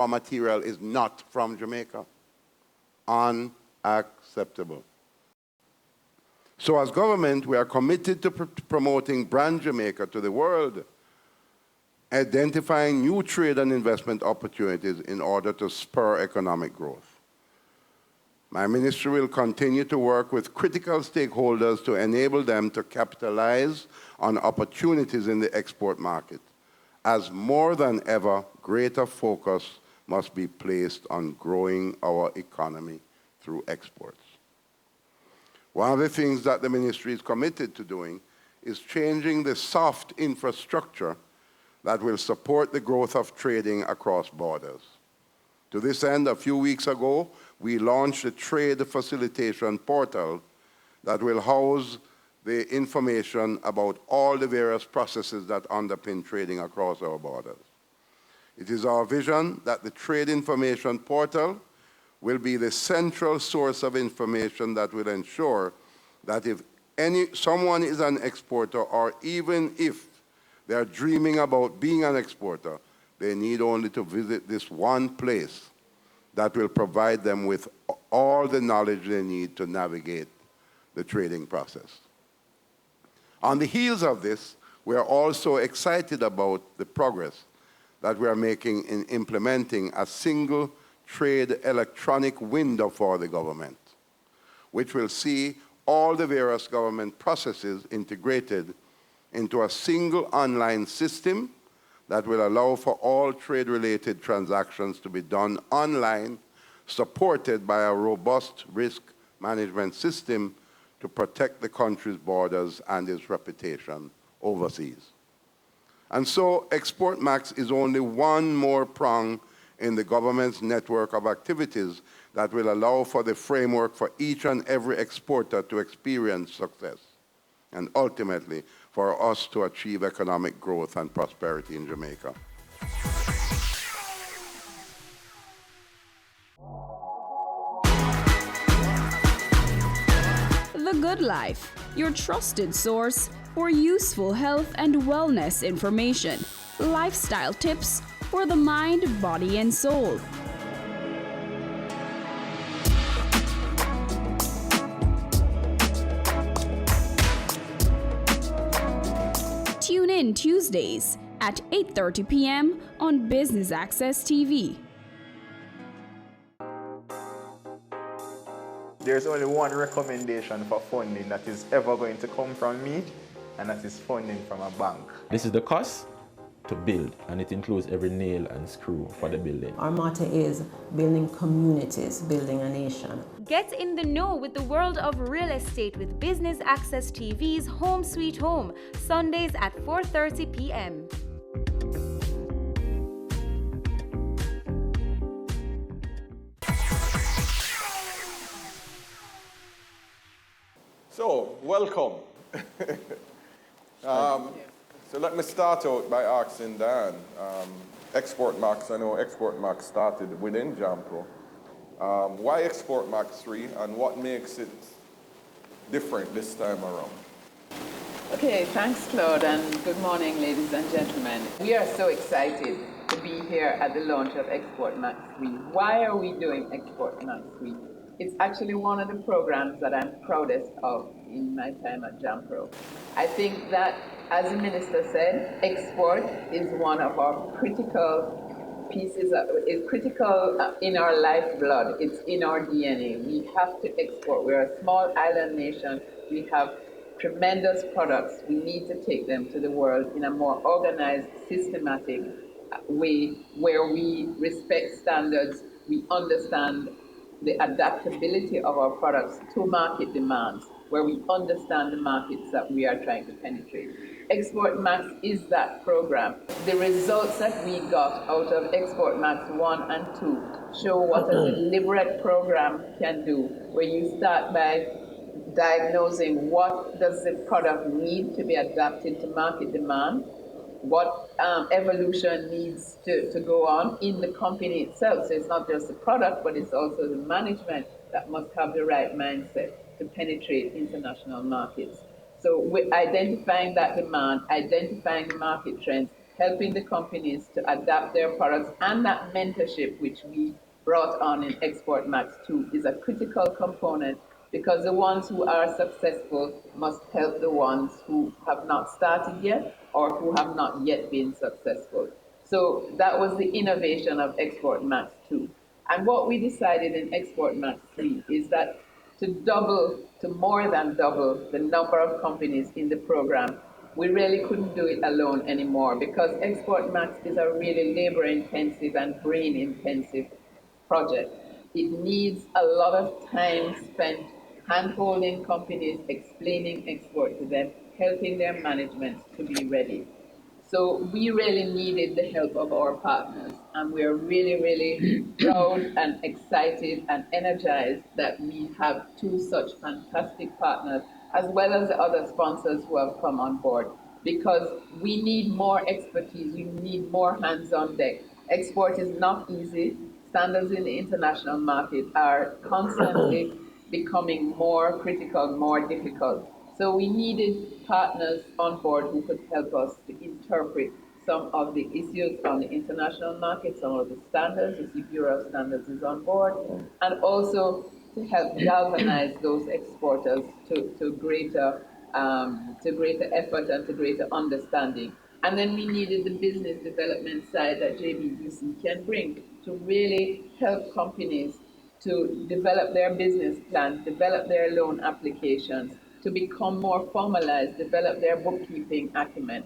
raw material is not from Jamaica. Unacceptable. So as government, we are committed to promoting Brand Jamaica to the world, identifying new trade and investment opportunities in order to spur economic growth. My ministry will continue to work with critical stakeholders to enable them to capitalize on opportunities in the export market, as more than ever, greater focus must be placed on growing our economy through exports. One of the things that the ministry is committed to doing is changing the soft infrastructure that will support the growth of trading across borders. To this end, a few weeks ago, we launched a trade facilitation portal that will house the information about all the various processes that underpin trading across our borders. It is our vision that the Trade Information Portal will be the central source of information that will ensure that if someone is an exporter, or even if they are dreaming about being an exporter, they need only to visit this one place that will provide them with all the knowledge they need to navigate the trading process. On the heels of this, we are also excited about the progress that we are making in implementing a single trade electronic window for the government, which will see all the various government processes integrated into a single online system that will allow for all trade-related transactions to be done online, supported by a robust risk management system to protect the country's borders and its reputation overseas. And so ExportMax is only one more prong in the government's network of activities that will allow for the framework for each and every exporter to experience success, and ultimately for us to achieve economic growth and prosperity in Jamaica. The Good Life, your trusted source for useful health and wellness information, lifestyle tips for the mind, body, and soul. Tune in Tuesdays at 8:30 p.m. on Business Access TV. There's only one recommendation for funding that is ever going to come from me, and that is funding from a bank. This is the cost to build, and it includes every nail and screw for the building. Our motto is building communities, building a nation. Get in the know with the world of real estate with Business Access TV's Home Sweet Home, Sundays at 4:30 p.m. So, welcome. So let me start out by asking Dan, ExportMax, I know ExportMax started within Jampro. Why ExportMax 3 and what makes it different this time around? Okay, thanks Claude, and good morning ladies and gentlemen. We are so excited to be here at the launch of ExportMax 3. Why are we doing ExportMax 3? It's actually one of the programs that I'm proudest of in my time at Jampro. I think that, as the minister said, export is one of our critical pieces, is critical in our lifeblood. It's in our DNA. We have to export. We're a small island nation. We have tremendous products. We need to take them to the world in a more organized, systematic way where we respect standards, we understand the adaptability of our products to market demands, where we understand the markets that we are trying to penetrate. ExportMax is that program. The results that we got out of ExportMax 1 and 2 show what a deliberate program can do, where you start by diagnosing what does the product need to be adapted to market demand, what evolution needs to go on in the company itself. So it's not just the product, but it's also the management that must have the right mindset to penetrate international markets. So we're identifying that demand, identifying the market trends, helping the companies to adapt their products, and that mentorship which we brought on in Export Max 2 is a critical component, because the ones who are successful must help the ones who have not started yet or who have not yet been successful. So that was the innovation of Export Max 2. And what we decided in Export Max 3 is that to more than double the number of companies in the program, we really couldn't do it alone anymore, because Export Max is a really labor-intensive and brain-intensive project. It needs a lot of time spent hand-holding companies, explaining export to them, helping their management to be ready. So we really needed the help of our partners, and we're really, really proud and excited and energized that we have two such fantastic partners, as well as the other sponsors who have come on board, because we need more expertise, we need more hands on deck. Export is not easy. Standards in the international market are constantly becoming more critical, more difficult. So we needed partners on board who could help us to interpret some of the issues on the international market, some of the standards. The C Bureau of Standards is on board, and also to help galvanize those exporters to greater effort and to greater understanding. And then we needed the business development side that JBUC can bring to really help companies to develop their business plans, develop their loan applications, to become more formalized, develop their bookkeeping acumen.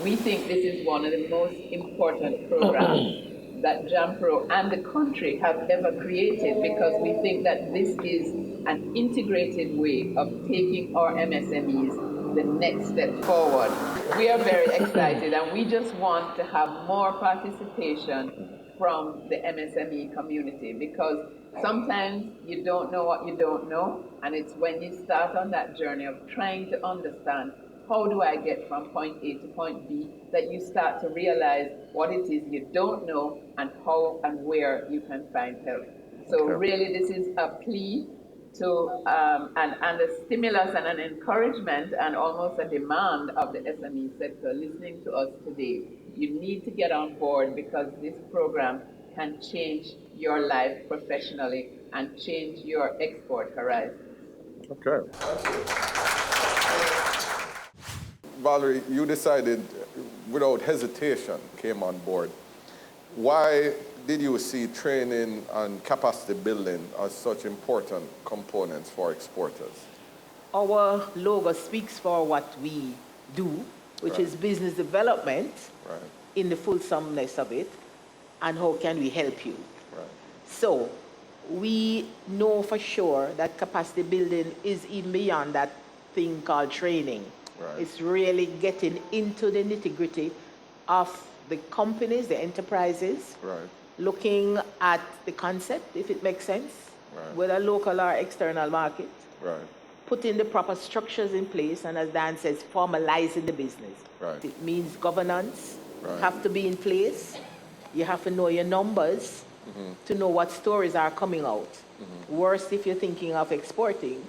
We think this is one of the most important programs that JAMPRO and the country have ever created, because we think that this is an integrated way of taking our MSMEs the next step forward. We are very excited, and we just want to have more participation from the MSME community, because sometimes you don't know what you don't know, and it's when you start on that journey of trying to understand how do I get from point A to point B that you start to realize what it is you don't know and how and where you can find help. So really this is a plea to and a stimulus and an encouragement and almost a demand of the SME sector listening to us today. You need to get on board, because this program can change your life professionally and change your export horizon. Okay. Valerie, you decided without hesitation, came on board. Why did you see training and capacity building as such important components for exporters? Our logo speaks for what we do, which is business development in the fulsomeness of it, and how can we help you. So we know for sure that capacity building is even beyond that thing called training. It's really getting into the nitty-gritty of the companies, the enterprises, looking at the concept, if it makes sense, whether local or external market, putting the proper structures in place, and as Dan says, formalizing the business. It means governance have to be in place. You have to know your numbers to know what stories are coming out. Worse, if you're thinking of exporting,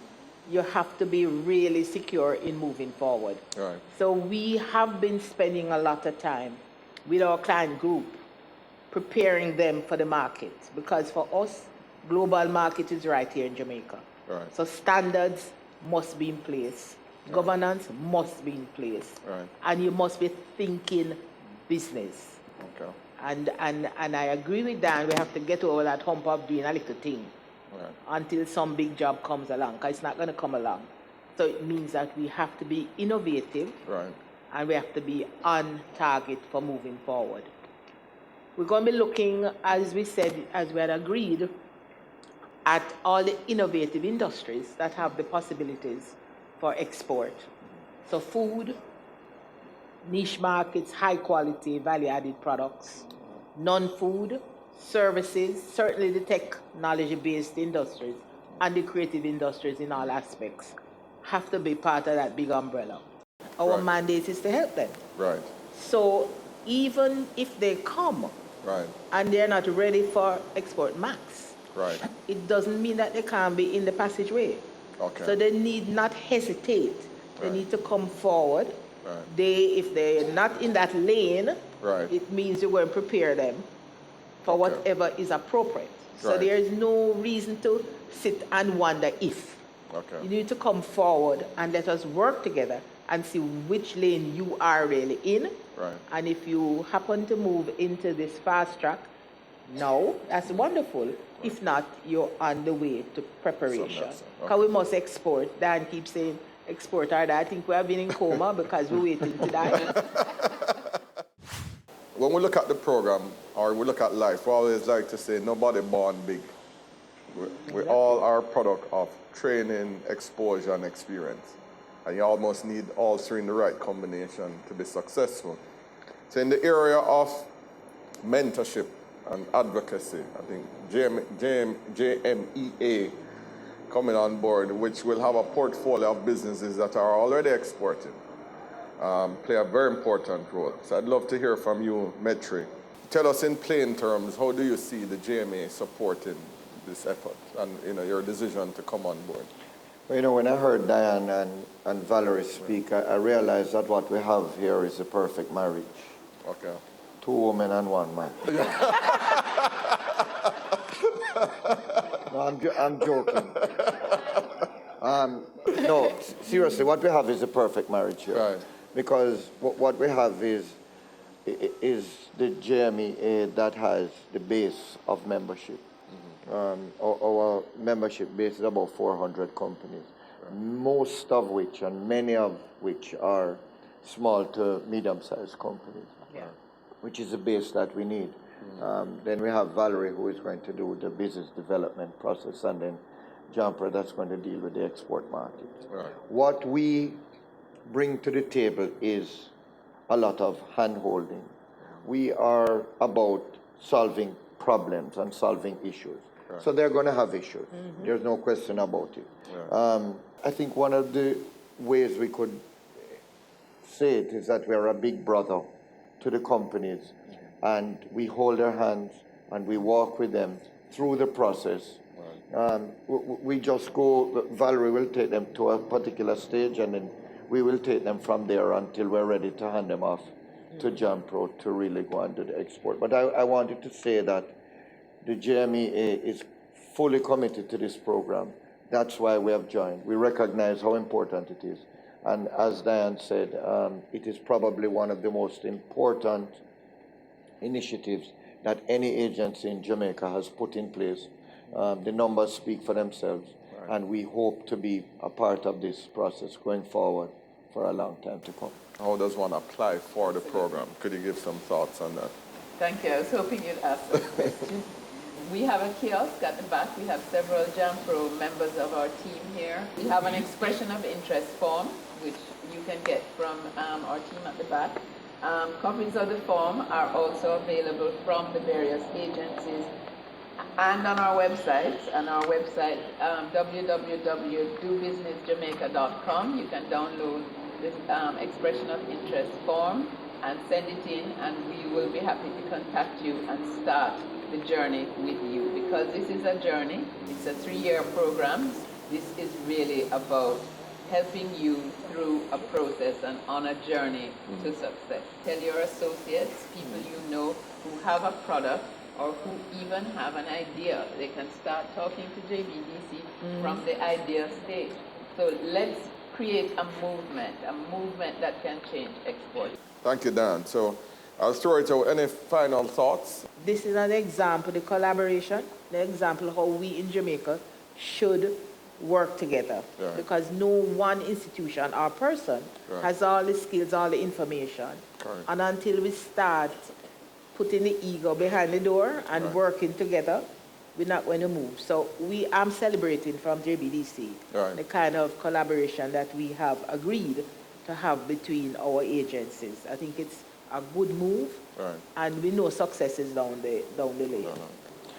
you have to be really secure in moving forward. So we have been spending a lot of time with our client group preparing them for the market, because for us, global market is right here in Jamaica. So standards must be in place. Governance must be in place. And you must be thinking business. And I agree with Dan, we have to get over that hump of doing a little thing until some big job comes along, because it's not going to come along. So it means that we have to be innovative and we have to be on target for moving forward. We're going to be looking, as we said, as we had agreed, at all the innovative industries that have the possibilities for export. So food, niche markets, high quality, value-added products, non-food, services, certainly the technology-based industries, and the creative industries in all aspects have to be part of that big umbrella. Our mandate is to help them. So even if they come and they're not ready for Export Max, it doesn't mean that they can't be in the passageway. So they need not hesitate. They need to come forward. If they're not in that lane, Right. It means you're going to prepare them for whatever is appropriate. So Right. there is no reason to sit and wonder if. Okay. You need to come forward and let us work together and see which lane you are really in. Right. And if you happen to move into this fast track, no, that's wonderful. If not, you're on the way to preparation. Because we must export. Dan keeps saying export or that. I think we have been in coma because we're waiting to die. When we look at the program, or we look at life, we always like to say nobody born big. We all are a product of training, exposure, and experience. And you almost need all three in the right combination to be successful. So in the area of mentorship and advocacy, I think JMEA coming on board, which will have a portfolio of businesses that are already exporting, play a very important role. So I'd love to hear from you, Metri. Tell us in plain terms, how do you see the JMA supporting this effort and your decision to come on board? Well, when I heard Diane and Valerie speak, I realized that what we have here is a perfect marriage. Okay. 2 women and 1 man. No, I'm joking. No, seriously, what we have is a perfect marriage here. Right. Because what we have is the JMEA that has the base of membership. Our membership base is about 400 companies, most of which and many of which are small to medium-sized companies, which is the base that we need. Then we have Valerie, who is going to do the business development process, and then Jumper that's going to deal with the export market. Right. What we bring to the table is a lot of hand-holding. We are about solving problems and solving issues. Right. So they're going to have issues. There's no question about it. Right. I think one of the ways we could say it is that we're a big brother to the companies, and we hold their hands and we walk with them through the process. Right. We just go, Valerie will take them to a particular stage, and then we will take them from there until we're ready to hand them off to Jampro to really go and do the export. But I wanted to say that the JMEA is fully committed to this program. That's why we have joined. We recognize how important it is. And as Diane said, it is probably one of the most important initiatives that any agency in Jamaica has put in place. The numbers speak for themselves, and we hope to be a part of this process going forward for a long time to come. How does one apply for the program? Could you give some thoughts on that? Thank you. I was hoping you'd ask that question. We have a kiosk at the back. We have several Jampro members of our team here. We have an expression of interest form, which you can get from our team at the back. Copies of the form are also available from the various agencies and on our website. On our website, www.dobusinessjamaica.com, you can download this expression of interest form and send it in, and we will be happy to contact you and start the journey with you, because this is a journey. It's a 3-year program. This is really about helping you through a process and on a journey to success. Tell your associates, people you know who have a product or who even have an idea. They can start talking to JBDC from the idea stage. So let's create a movement that can change export. Thank you, Dan. So I'll throw it out. Any final thoughts? This is an example, the collaboration, the example of how we in Jamaica should work together. Right. Because no one institution or person has all the skills, all the information. Correct. And until we start putting the ego behind the door and working together, we're not going to move. So I'm celebrating from JBDC the kind of collaboration that we have agreed to have between our agencies. I think it's a good move, and we know success is down the lane.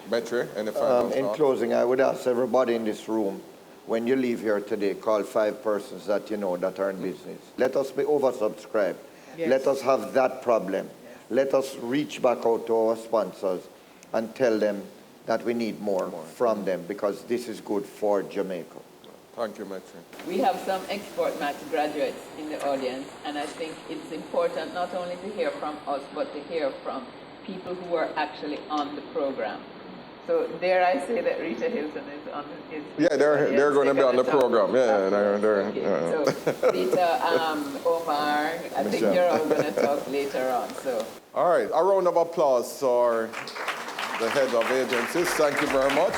Metri, any final In closing, I would ask everybody in this room, when you leave here today, call 5 persons that you know that are in business. Let us be oversubscribed. Yes. Let us have that problem. Let us reach back out to our sponsors and tell them that we need more from them, because this is good for Jamaica. Thank you, Metri. We have some Export Max graduates in the audience, and I think it's important not only to hear from us, but to hear from people who are actually on the program. So dare I say that Rita Hilton is on the Yeah, they're going to be on the program. Yeah, they're So Rita, Omar, I think you're all going to talk later on. So. All right, a round of applause for the head of agencies. Thank you very much.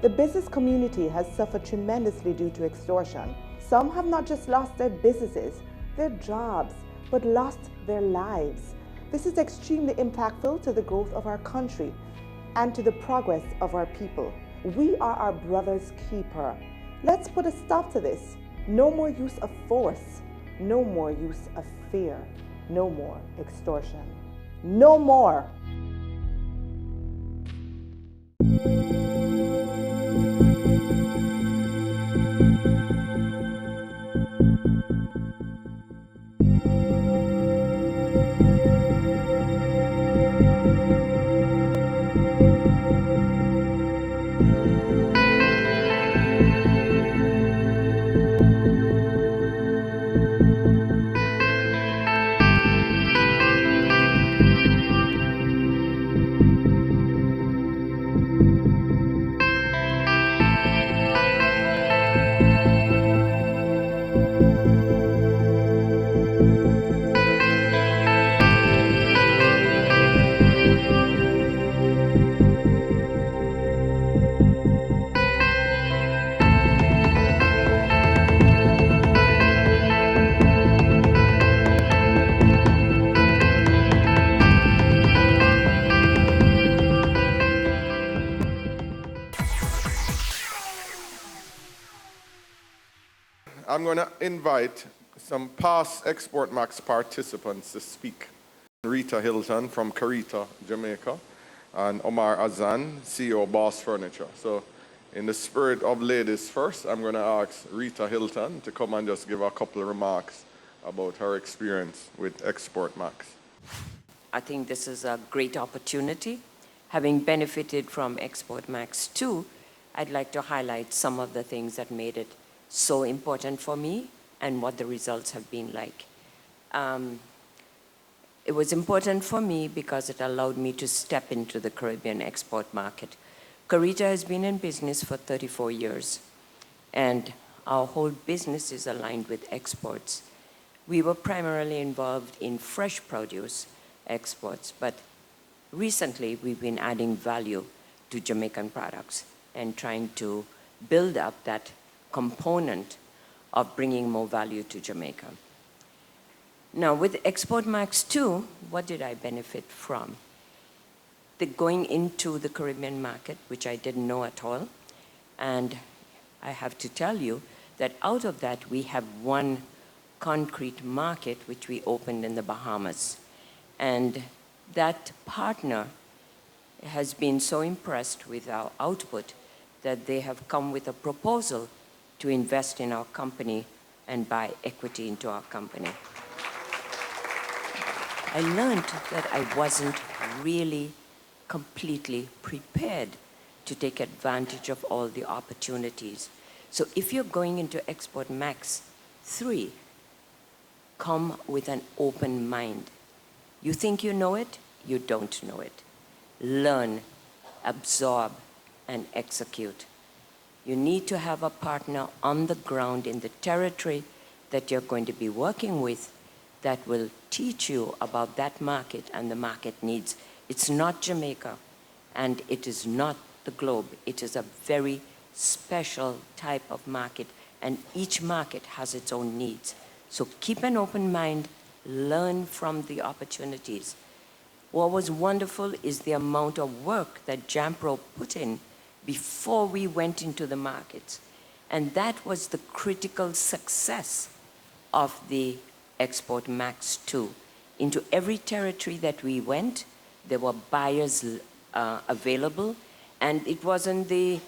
The business community has suffered tremendously due to extortion. Some have not just lost their businesses, their jobs, but lost their lives. This is extremely impactful to the growth of our country and to the progress of our people. We are our brother's keeper. Let's put a stop to this. No more use of force. No more use of fear. No more extortion. No more. I'm going to invite some past Export Max participants to speak. Rita Hilton from Carita, Jamaica, and Omar Azan, CEO Boss Furniture. So in the spirit of ladies first, I'm going to ask Rita Hilton to come and just give a couple of remarks about her experience with Export Max. I think this is a great opportunity. Having benefited from Export Max 2, I'd like to highlight some of the things that made it so important for me and what the results have been like. It was important for me because it allowed me to step into the Caribbean export market. Carita has been in business for 34 years, and our whole business is aligned with exports. We were primarily involved in fresh produce exports, but recently we've been adding value to Jamaican products and trying to build up that component of bringing more value to Jamaica. Now, with Export Max 2, what did I benefit from? Going into the Caribbean market, which I didn't know at all, and I have to tell you that out of that, we have one concrete market which we opened in the Bahamas. And that partner has been so impressed with our output that they have come with a proposal to invest in our company and buy equity into our company. I learned that I wasn't really completely prepared to take advantage of all the opportunities. So if you're going into Export Max 3, come with an open mind. You think you know it, you don't know it. Learn, absorb, and execute. You need to have a partner on the ground in the territory that you're going to be working with that will teach you about that market and the market needs. It's not Jamaica, and it is not the globe. It is a very special type of market, and each market has its own needs. So keep an open mind, learn from the opportunities. What was wonderful is the amount of work that Jampro put in before we went into the markets. And that was the critical success of the Export Max 2. Into every territory that we went, there were buyers available, and it wasn't the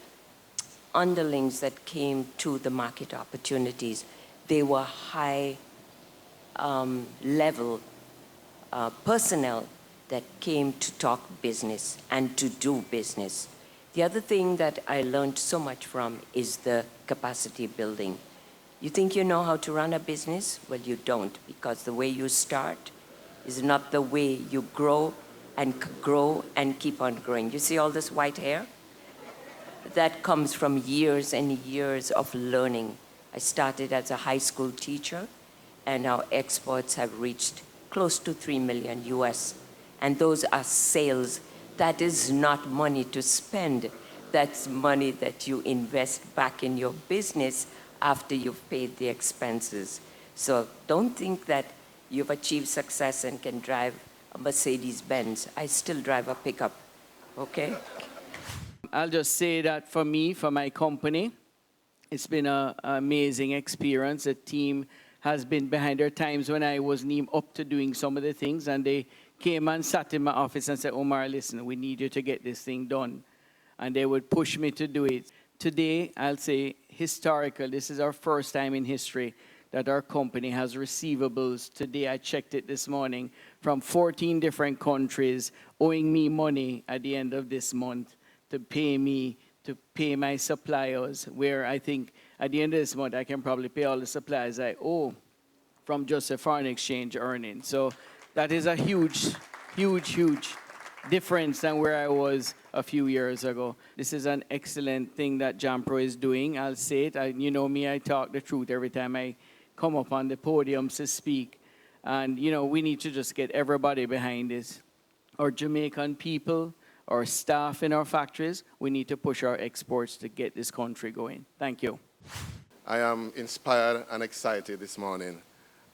underlings that came to the market opportunities. They were high level personnel that came to talk business and to do business. The other thing that I learned so much from is the capacity building. You think you know how to run a business? Well, you don't, because the way you start is not the way you grow and keep on growing. You see all this white hair? That comes from years and years of learning. I started as a high school teacher, and our exports have reached close to $3 million US. And those are sales. That is not money to spend. That's money that you invest back in your business after you've paid the expenses. So don't think that you've achieved success and can drive a Mercedes-Benz. I still drive a pickup, okay? I'll just say that for me, for my company, it's been an amazing experience. The team has been behind. There are times when I wasn't even up to doing some of the things, and they came and sat in my office and said, Omar, listen, we need you to get this thing done. And they would push me to do it. Today, I'll say historical. This is our first time in history that our company has receivables. Today, I checked it this morning, from 14 different countries owing me money at the end of this month to pay me, to pay my suppliers, where I think at the end of this month, I can probably pay all the suppliers I owe from just a foreign exchange earning. So that is a huge, huge, huge difference than where I was a few years ago. This is an excellent thing that JAMPRO is doing. I'll say it. You know me, I talk the truth every time I come up on the podium to speak. And, you know, we need to just get everybody behind this. Our Jamaican people, our staff in our factories, we need to push our exports to get this country going. Thank you. I am inspired and excited this morning.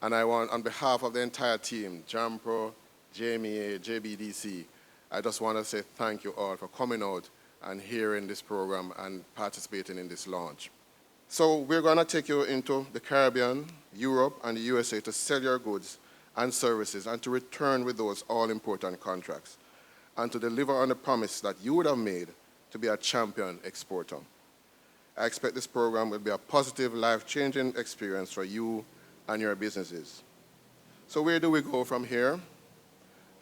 And I want, on behalf of the entire team, JAMPRO, JMEA, JBDC, I just want to say thank you all for coming out and hearing this program and participating in this launch. So we're going to take you into the Caribbean, Europe, and the USA to sell your goods and services and to return with those all-important contracts and to deliver on the promise that you would have made to be a champion exporter. I expect this program will be a positive, life-changing experience for you and your businesses. So where do we go from here?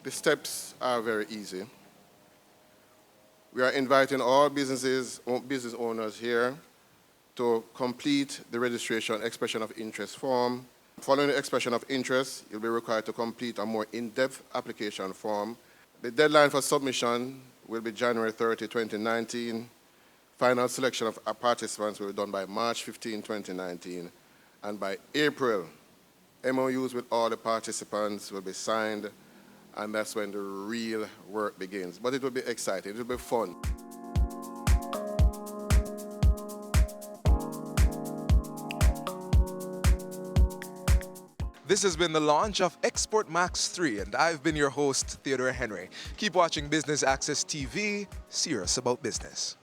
The steps are very easy. We are inviting all business owners here to complete the registration expression of interest form. Following the expression of interest, you'll be required to complete a more in-depth application form. The deadline for submission will be January 30, 2019. Final selection of participants will be done by March 15, 2019. And by April, MOUs with all the participants will be signed, and that's when the real work begins. But it will be exciting, it will be fun. This has been the launch of Export Max 3, and I've been your host, Theodore Henry. Keep watching Business Access TV, serious about business.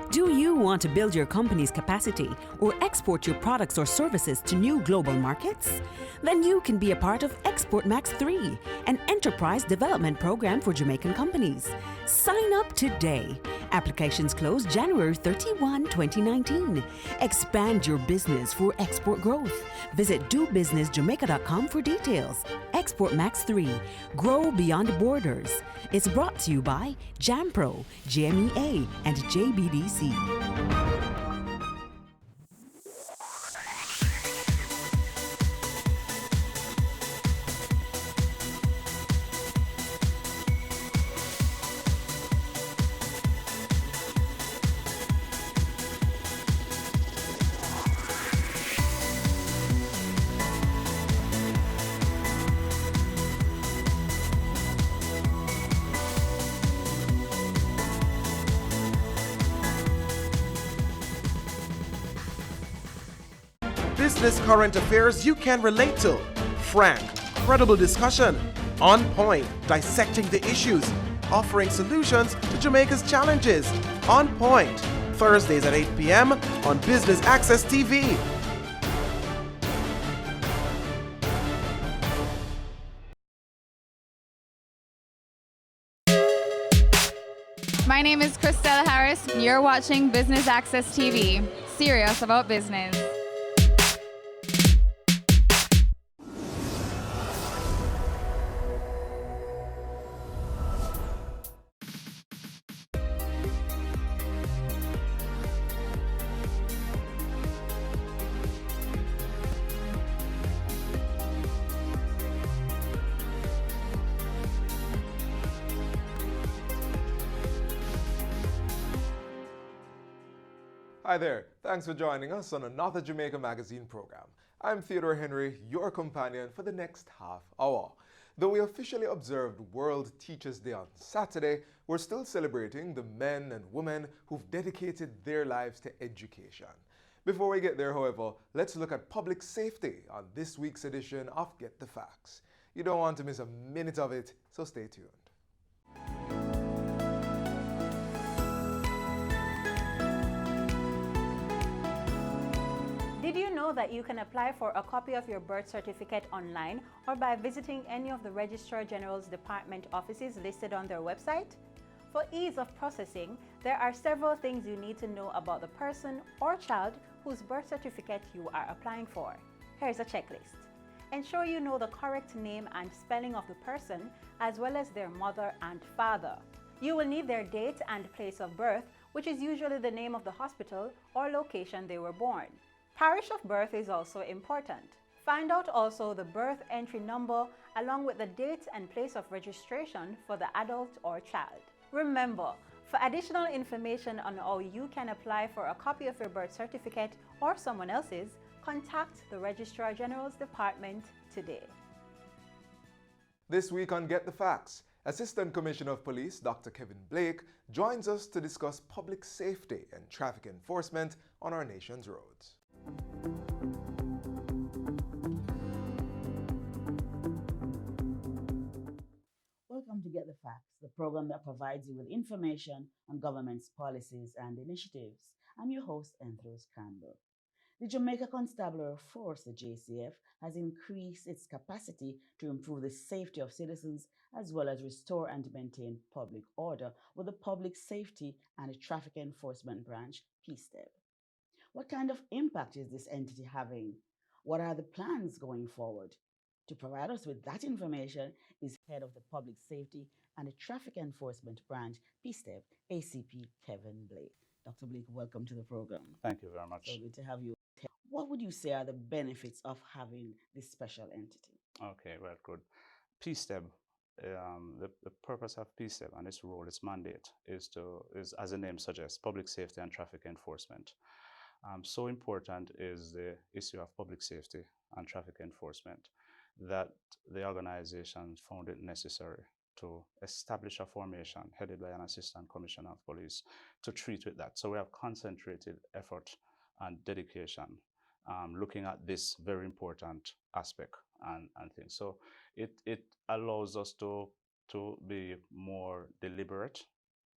Do you want to build your company's capacity or export your products or services to new global markets? Then you can be a part of Export Max 3, an enterprise development program for Jamaican companies. Sign up today. Applications close January 31, 2019. Expand your business for export growth. Visit dobusinessjamaica.com for details. Export Max 3, grow beyond borders. It's brought to you by JAMPRO, JMEA, and JBDC. Business current affairs you can relate to. Frank, credible discussion. On point, dissecting the issues. Offering solutions to Jamaica's challenges. On Point, Thursdays at 8 p.m. on Business Access TV. My name is Christelle Harris. You're watching Business Access TV. Serious about business. Hi there, thanks for joining us on another Jamaica Magazine program. I'm Theodore Henry, your companion for the next half hour. Though we officially observed World Teachers' Day on Saturday, we're still celebrating the men and women who've dedicated their lives to education. Before we get there, however, let's look at public safety on this week's edition of Get the Facts. You don't want to miss a minute of it, so stay tuned. Did you know that you can apply for a copy of your birth certificate online or by visiting any of the Registrar General's Department offices listed on their website? For ease of processing, there are several things you need to know about the person or child whose birth certificate you are applying for. Here's a checklist. Ensure you know the correct name and spelling of the person, as well as their mother and father. You will need their date and place of birth, which is usually the name of the hospital or location they were born. Parish of birth is also important. Find out also the birth entry number along with the date and place of registration for the adult or child. Remember, for additional information on how you can apply for a copy of your birth certificate or someone else's, contact the Registrar General's Department today. This week on Get the Facts, Assistant Commissioner of Police Dr. Kevin Blake joins us to discuss public safety and traffic enforcement on our nation's roads. Welcome to Get the Facts, the program that provides you with information on government's policies and initiatives. I'm your host, Anthros Campbell. The Jamaica Constabulary Force, the JCF, has increased its capacity to improve the safety of citizens as well as restore and maintain public order with the Public Safety and Traffic Enforcement Branch, PSTEB. What kind of impact is this entity having? What are the plans going forward? To provide us with that information is Head of the Public Safety and Traffic Enforcement Branch, PSTEB, ACP Kevin Blake. Dr. Blake, welcome to the program. Thank you very much. So good to have you. What would you say are the benefits of having this special entity? Okay, well, good. PSTEB, the purpose of PSTEB and its role, its mandate, is, as the name suggests, public safety and traffic enforcement. So important is the issue of public safety and traffic enforcement that the organization found it necessary to establish a formation headed by an Assistant Commissioner of Police to treat with that. So we have concentrated effort and dedication looking at this very important aspect and things. So it allows us to be more deliberate,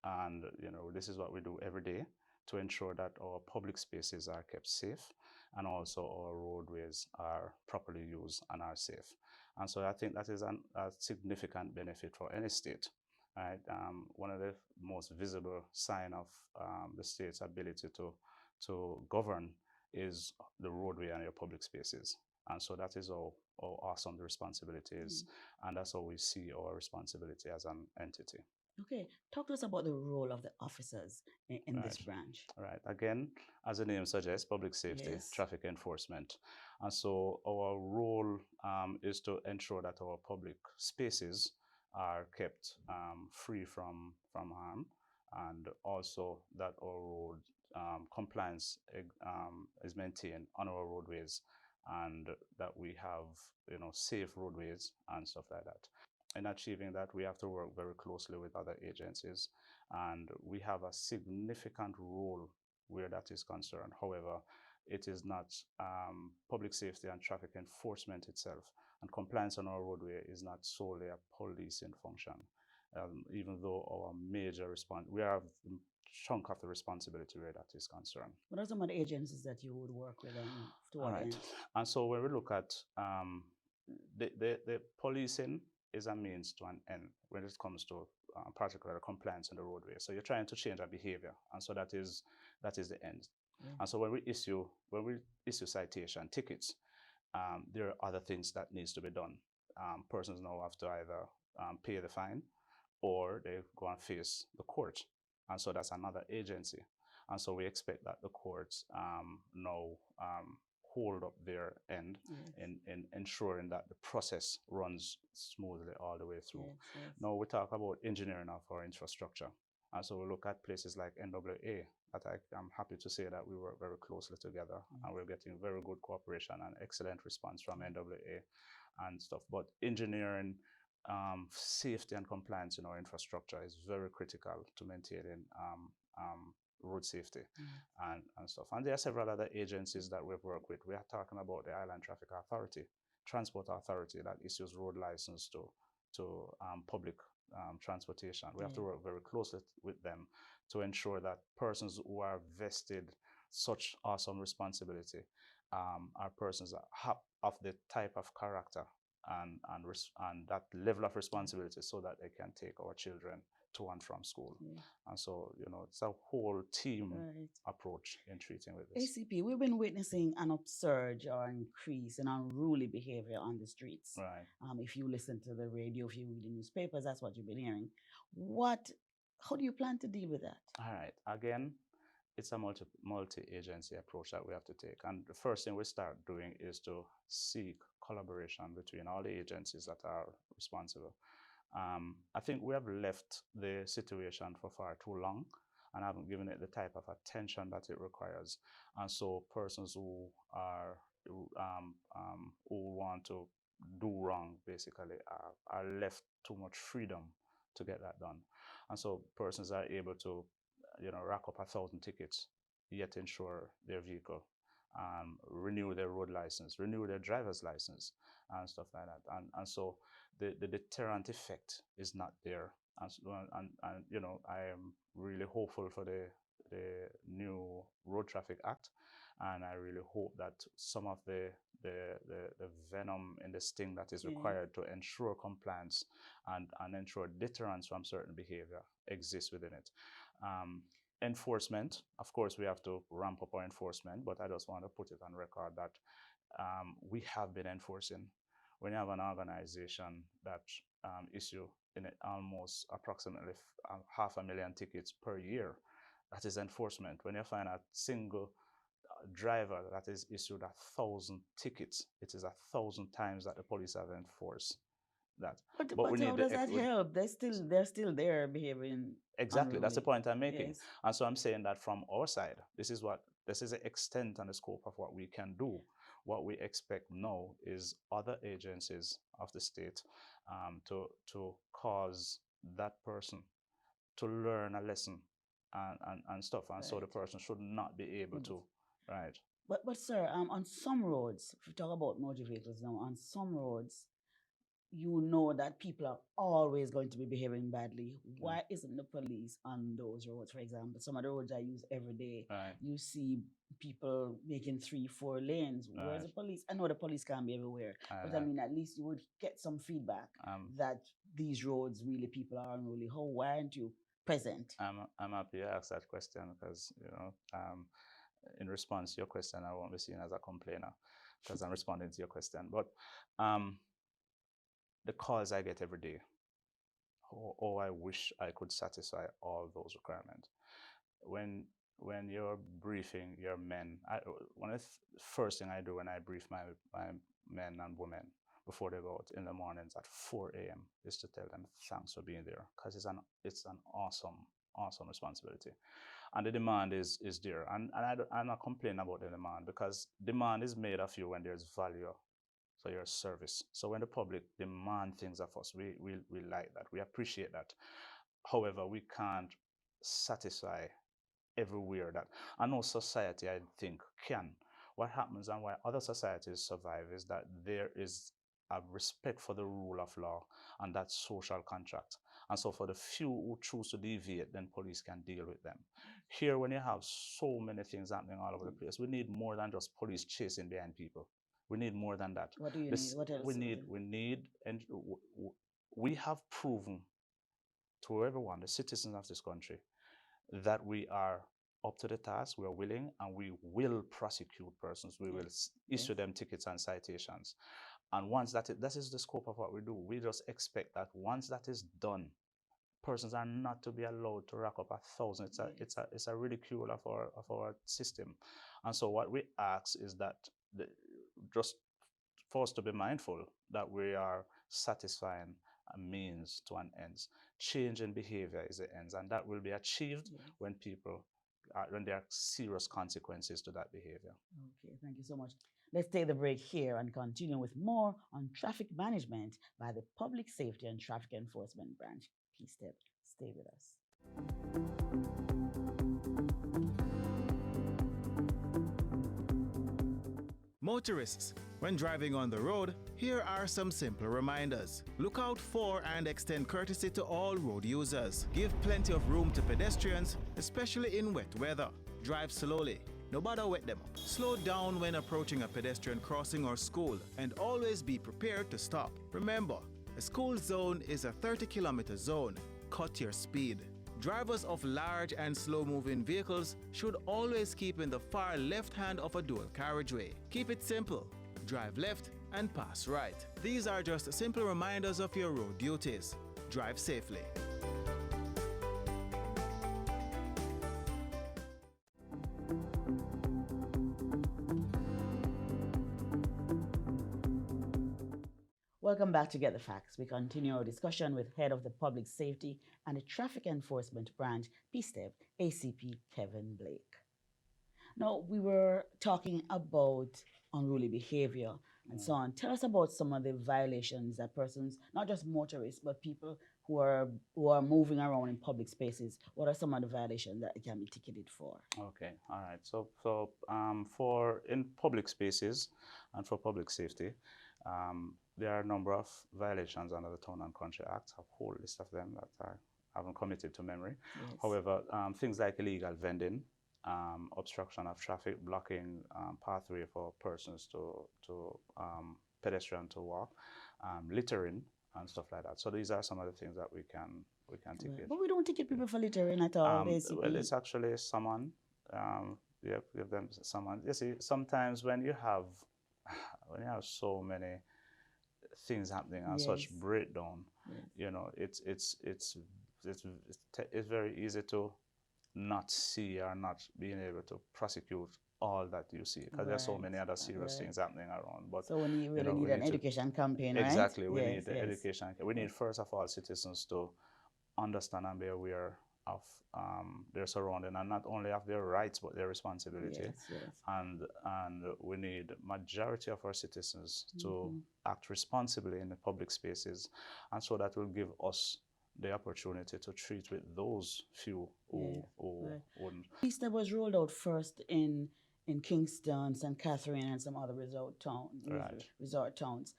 and this is what we do every day to ensure that our public spaces are kept safe and also our roadways are properly used and are safe. And so I think that is a significant benefit for any state. Right? One of the most visible signs of the state's ability to govern is the roadway and your public spaces. And so that is how awesome the responsibility is. And that's how we see our responsibility as an entity. Okay, talk to us about the role of the officers in this branch. Right, again, as the name suggests, public safety, traffic enforcement. And so our role is to ensure that our public spaces are kept free from harm, and also that our road compliance is maintained on our roadways, and that we have safe roadways and stuff like that. In achieving that, we have to work very closely with other agencies, and we have a significant role where that is concerned. However, it is not public safety and traffic enforcement itself, and compliance on our roadway is not solely a policing function, even though our major we have a chunk of the responsibility where that is concerned. What are some of the agencies that you would work with toward right. And so when we look at the policing is a means to an end when it comes to particular compliance on the roadway. So you're trying to change our behavior, and so that is the end. And so when we issue citation tickets, there are other things that needs to be done. Persons now have to either pay the fine or they go and face the court, and so that's another agency. And so we expect that the courts now hold up their end in ensuring that the process runs smoothly all the way through. Now we talk about engineering of our infrastructure. And so we look at places like NWA, that I'm happy to say that we work very closely together, and we're getting very good cooperation and excellent response from NWA and stuff. But engineering, safety and compliance in our infrastructure is very critical to maintaining road safety and stuff. And there are several other agencies that we've worked with. We are talking about the Island Traffic Authority, Transport Authority, that issues road license to public transportation. We have to work very closely with them to ensure that persons who are vested such awesome responsibility are persons of the type of character and that level of responsibility, so that they can take our children to and from school. And so, it's a whole team approach in treating with this. ACP, we've been witnessing an upsurge or increase in unruly behavior on the streets. Right. If you listen to the radio, if you read the newspapers, that's what you've been hearing. How do you plan to deal with that? All right. Again, it's a multi-agency approach that we have to take. And the first thing we start doing is to seek collaboration between all the agencies that are responsible. I think we have left the situation for far too long and haven't given it the type of attention that it requires. And so persons who want to do wrong, basically, are left too much freedom to get that done. And so persons are able to, rack up 1,000 tickets, yet insure their vehicle, renew their road license, renew their driver's license, and stuff like that. And so the deterrent effect is not there. And I am really hopeful for the new Road Traffic Act, and I really hope that some of the venom in the sting that is required to ensure compliance and ensure deterrence from certain behavior exists within it. Enforcement, of course, we have to ramp up our enforcement, but I just want to put it on record that we have been enforcing. When you have an organization that issue in almost approximately 500,000 tickets per year, that is enforcement. When you find a single driver that is issued 1,000 tickets, it is 1,000 times that the police have enforced that. But how does that help? They're still there behaving. Exactly, unruly. that's the point I'm making. Yes. And so I'm saying that from our side, this is the extent and the scope of what we can do. What we expect now is other agencies of the state to cause that person to learn a lesson and stuff. And so the person should not be able to, right? But sir, on some roads, if we talk about motor vehicles now, on some roads, you know that people are always going to be behaving badly. Why isn't the police on those roads, for example? Some of the roads I use every day, you see people making 3-4 lanes. Where's the police? I know the police can't be everywhere, but I mean, at least you would get some feedback that these roads really people are unruly. Why aren't you present? I'm happy you asked that question because, in response to your question, I won't be seen as a complainer because I'm responding to your question. But the calls I get every day, I wish I could satisfy all those requirements. When you're briefing your men, one of the first thing I do when I brief my men and women before they go out in the mornings at 4 a.m. is to tell them thanks for being there, because it's an awesome responsibility. And the demand is there. And I'm not complaining about the demand, because demand is made of you when there's value for your service. So when the public demand things of us, we like that, we appreciate that. However, we can't satisfy everywhere that, and no society, I think, can. What happens and why other societies survive is that there is a respect for the rule of law and that social contract. And so for the few who choose to deviate, then police can deal with them. Here, when you have so many things happening all over the place, we need more than just police chasing behind people. We need more than that. What do you need? What else? We have proven to everyone, the citizens of this country, that we are up to the task, we are willing, and we will prosecute persons. We will issue them tickets and citations. And once that is the scope of what we do, we just expect that once that is done, persons are not to be allowed to rack up 1,000. It's a ridicule of our system. And so what we ask is that just for us to be mindful that we are satisfying a means to an end. Change in behavior is the ends, and that will be achieved when people, when there are serious consequences to that behavior. Okay, thank you so much. Let's take the break here and continue with more on traffic management by the Public Safety and Traffic Enforcement Branch, PSTEB. Stay with us. Motorists, when driving on the road, here are some simple reminders. Look out for and extend courtesy to all road users. Give plenty of room to pedestrians, especially in wet weather. Drive slowly. No bother wet them up. Slow down when approaching a pedestrian crossing or school, and always be prepared to stop. Remember, a school zone is a 30-kilometer zone. Cut your speed. Drivers of large and slow-moving vehicles should always keep in the far left hand of a dual carriageway. Keep it simple. Drive left and pass right. These are just simple reminders of your road duties. Drive safely. Welcome back to Get the Facts. We continue our discussion with Head of the Public Safety and the Traffic Enforcement Branch, PSTEB, ACP Kevin Blake. Now, we were talking about unruly behavior and so on. Tell us about some of the violations that persons, not just motorists, but people who are moving around in public spaces. What are some of the violations that can be ticketed for? Okay, all right. So for in public spaces and for public safety, there are a number of violations under the Town and Country Act, a whole list of them that I haven't committed to memory. Yes. However, things like illegal vending, obstruction of traffic, blocking pathway for persons to pedestrian to walk, littering and stuff like that. So these are some of the things that we can ticket. But we don't ticket people for littering at all, basically. Well, it's actually someone. Give them someone. You see, sometimes when you have so many things happening and such breakdown, you know, it's very easy to not see or not being able to prosecute all that you see, because there's so many other serious things happening around. But so we really need an education campaign, right? Exactly, we need the education. We need, first of all, citizens to understand and be aware of their surrounding, and not only of their rights but their responsibility. And we need majority of our citizens to act responsibly in the public spaces, and so that will give us the opportunity to treat with those few who wouldn't. PSTEB was rolled out first in Kingston, St. Catherine, and some other resort towns,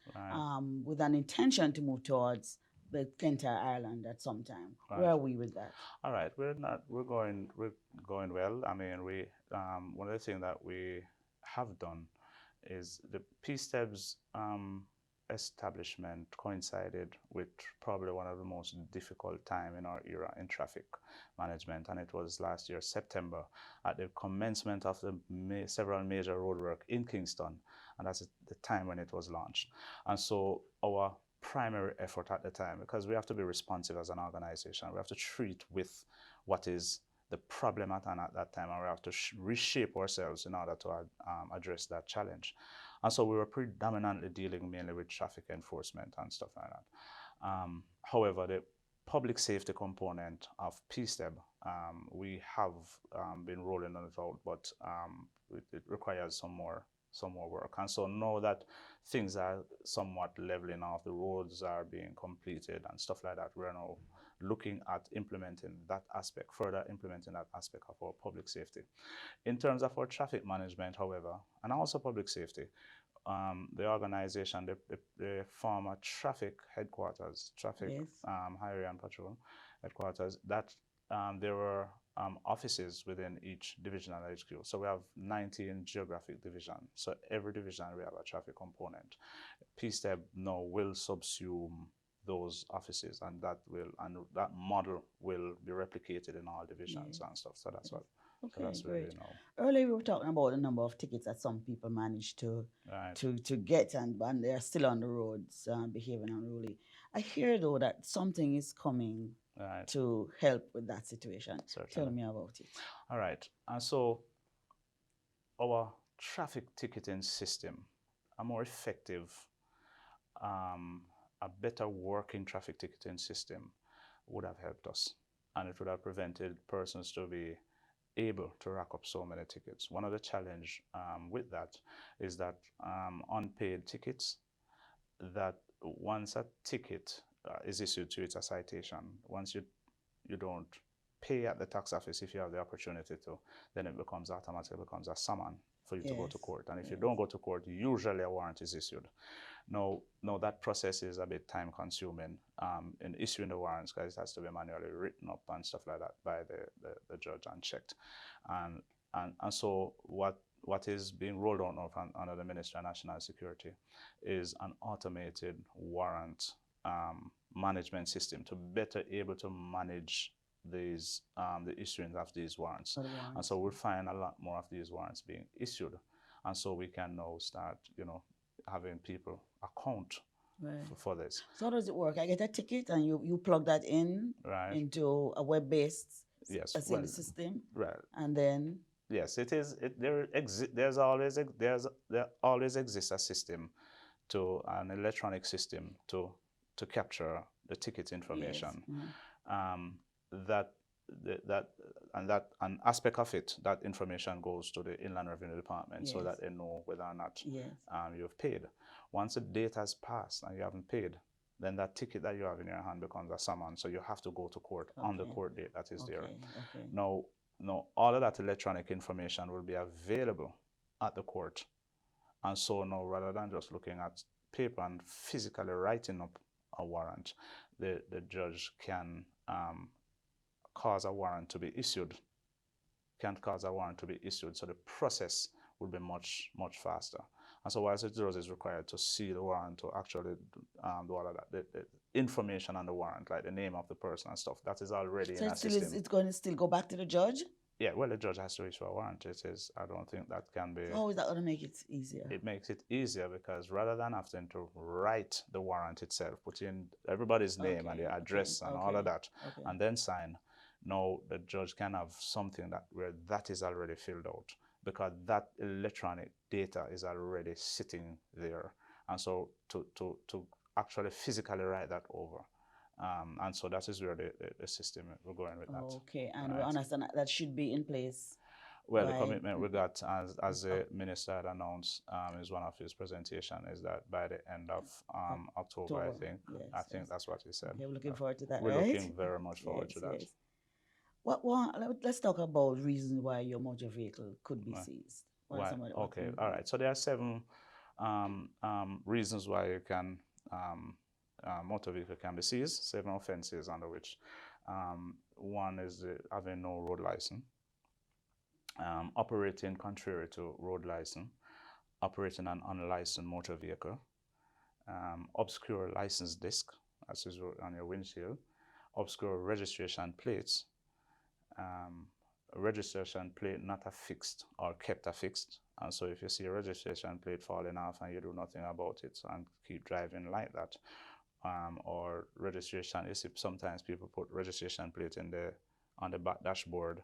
with an intention to move towards the entire island at some time. Where are we with that? All right, we're going well. I mean, one of the things that we have done is the PSTEB's establishment coincided with probably one of the most difficult time in our era in traffic management, and it was last year September at the commencement of the several major roadwork in Kingston, and that's the time when it was launched. And so our primary effort at the time, because we have to be responsive as an organization, we have to treat with what is the problem at hand at that time, and we have to reshape ourselves in order to address that challenge. And so we were predominantly dealing mainly with traffic enforcement and stuff like that. However, the public safety component of PSTEB, we have been rolling it out, but it requires some more work. And so now that things are somewhat leveling off, the roads are being completed and stuff like that, we're now looking at further implementing that aspect of our public safety. In terms of our traffic management, however, and also public safety, the organization, the former traffic headquarters, highway and patrol headquarters, that there were offices within each divisional HQ. So we have 19 geographic divisions. So every division we have a traffic component. PSTEB now will subsume those offices, and that model will be replicated in all divisions and stuff. So that's what. Okay, so that's great. really now. Earlier we were talking about the number of tickets that some people managed to get, and they're still on the roads behaving unruly. I hear though that something is coming to help with that situation. Certainly. Tell me about it. All right. So our traffic ticketing system, a more effective a better working traffic ticketing system would have helped us, and it would have prevented persons to be able to rack up so many tickets. One of the challenge with that is that unpaid tickets, that once a ticket is issued to, it's a citation. Once you don't pay at the tax office, if you have the opportunity to, then it becomes automatically becomes a summon for you to go to court. And if you don't go to court, usually a warrant is issued. No, that process is a bit time consuming in issuing the warrants, because it has to be manually written up and stuff like that by the judge and checked. And so what is being rolled out now under the Ministry of National Security is an automated warrant management system to better able to manage these the issuing of these warrants. And so we'll find a lot more of these warrants being issued, and so we can now start, having people account for this. So how does it work? I get a ticket and you plug that in into a web-based system, and then yes, it is. There always exists a system, to an electronic system to capture the ticket information. Yes. An aspect of it, that information goes to the Inland Revenue Department, so that they know whether or not you've paid. Once the date has passed and you haven't paid, then that ticket that you have in your hand becomes a summon. So you have to go to court on the court date that is there. Now, all of that electronic information will be available at the court. And so now, rather than just looking at paper and physically writing up a warrant, the judge can cause a warrant to be issued. So the process will be much, much faster. And so whilst the judge is required to see the warrant, to actually do all of that, the information on the warrant, like the name of the person and stuff, that is already in a system. It's going to still go back to the judge? Yeah, well, the judge has to issue a warrant. I don't think that can be... How is that going to make it easier? It makes it easier because rather than having to write the warrant itself, put in everybody's name and their address and all of that, and then sign, now the judge can have something where that is already filled out, because that electronic data is already sitting there. And so to actually physically write that over. And so that is where the system we're going with that. Okay, and we understand that should be in place. Well, the commitment we got, as the minister had announced, is one of his presentation, is that by the end of October, I think. Yes, I think that's what he said. Okay, we're looking forward to that, We're looking very much forward to that. Yes. Let's talk about reasons why your motor vehicle could be seized. Okay, all right. So there are 7 reasons why you can motor vehicle can be seized, 7 offenses under which. One is having no road license, operating contrary to road license, operating an unlicensed motor vehicle, obscure license disc, as is on your windshield, obscure registration plates, registration plate not affixed or kept affixed. And so if you see a registration plate falling off and you do nothing about it and keep driving like that, or registration, you see sometimes people put registration plate on the back dashboard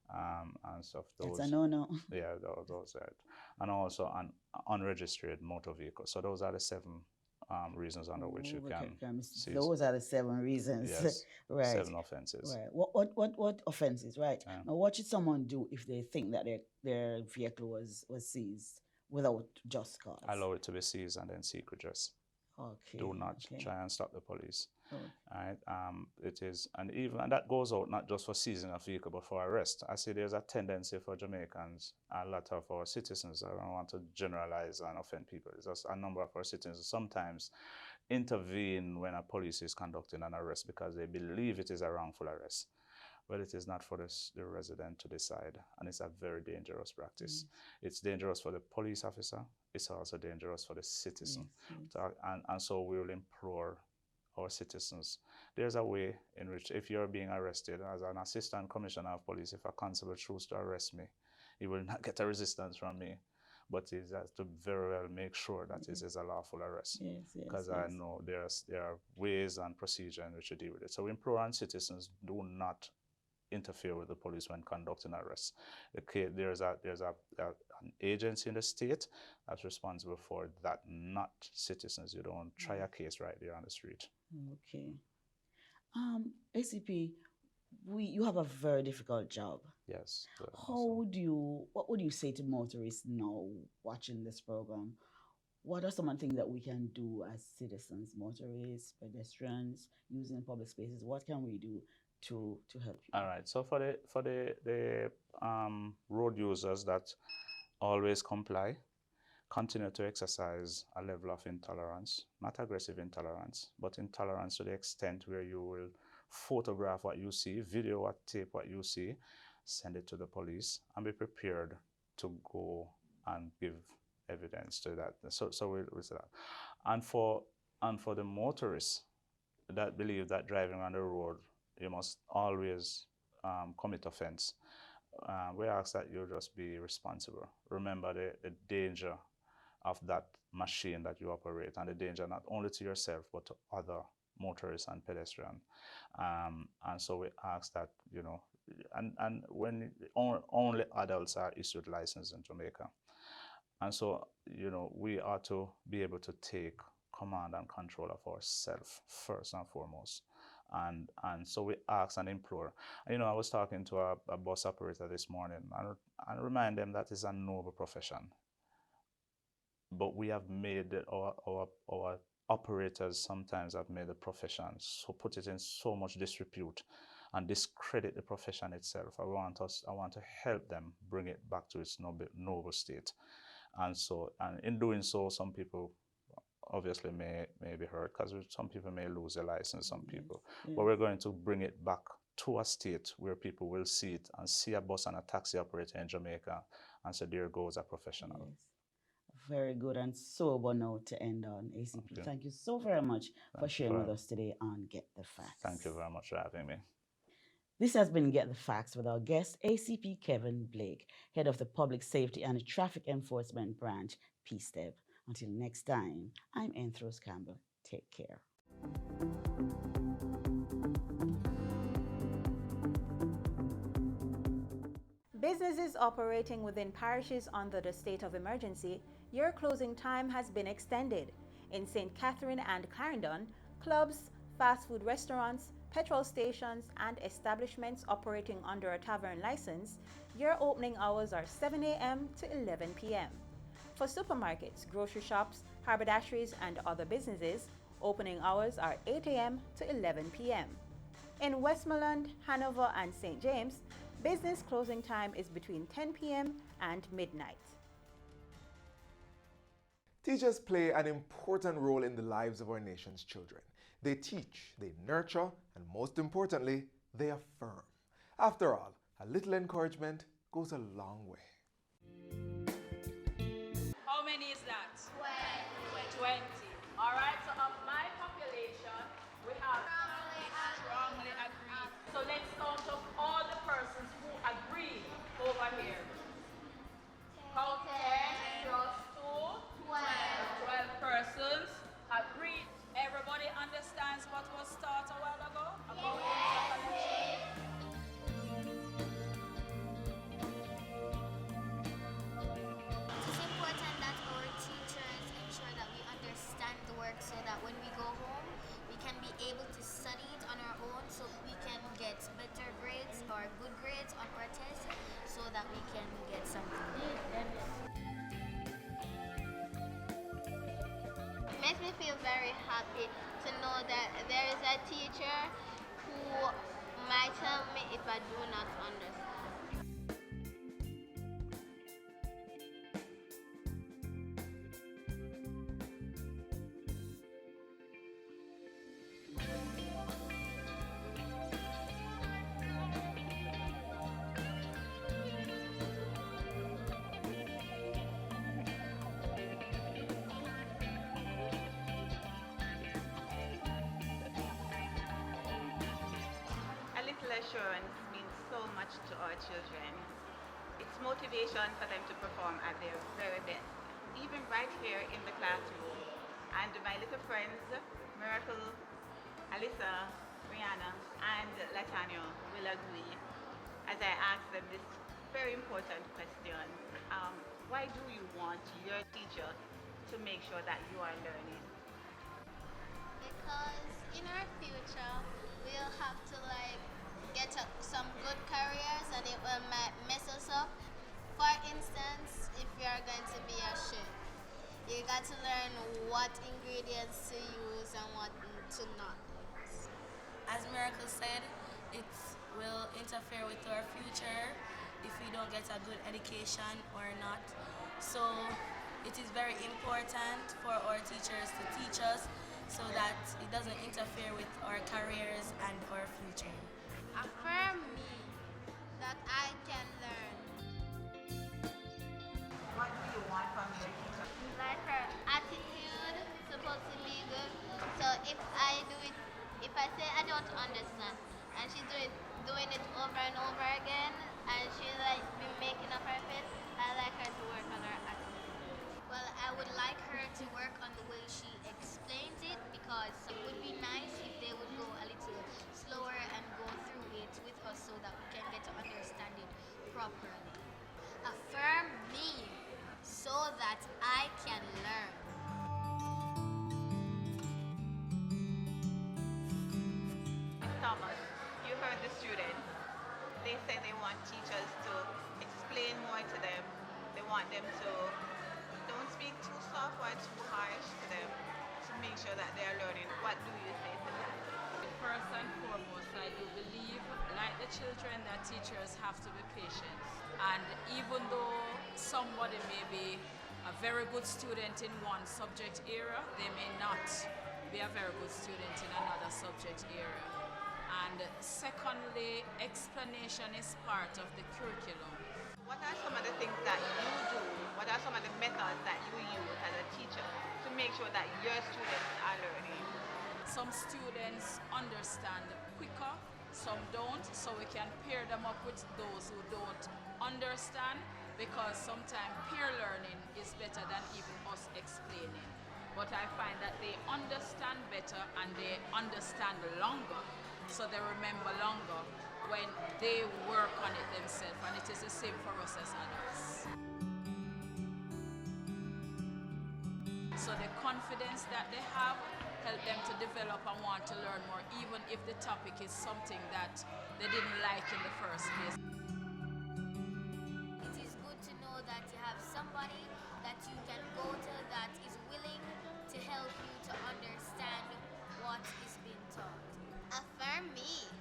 and stuff. That's a no-no. Yeah, those right. And also an unregistered motor vehicle. So those are the 7 reasons under which you can seize. Those are the 7 reasons. Yes, right. 7 offenses. Right. What offenses? Right. Now, what should someone do if they think that their vehicle was seized without just cause? Allow it to be seized and then seek redress. Okay. Do not try and stop the police. Okay. Right. It is, and that goes out not just for seizing a vehicle, but for arrest. I see there's a tendency for Jamaicans, a lot of our citizens, I don't want to generalize and offend people, it's just a number of our citizens sometimes intervene when a police is conducting an arrest because they believe it is a wrongful arrest. Well, it is not for the resident to decide, and it's a very dangerous practice. It's dangerous for the police officer. It's also dangerous for the citizen. And so we will implore our citizens. There's a way in which, if you're being arrested as an assistant commissioner of police, if a constable chooses to arrest me, he will not get a resistance from me. But he has to very well make sure that it is a lawful arrest. Because I know there are ways and procedures in which to deal with it. So we implore on citizens, do not interfere with the police when conducting arrests. There's an agency in the state that's responsible for that, not citizens. You don't try a case right there on the street. Okay. ACP, you have a very difficult job. Yes. What would you say to motorists now watching this program? What are some of the things that we can do as citizens, motorists, pedestrians, using public spaces? What can we do to help you? All right. So for the road users that always comply, continue to exercise a level of intolerance, not aggressive intolerance, but intolerance to the extent where you will photograph what you see, video or tape what you see, send it to the police, and be prepared to go and give evidence to that. So we'll say that. And for the motorists that believe that driving on the road, you must always commit offense, we ask that you just be responsible. Remember the danger of that machine that you operate, and the danger not only to yourself but to other motorists and pedestrians. And so we ask that, you know, and when only adults are issued license in Jamaica. And so, you know, we are to be able to take command and control of ourselves first and foremost. And so we ask and implore. You know, I was talking to a bus operator this morning and remind them that it's a noble profession. But we have made our operators sometimes have made the profession, so put it in so much disrepute and discredit the profession itself. I want to help them bring it back to its noble state. And in doing so, some people obviously may be hurt, because some people may lose their license, some people. Yeah. But we're going to bring it back to a state where people will see it and see a bus and a taxi operator in Jamaica and say, there goes a professional. Yes. Very good and sober note to end on, ACP. Okay. Thank you so very much for sharing with us today on Get the Facts. Thank you very much for having me. This has been Get the Facts with our guest, ACP Kevin Blake, Head of the Public Safety and Traffic Enforcement Branch, PSTEB. Until next time, I'm Anthros Campbell. Take care. Businesses operating within parishes under the state of emergency, your closing time has been extended. In St. Catherine and Clarendon, clubs, fast food restaurants, petrol stations, and establishments operating under a tavern license, your opening hours are 7 a.m. to 11 p.m. For supermarkets, grocery shops, haberdasheries, and other businesses, opening hours are 8 a.m. to 11 p.m. In Westmoreland, Hanover, and St. James, business closing time is between 10 p.m. and midnight. Teachers play an important role in the lives of our nation's children. They teach, they nurture, and most importantly, they affirm. After all, a little encouragement goes a long way. How many is that? 20. All right, so of my population, we have strongly agreed. So let's count up all the persons who agree over here. Count 10 plus 2, 12 persons agreed. Everybody understands what was taught a while ago about interconnection? It is important that our teachers ensure that we understand the work so that when we go home, we can be able to study it on our own so we can get better grades or good grades on our tests so that we can get something. It makes me feel very happy to know that there is a teacher who might tell me if I do not understand. Assurance means so much to our children. It's motivation for them to perform at their very best, even right here in the classroom. And my little friends, Miracle, Alyssa, Rihanna, and Latanya will agree as I ask them this very important question. Why do you want your teacher to make sure that you are learning? Because in our future, we'll have to get some good careers and it will mess us up. For instance, if you are going to be a chef, you got to learn what ingredients to use and what to not use. As Miracle said, it will interfere with our future if we don't get a good education or not. So it is very important for our teachers to teach us so that it doesn't interfere with our careers and our future. Affirm me that I can learn. What do you want from your teacher? Like her attitude supposed to be good. So if I say I don't understand and she's doing it over and over again and she's been making up her face, I like her to work on her attitude. Well, I would like her to work on the way she explains it because it would be nice if they would go a little slower and go through it with us so that we can get to understand it properly. Affirm me so that I can learn. Thomas, you heard the students. They say they want teachers to explain more to them. They want them to don't speak too soft or too harsh to them to make sure that they are learning. What do you say to that? First and foremost, I do believe, like the children, that teachers have to be patient. And even though somebody may be a very good student in one subject area, they may not be a very good student in another subject area. And secondly, explanation is part of the curriculum. What are some of the things that you do? What are some of the methods that you use as a teacher to make sure that your students are learning? Some students understand quicker, some don't, so we can pair them up with those who don't understand, because sometimes peer learning is better than even us explaining. But I find that they understand better and they understand longer, so they remember longer when they work on it themselves, and it is the same for us as adults. So the confidence that they have help them to develop and want to learn more, even if the topic is something that they didn't like in the first place. It is good to know that you have somebody that you can go to that is willing to help you to understand what is being taught. Affirm me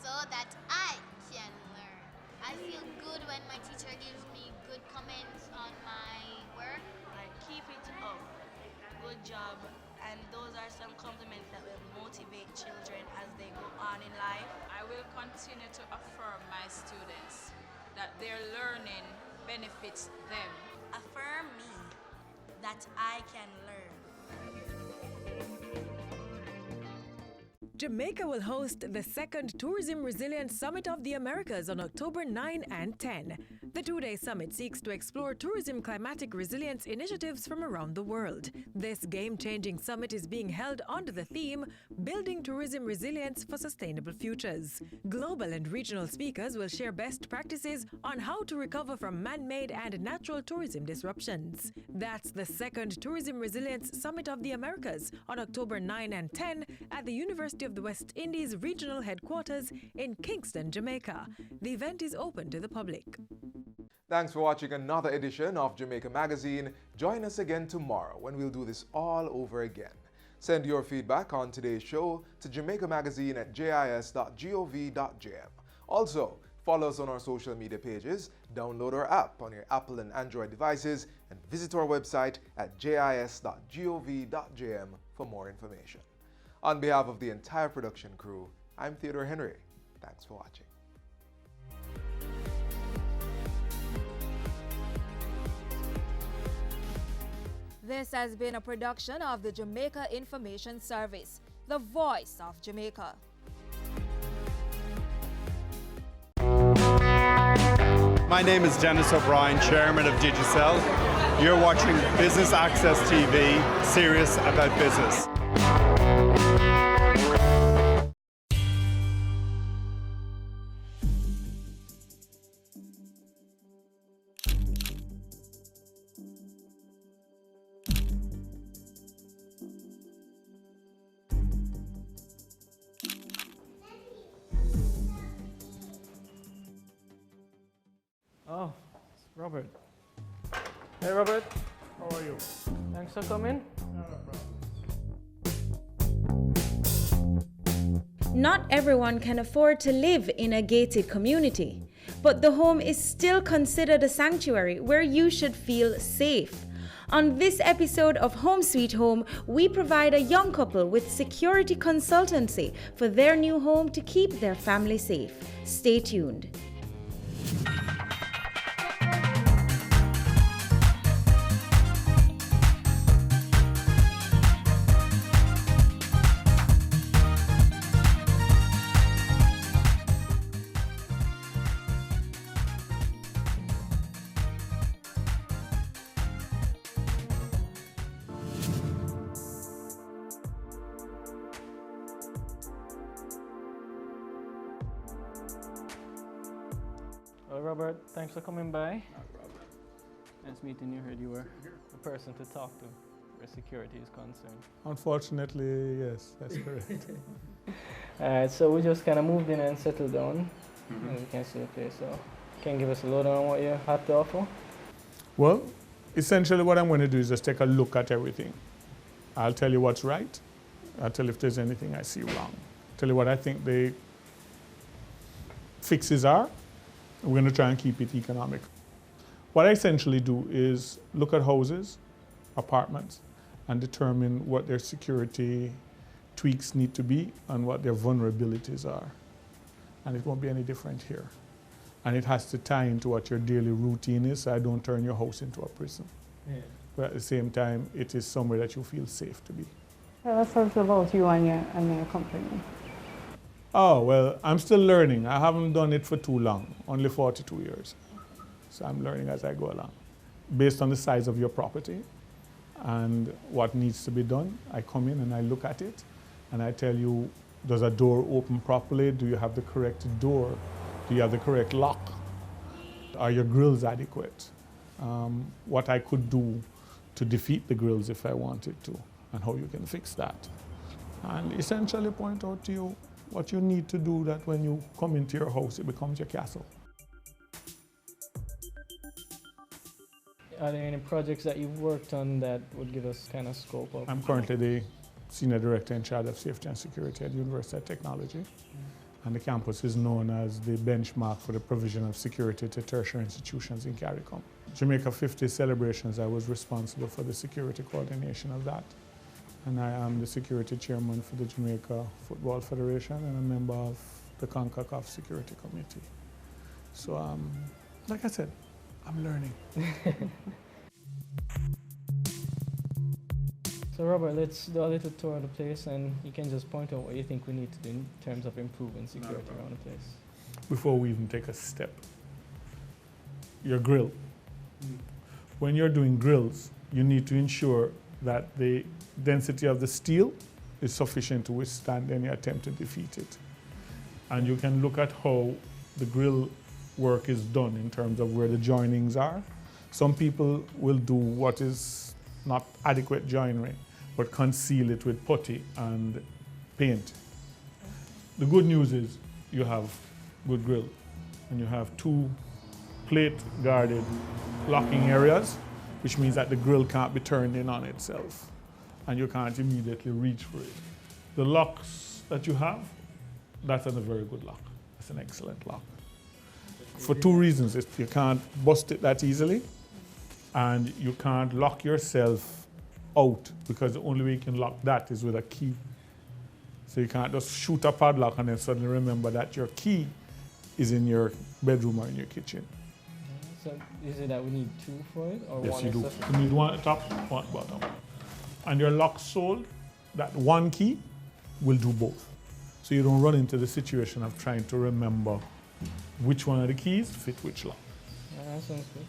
so that I can learn. I feel good when my teacher gives me good comments on my work. Keep it up. Good job. And those are some compliments that will motivate children as they go on in life. I will continue to affirm my students that their learning benefits them. Affirm me that I can learn. Jamaica will host the second Tourism Resilience Summit of the Americas on October 9 and 10. The two-day summit seeks to explore tourism climatic resilience initiatives from around the world. This game-changing summit is being held under the theme, Building Tourism Resilience for Sustainable Futures. Global and regional speakers will share best practices on how to recover from man-made and natural tourism disruptions. That's the second Tourism Resilience Summit of the Americas on October 9 and 10 at the University of the West Indies Regional Headquarters in Kingston, Jamaica. The event is open to the public. Thanks for watching another edition of Jamaica Magazine. Join us again tomorrow when we'll do this all over again. Send your feedback on today's show to jamaicamagazine@jis.gov.jm. Also, follow us on our social media pages, download our app on your Apple and Android devices, and visit our website at jis.gov.jm for more information. On behalf of the entire production crew, I'm Theodore Henry. Thanks for watching. This has been a production of the Jamaica Information Service, the voice of Jamaica. My name is Dennis O'Brien, Chairman of Digicel. You're watching Business Access TV, serious about business. Robert. Hey Robert, how are you? Thanks for coming. Not everyone can afford to live in a gated community, but the home is still considered a sanctuary where you should feel safe. On this episode of Home Sweet Home, we provide a young couple with security consultancy for their new home to keep their family safe. Stay tuned. Well, Robert, thanks for coming by. Nice meeting you. Heard you were the person to talk to where security is concerned. Unfortunately, yes, that's correct. Alright, so we just kind of moved in and settled down. And we can see the place, so can you give us a lowdown on what you have to offer? Well, essentially what I'm going to do is just take a look at everything. I'll tell you what's right. I'll tell you if there's anything I see wrong. Tell you what I think the fixes are. We're going to try and keep it economic. What I essentially do is look at houses, apartments, and determine what their security tweaks need to be and what their vulnerabilities are. And it won't be any different here. And it has to tie into what your daily routine is, so I don't turn your house into a prison. Yeah. But at the same time, it is somewhere that you feel safe to be. Tell us something about you and your company. Oh, well, I'm still learning. I haven't done it for too long, only 42 years. So I'm learning as I go along. Based on the size of your property and what needs to be done, I come in and I look at it and I tell you, does a door open properly? Do you have the correct door? Do you have the correct lock? Are your grills adequate? What I could do to defeat the grills if I wanted to, and how you can fix that. And essentially point out to you what you need to do that when you come into your house, it becomes your castle. Are there any projects that you've worked on that would give us kind of scope of? I'm currently the Senior Director in charge of Safety and Security at the University of Technology. And the campus is known as the benchmark for the provision of security to tertiary institutions in CARICOM. Jamaica 50 celebrations, I was responsible for the security coordination of that. And I am the security chairman for the Jamaica Football Federation and a member of the CONCACAF Security Committee. So, like I said, I'm learning. So Robert, let's do a little tour of the place and you can just point out what you think we need to do in terms of improving security around the place. Before we even take a step, your grill. When you're doing grills, you need to ensure that the density of the steel is sufficient to withstand any attempt to defeat it. And you can look at how the grill work is done in terms of where the joinings are. Some people will do what is not adequate joinery, but conceal it with putty and paint. The good news is you have good grill, and you have 2 plate-guarded locking areas, which means that the grill can't be turned in on itself, and you can't immediately reach for it. The locks that you have, that's a very good lock. That's an excellent lock. For 2 reasons. You can't bust it that easily, and you can't lock yourself out, because the only way you can lock that is with a key. So you can't just shoot a padlock and then suddenly remember that your key is in your bedroom or in your kitchen. So is it that we need 2 for it, or Yes, one you is do. sufficient? You need 1 at the top, 1 at the bottom. And your lock sold, that 1 key will do both. So you don't run into the situation of trying to remember which one of the keys fit which lock. That sounds good.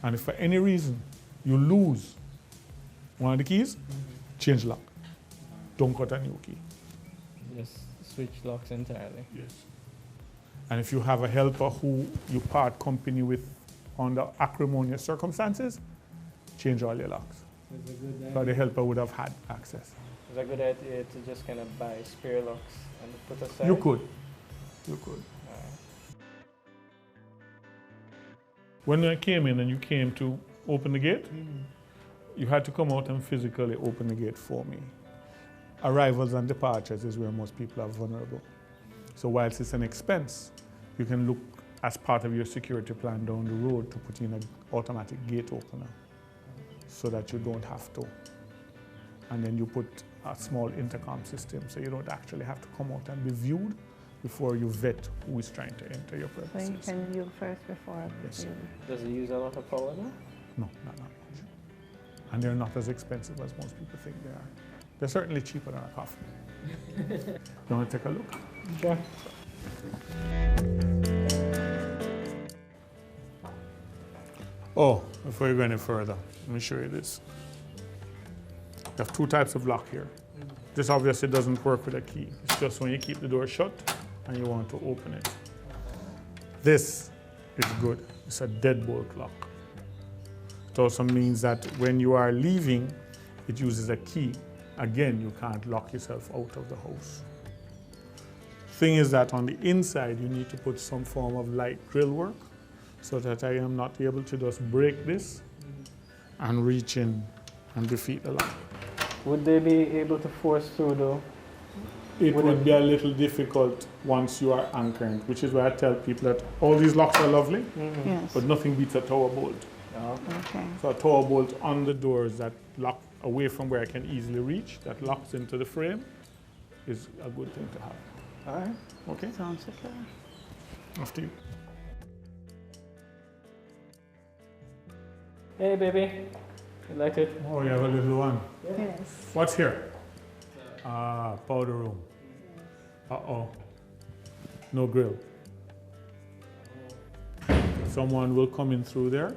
And if for any reason you lose one of the keys, change lock. Don't cut a new key. Just switch locks entirely. Yes. And if you have a helper who you part company with under acrimonious circumstances, change all your locks. It's a good Because the helper would have had access. It's a good idea to just kind of buy spare locks and put aside. You could. You could. When I came in and you came to open the gate, you had to come out and physically open the gate for me. Arrivals and departures is where most people are vulnerable. So whilst it's an expense, you can look as part of your security plan down the road to put in an automatic gate opener so that you don't have to. And then you put a small intercom system so you don't actually have to come out and be viewed before you vet who is trying to enter your premises. So you can view first before Yes. viewing. Does it use a lot of power now? No, not that much. And they're not as expensive as most people think they are. They're certainly cheaper than a coffee. You want to take a look? Sure. Oh, before you go any further, let me show you this. You have two types of lock here. This obviously doesn't work with a key. It's just when you keep the door shut and you want to open it. This is good. It's a deadbolt lock. It also means that when you are leaving, it uses a key. Again, you can't lock yourself out of the house. Thing is that on the inside, you need to put some form of light grill work so that I am not able to just break this and reach in and defeat the lock. Would they be able to force through though? It would be a little difficult once you are anchoring, which is why I tell people that all these locks are lovely, Yes. but nothing beats a tower bolt. Okay. So a tower bolt on the doors that lock away from where I can easily reach, that locks into the frame, is a good thing to have. All right. Okay? Sounds okay. After you. Hey, baby. You like it? Oh, you have a little one. Yes. What's here? Ah, powder room. Uh-oh. No grill. Someone will come in through there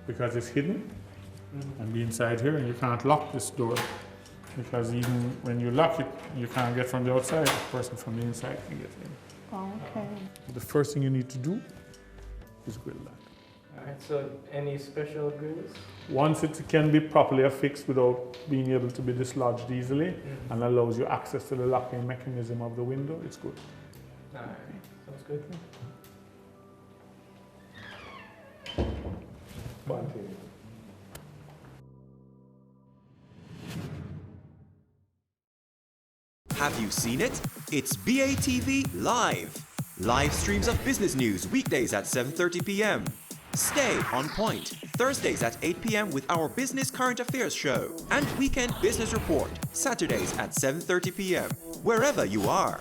because it's hidden and be inside here, and you can't lock this door because even when you lock it, you can't get from the outside. The person from the inside can get in. Okay. The first thing you need to do is grill that. All right, so any special grills? Once it can be properly affixed without being able to be dislodged easily and allows you access to the locking mechanism of the window, it's good. All right, sounds good. Have you seen it? It's BATV Live. Live streams of business news weekdays at 7:30 p.m. Stay on point Thursdays at 8 p.m. with our Business Current Affairs show and Weekend Business Report Saturdays at 7:30 p.m. wherever you are.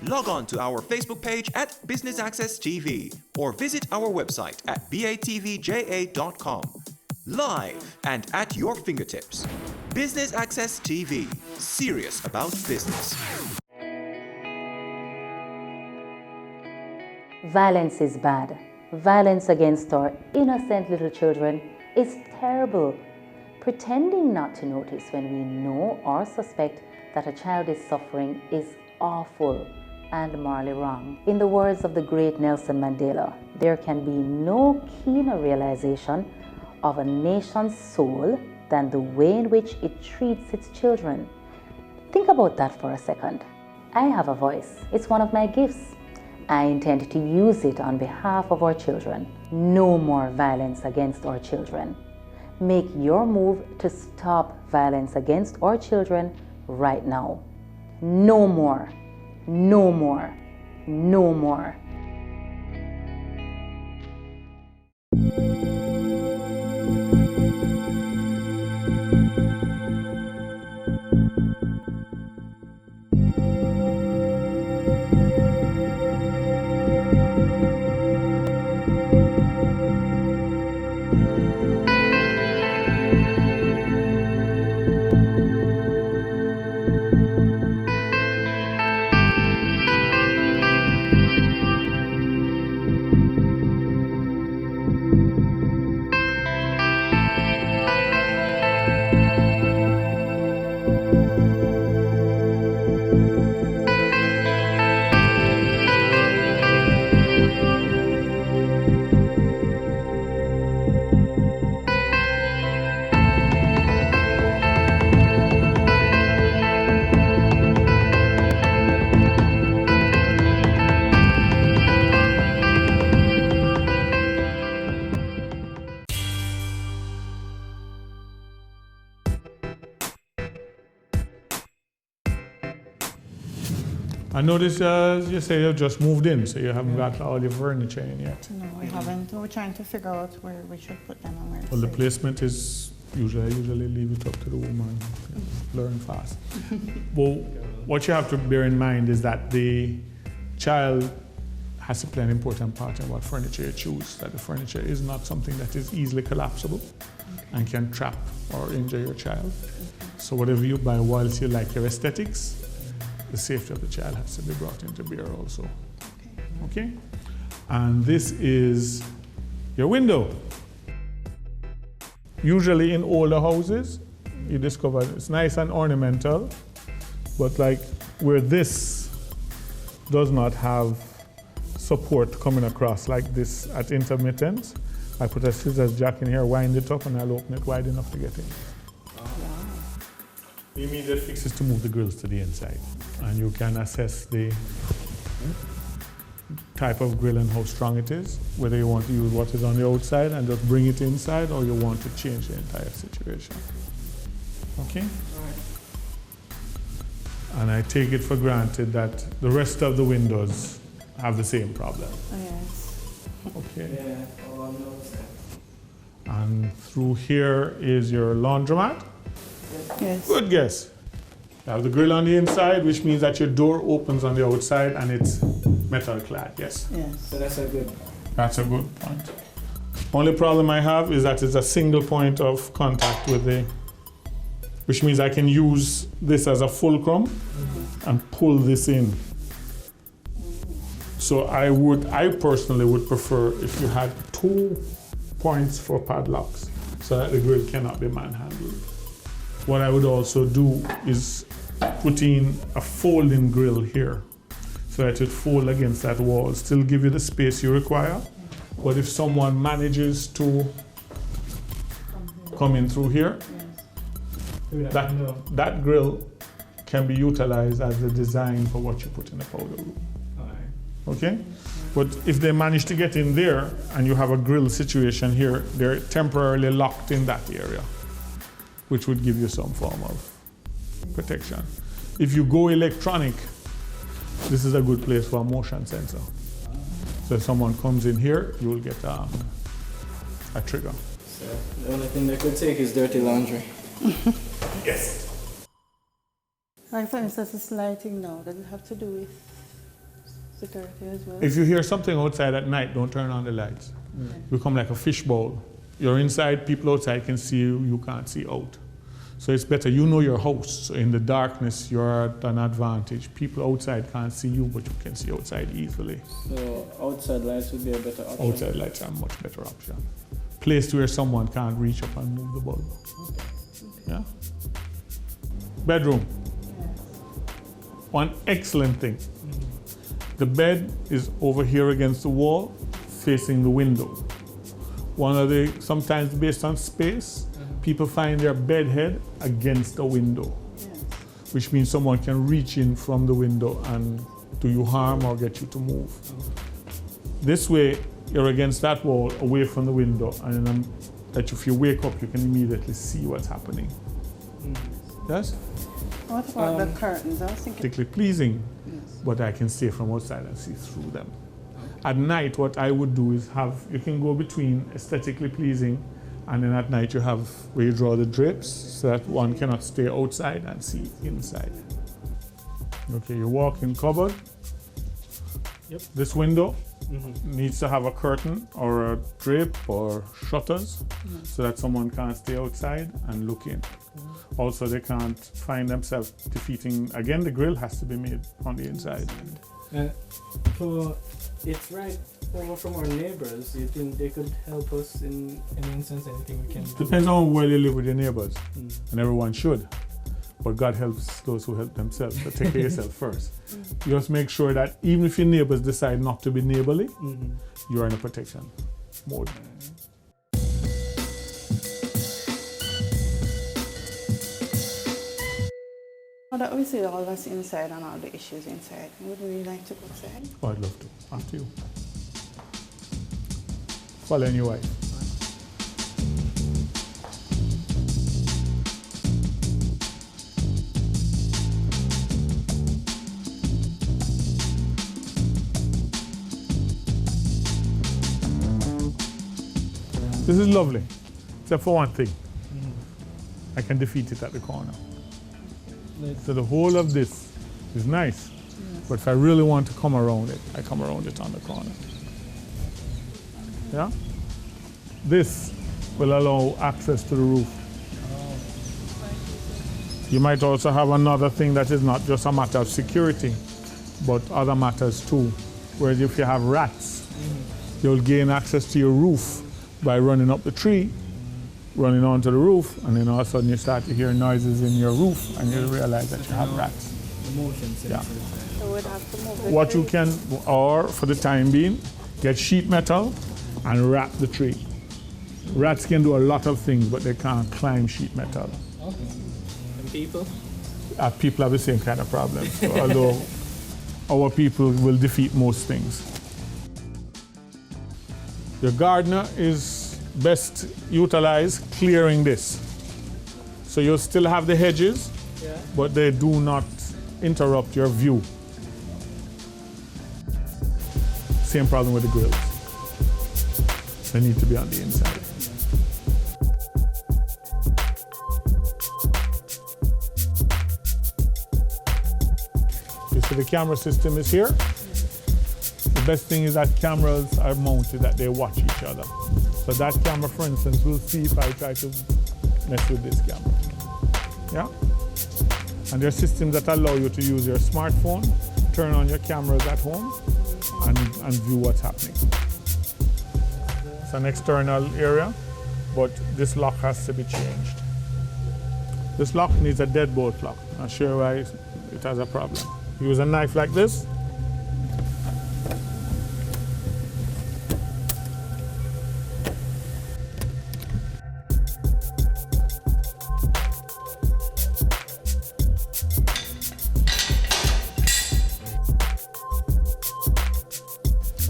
Log on to our Facebook page at Business Access TV or visit our website at batvja.com. Live and at your fingertips. Business Access TV. Serious about business. Violence is bad. Violence against our innocent little children is terrible. Pretending not to notice when we know or suspect that a child is suffering is awful and morally wrong. In the words of the great Nelson Mandela, there can be no keener realization of a nation's soul than the way in which it treats its children. Think about that for a second. I have a voice. It's one of my gifts. I intend to use it on behalf of our children. No more violence against our children. Make your move to stop violence against our children right now. No more. No more. No more. I noticed you say you just moved in, so you haven't got all your furniture in yet. No, we haven't. We're trying to figure out where we should put them and where to Well, the save. placement is usually leave it up to the woman. Learn fast. Well, what you have to bear in mind is that the child has to play an important part in what furniture you choose. That the furniture is not something that is easily collapsible and can trap or injure your child. So whatever you buy, whilst you like your aesthetics, the safety of the child has to be brought into bear also. Okay? And this is your window. Usually in older houses, you discover it's nice and ornamental, but like where this does not have support coming across like this at intermittent, I put a scissors jack in here, wind it up, and I'll open it wide enough to get in. The immediate fix is to move the grills to the inside, and you can assess the type of grill and how strong it is, whether you want to use what is on the outside and just bring it inside, or you want to change the entire situation. Okay? And I take it for granted that the rest of the windows have the same problem. Yes. Okay. Yeah, all on the outside. And through here is your laundromat. Yes. Good guess. You have the grill on the inside, which means that your door opens on the outside and it's metal clad, yes? Yes. So that's a good. That's a good point. Only problem I have is that it's a single point of contact with the, which means I can use this as a fulcrum and pull this in. So I personally would prefer if you had 2 points for padlocks so that the grill cannot be manhandled. What I would also do is put in a folding grill here so that it fold against that wall, still give you the space you require. But if someone manages to come in through here, that grill can be utilized as the design for what you put in the powder room. Okay? But if they manage to get in there and you have a grill situation here, they're temporarily locked in that area, which would give you some form of protection. If you go electronic, this is a good place for a motion sensor. So if someone comes in here, you will get a trigger. So the only thing they could take is dirty laundry. Yes. Like for instance, this lighting now, does it have to do with security as well? If you hear something outside at night, don't turn on the lights. You become like a fishbowl. You're inside, people outside can see you, you can't see out. So it's better, you know your house. So in the darkness, you're at an advantage. People outside can't see you, but you can see outside easily. So outside lights would be a better option? Outside lights are a much better option. Placed where someone can't reach up and move the bulb. Yeah? Bedroom. One excellent thing. The bed is over here against the wall, facing the window. Sometimes based on space, people find their bed head against the window, which means someone can reach in from the window and do you harm or get you to move. This way, you're against that wall, away from the window, and that if you wake up, you can immediately see what's happening. Yes? What about the curtains? I was thinking. Particularly pleasing, but I can stay from outside and see through them. At night, what I would do is you can go between aesthetically pleasing, and then at night you have where you draw the drapes so that one cannot stay outside and see inside. Okay, your walk-in cupboard. Yep. This window needs to have a curtain or a drape or shutters so that someone can't stay outside and look in. Also, they can't find themselves defeating. Again, the grill has to be made on the inside. So it's right over from our neighbors. Do you think they could help us in any instance, anything we can do? Depends on how well you live with your neighbors, and everyone should. But God helps those who help themselves. So take care of yourself first. You just make sure that even if your neighbors decide not to be neighborly, you are in a protection mode. Now that we see all that's inside and all the issues inside, would we like to go outside? Oh, I'd love to. After you. Following your wife. This is lovely, except for one thing. I can defeat it at the corner. So the whole of this is nice, but if I really want to come around it, I come around it on the corner. Yeah? This will allow access to the roof. You might also have another thing that is not just a matter of security, but other matters too. Whereas if you have rats, you'll gain access to your roof by running up the tree, running onto the roof, and then all of a sudden you start to hear noises in your roof and you realize that you have rats. Yeah. So we'd have to move the What tree. you can, or for the time being, get sheet metal and wrap the tree. Rats can do a lot of things, but they can't climb sheet metal. Okay. And people? People have the same kind of problems, so although our people will defeat most things. Your gardener is best utilized clearing this. So you'll still have the hedges, but they do not interrupt your view. Same problem with the grills. They need to be on the inside. You see the camera system is here. The best thing is that cameras are mounted, that they watch each other. So that camera, for instance, will see if I try to mess with this camera. Yeah? And there are systems that allow you to use your smartphone, turn on your cameras at home, and view what's happening. It's an external area, but this lock has to be changed. This lock needs a deadbolt lock. I'll show you why it has a problem. Use a knife like this.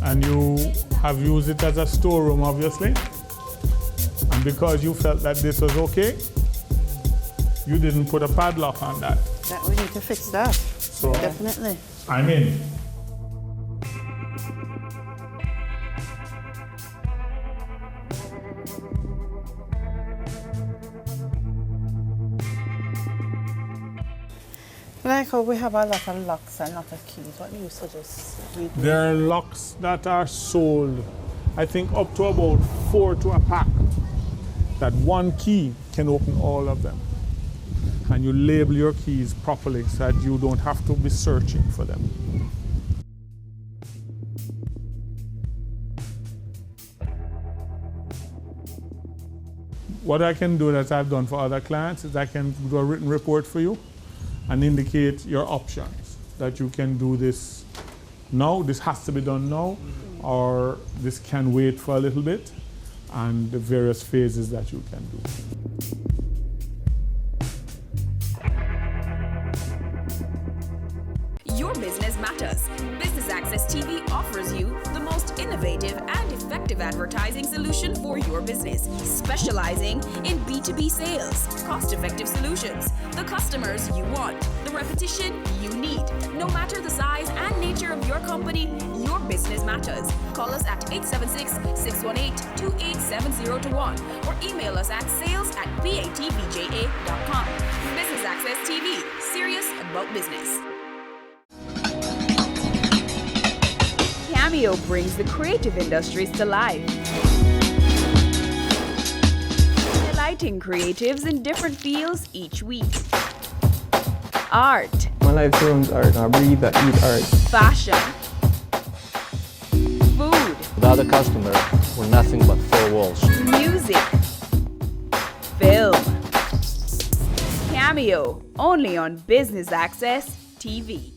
And you have used it as a storeroom, obviously. And because you felt that this was okay, you didn't put a padlock on that. That we need to fix that. So Definitely. I'm in. Like how we have a lot of locks and a lot of keys. What do you suggest we do? There are locks that are sold, I think up to about 4 to a pack. That one key can open all of them. And you label your keys properly so that you don't have to be searching for them. What I can do that I've done for other clients is I can do a written report for you and indicate your options, that you can do this now, this has to be done now, or this can wait for a little bit, and the various phases that you can do. Your business matters. Business Access TV offers you the most innovative and effective advertising solution for your business, specializing in B2B sales, cost-effective solutions, the customers you want, the repetition you need. No matter the size and nature of your company, your business matters. Call us at 876-618-2870 or email us at sales@batvja.com. Business Access TV, serious about business. Cameo brings the creative industries to life, delighting creatives in different fields each week. Art. My life turns art. I breathe, I eat art. Fashion. Food. Without a customer, we're nothing but four walls. Music. Film. Cameo, only on Business Access TV.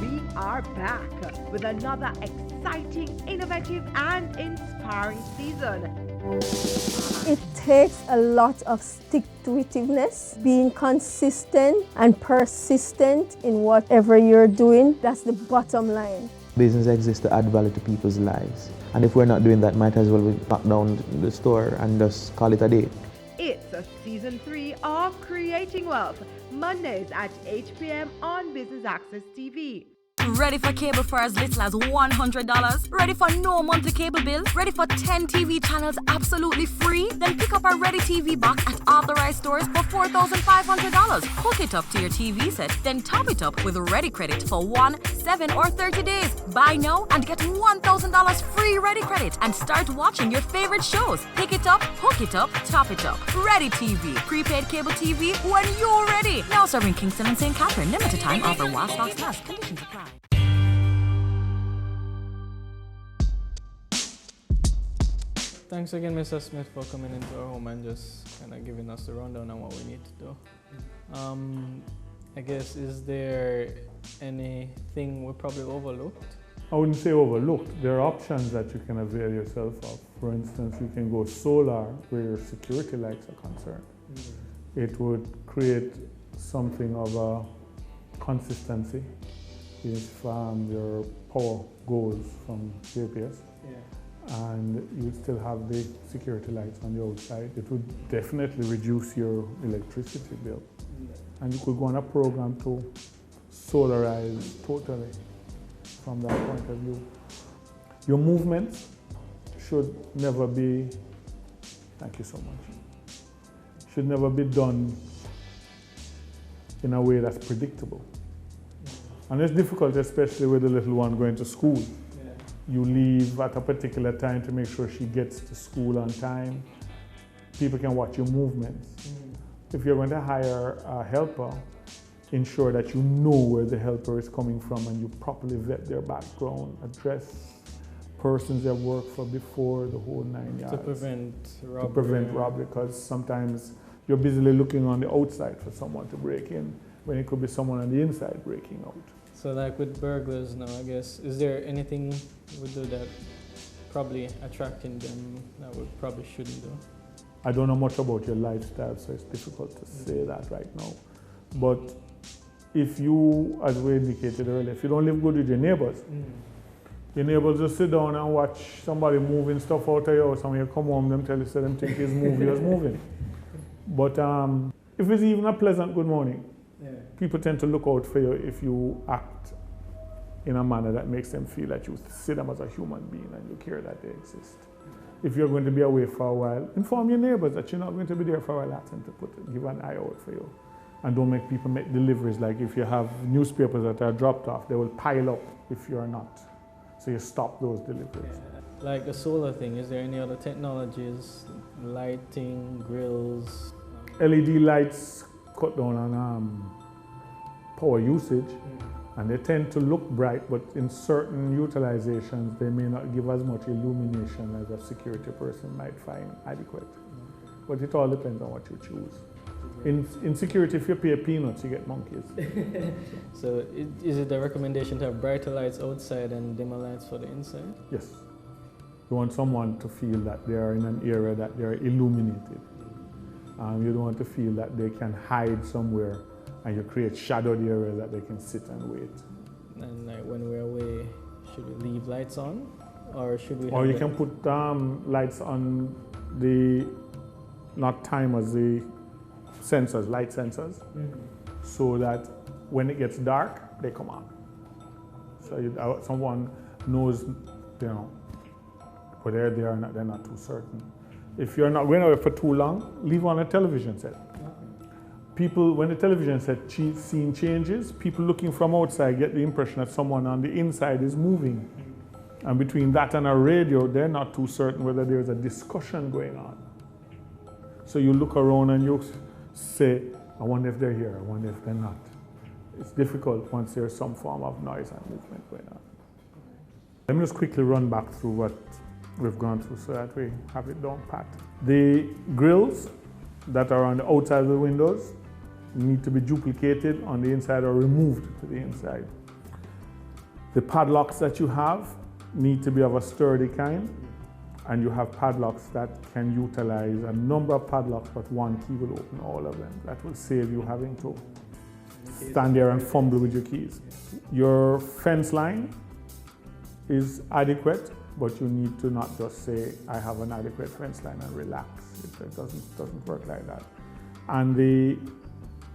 We are back with another exciting, innovative, and inspiring season. It takes a lot of stick-to-itiveness, being consistent and persistent in whatever you're doing. That's the bottom line. Business exists to add value to people's lives. And if we're not doing that, might as well we lock down the store and just call it a day. It's a season 3 of Creating Wealth, Mondays at 8 p.m. on Business Access TV. Ready for cable for as little as $100? Ready for no monthly cable bill? Ready for 10 TV channels absolutely free? Then pick up our Ready TV box at authorized stores for $4,500. Hook it up to your TV set, then top it up with Ready Credit for 1, 7, or 30 days. Buy now and get $1,000 free Ready Credit and start watching your favorite shows. Pick it up, hook it up, top it up. Ready TV. Prepaid cable TV when you're ready. Now serving Kingston and St. Catherine. Limited time offer while stocks last. Conditions apply. Thanks again, Mr. Smith, for coming into our home and just kind of giving us the rundown on what we need to do. I guess, is there anything we probably overlooked? I wouldn't say overlooked. There are options that you can avail yourself of. For instance, you can go solar where your security lights are concerned. It would create something of a consistency if your power goes from JPS. And you would still have the security lights on the outside. It would definitely reduce your electricity bill. And you could go on a program to solarize totally from that point of view. Your movements should never be, thank you so much, should never be done in a way that's predictable. And it's difficult, especially with the little one going to school. You leave at a particular time to make sure she gets to school on time. People can watch your movements. If you're going to hire a helper, ensure that you know where the helper is coming from and you properly vet their background, address persons they've worked for before, the whole 9 yards. To prevent robbery. To prevent robbery, because sometimes you're busily looking on the outside for someone to break in when it could be someone on the inside breaking out. So like with burglars now, I guess, is there anything we do that probably attracting them that we probably shouldn't do? I don't know much about your lifestyle, so it's difficult to say that right now. But if you, as we indicated earlier, if you don't live good with your neighbors just sit down and watch somebody moving stuff out of your house, and when you come home, them tell you, say them think it's moving. But if it's even a pleasant good morning, people tend to look out for you if you act in a manner that makes them feel that you see them as a human being and you care that they exist. If you're going to be away for a while, inform your neighbors that you're not going to be there for a while, ask them to give an eye out for you. And don't make people make deliveries, like if you have newspapers that are dropped off, they will pile up if you're not. So you stop those deliveries. Like the solar thing, is there any other technologies, lighting, grills? LED lights cut down on power usage, and they tend to look bright, but in certain utilizations they may not give as much illumination as a security person might find adequate. But it all depends on what you choose. In security, if you pay peanuts, you get monkeys. So is it a recommendation to have brighter lights outside and dimmer lights for the inside? Yes. You want someone to feel that they are in an area that they are illuminated. You don't want to feel that they can hide somewhere and you create shadowed areas that they can sit and wait. And like when we're away, should we leave lights on? Or should we Or you can put lights on the, not timers, the sensors, light sensors, so that when it gets dark, they come on. So someone knows, whether they are not, they're not too certain. If you're not going away for too long, leave on a television set. People, when the television set scene changes, people looking from outside get the impression that someone on the inside is moving. And between that and a radio, they're not too certain whether there's a discussion going on. So you look around and you say, I wonder if they're here, I wonder if they're not. It's difficult once there's some form of noise and movement going on. Let me just quickly run back through what we've gone through so that we have it down pat. The grills that are on the outside of the windows need to be duplicated on the inside or removed to the inside. The padlocks that you have need to be of a sturdy kind, and you have padlocks that can utilize a number of padlocks, but one key will open all of them. That will save you having to stand there and fumble with your keys. Your fence line is adequate, but you need to not just say, I have an adequate fence line and relax. It doesn't work like that. And the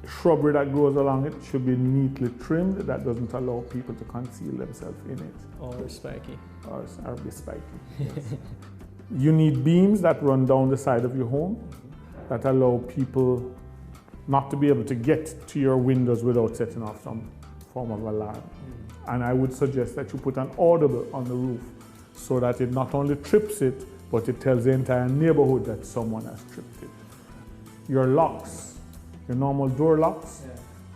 shrubbery that grows along it should be neatly trimmed. That doesn't allow people to conceal themselves in it. Or spiky. Or be spiky. Yes. You need beams that run down the side of your home that allow people not to be able to get to your windows without setting off some form of alarm. And I would suggest that you put an audible on the roof so that it not only trips it, but it tells the entire neighborhood that someone has tripped it. Your locks, your normal door locks,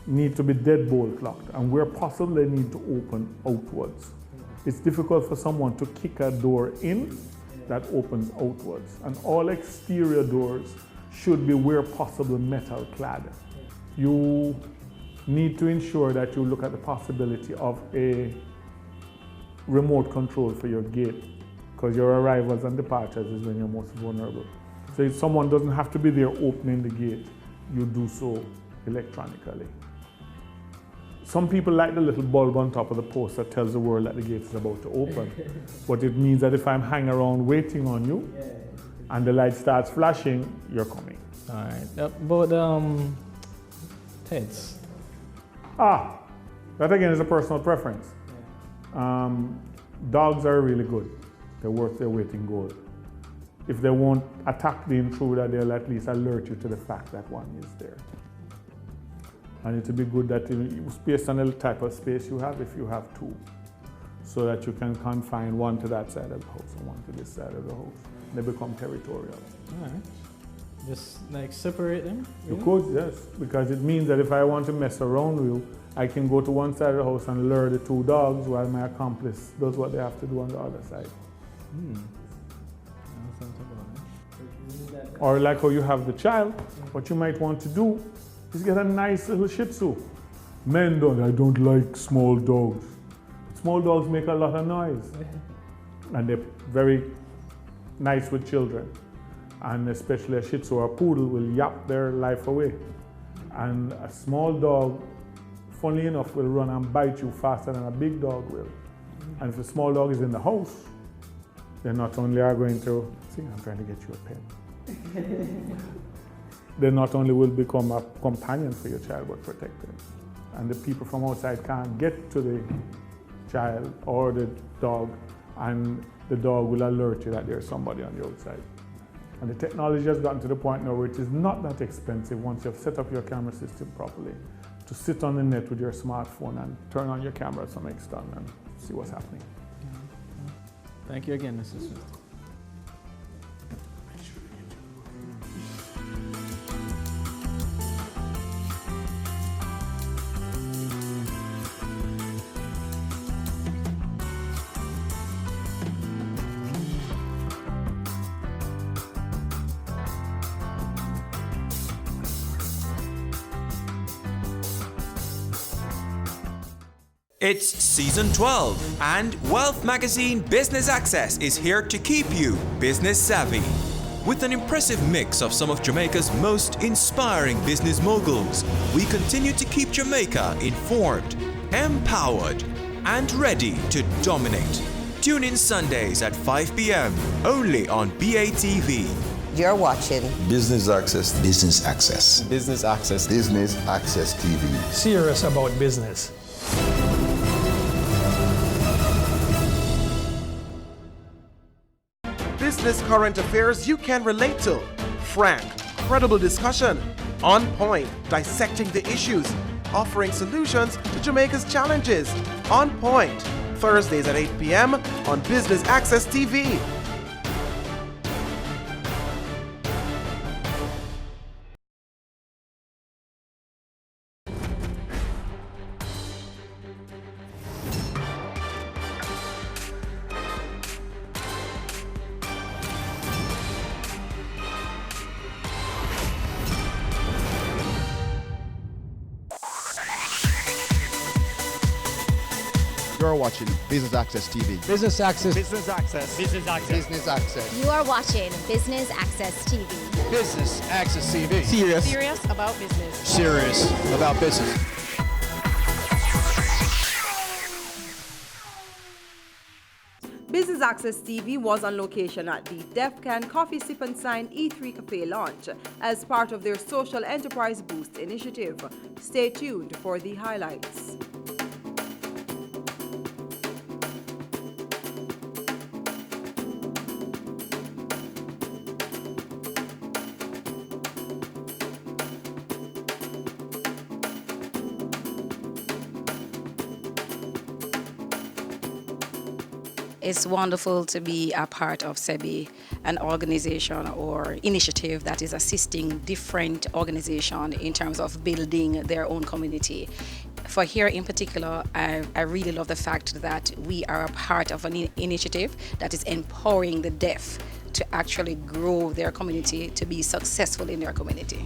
need to be deadbolt locked, and where possible they need to open outwards. It's difficult for someone to kick a door in that opens outwards, and all exterior doors should be where possible metal clad. You need to ensure that you look at the possibility of a remote control for your gate, because your arrivals and departures is when you're most vulnerable. So if someone doesn't have to be there opening the gate, you do so electronically. Some people like the little bulb on top of the post that tells the world that the gate is about to open. But it means that if I'm hanging around waiting on you and the light starts flashing, you're coming. All right. But pets. That again is a personal preference. Dogs are really good. They're worth their weight in gold. If they won't attack the intruder, they'll at least alert you to the fact that one is there. And it will be good that based on the type of space you have, if you have two, so that you can confine one to that side of the house and one to this side of the house. They become territorial. All right. Just like separate them? You could, yes, because it means that if I want to mess around with you, I can go to one side of the house and lure the two dogs while my accomplice does what they have to do on the other side. Or like how you have the child, what you might want to do is get a nice little Shih Tzu. Men I don't like small dogs. Small dogs make a lot of noise. And they're very nice with children. And especially a Shih Tzu or a poodle will yap their life away. And a small dog, funnily enough, will run and bite you faster than a big dog will. And if a small dog is in the house, they not only are going to, see, I'm trying to get you a pen. They not only will become a companion for your child, but protect them. And the people from outside can't get to the child or the dog, and the dog will alert you that there's somebody on the outside. And the technology has gotten to the point now where it is not that expensive once you've set up your camera system properly to sit on the net with your smartphone and turn on your camera to some extent and see what's happening. Thank you again, Mr. Smith. It's season 12, and Wealth Magazine Business Access is here to keep you business savvy. With an impressive mix of some of Jamaica's most inspiring business moguls, we continue to keep Jamaica informed, empowered, and ready to dominate. Tune in Sundays at 5 p.m. only on BATV. You're watching Business Access. Business Access. Business Access. Business Access TV. Serious about business. Business current affairs you can relate to. Frank, credible discussion. On point, dissecting the issues. Offering solutions to Jamaica's challenges. On Point. Thursdays at 8 p.m. on Business Access TV. You're watching Business Access TV. Business Access. Business Access. Business Access. Business Access. You are watching Business Access TV. Business Access TV. Serious about business. Serious about business. Business Access TV was on location at the Def Can Coffee Sip and Sign E3 Cafe launch as part of their Social Enterprise Boost initiative. Stay tuned for the highlights. It's wonderful to be a part of SEBI, an organization or initiative that is assisting different organizations in terms of building their own community. For here in particular, I really love the fact that we are a part of an initiative that is empowering the deaf to actually grow their community, to be successful in their community.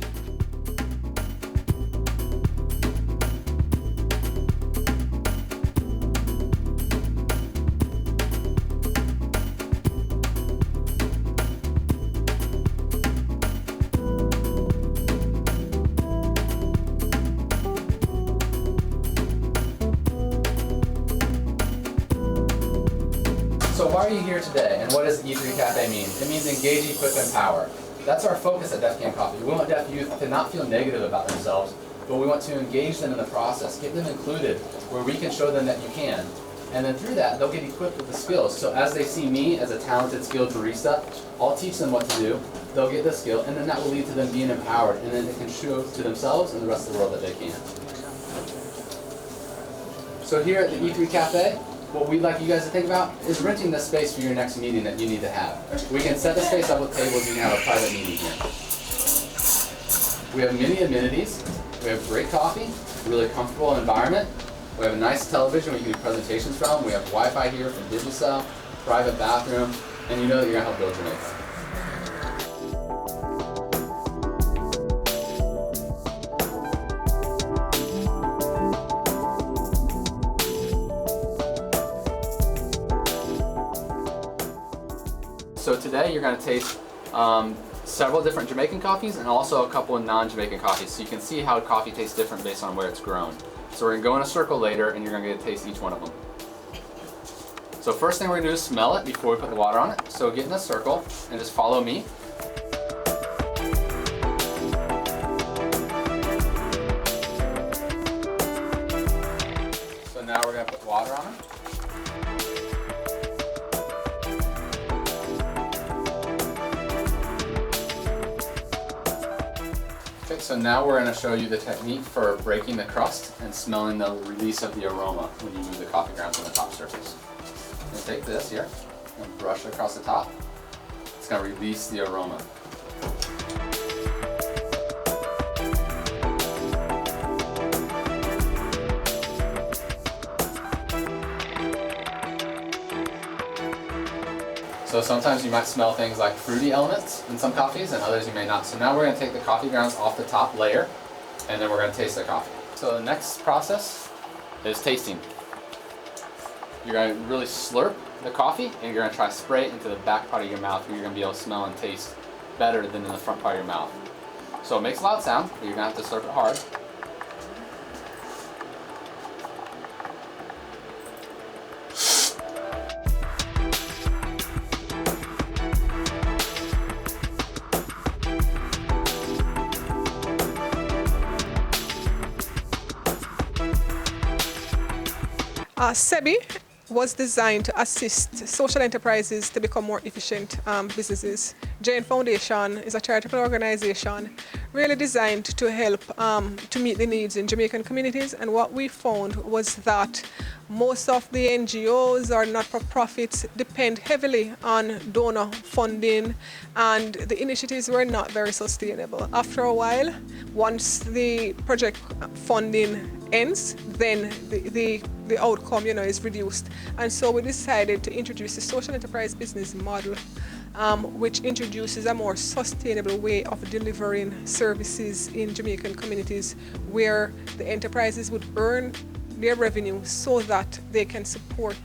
So why are you here today, and what does E3 Cafe mean? It means engage, equip, empower. That's our focus at Def Can Coffee. We want deaf youth to not feel negative about themselves, but we want to engage them in the process, get them included where we can show them that you can. And then through that, they'll get equipped with the skills. So as they see me as a talented, skilled barista, I'll teach them what to do, they'll get the skill, and then that will lead to them being empowered, and then they can show to themselves and the rest of the world that they can. So here at the E3 Cafe, what we'd like you guys to think about is renting the space for your next meeting that you need to have. We can set the space up with tables, you can have a private meeting here. We have many amenities. We have great coffee, really comfortable environment. We have a nice television we can do presentations from. We have Wi-Fi here from Digicel, private bathroom, and you know that you're gonna help build Jamaica. So today you're going to taste several different Jamaican coffees and also a couple of non-Jamaican coffees, so you can see how coffee tastes different based on where it's grown. So we're going to go in a circle later and you're going to get to taste each one of them. So first thing we're going to do is smell it before we put the water on it. So get in a circle and just follow me. So now we're going to put water on it. Okay, so now we're going to show you the technique for breaking the crust and smelling the release of the aroma when you move the coffee grounds on the top surface. I'm going to take this here and brush it across the top. It's going to release the aroma. So sometimes you might smell things like fruity elements in some coffees and others you may not. So now we're going to take the coffee grounds off the top layer and then we're going to taste the coffee. So the next process is tasting. You're going to really slurp the coffee and you're going to try to spray it into the back part of your mouth where you're going to be able to smell and taste better than in the front part of your mouth. So it makes a loud sound, but you're going to have to slurp it hard. SEBI was designed to assist social enterprises to become more efficient businesses. Jane Foundation is a charitable organization really designed to help to meet the needs in Jamaican communities, and what we found was that most of the NGOs or not-for-profits depend heavily on donor funding, and the initiatives were not very sustainable. After a while, once the project funding ends, then the outcome, is reduced. And so we decided to introduce the social enterprise business model, which introduces a more sustainable way of delivering services in Jamaican communities, where the enterprises would earn their revenue so that they can support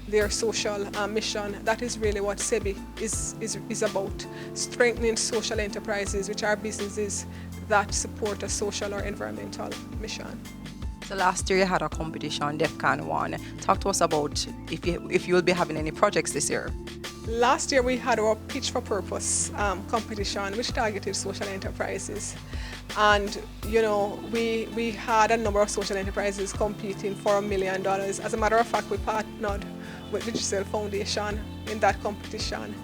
their social mission. That is really what SEBI is about, strengthening social enterprises, which are businesses that support a social or environmental mission. So last year you had a competition, DEFCON 1. Talk to us about if you will be having any projects this year. Last year we had our Pitch for Purpose competition, which targeted social enterprises. And, you know, we had a number of social enterprises competing for $1 million. As a matter of fact, we partnered with the Giselle Foundation in that competition.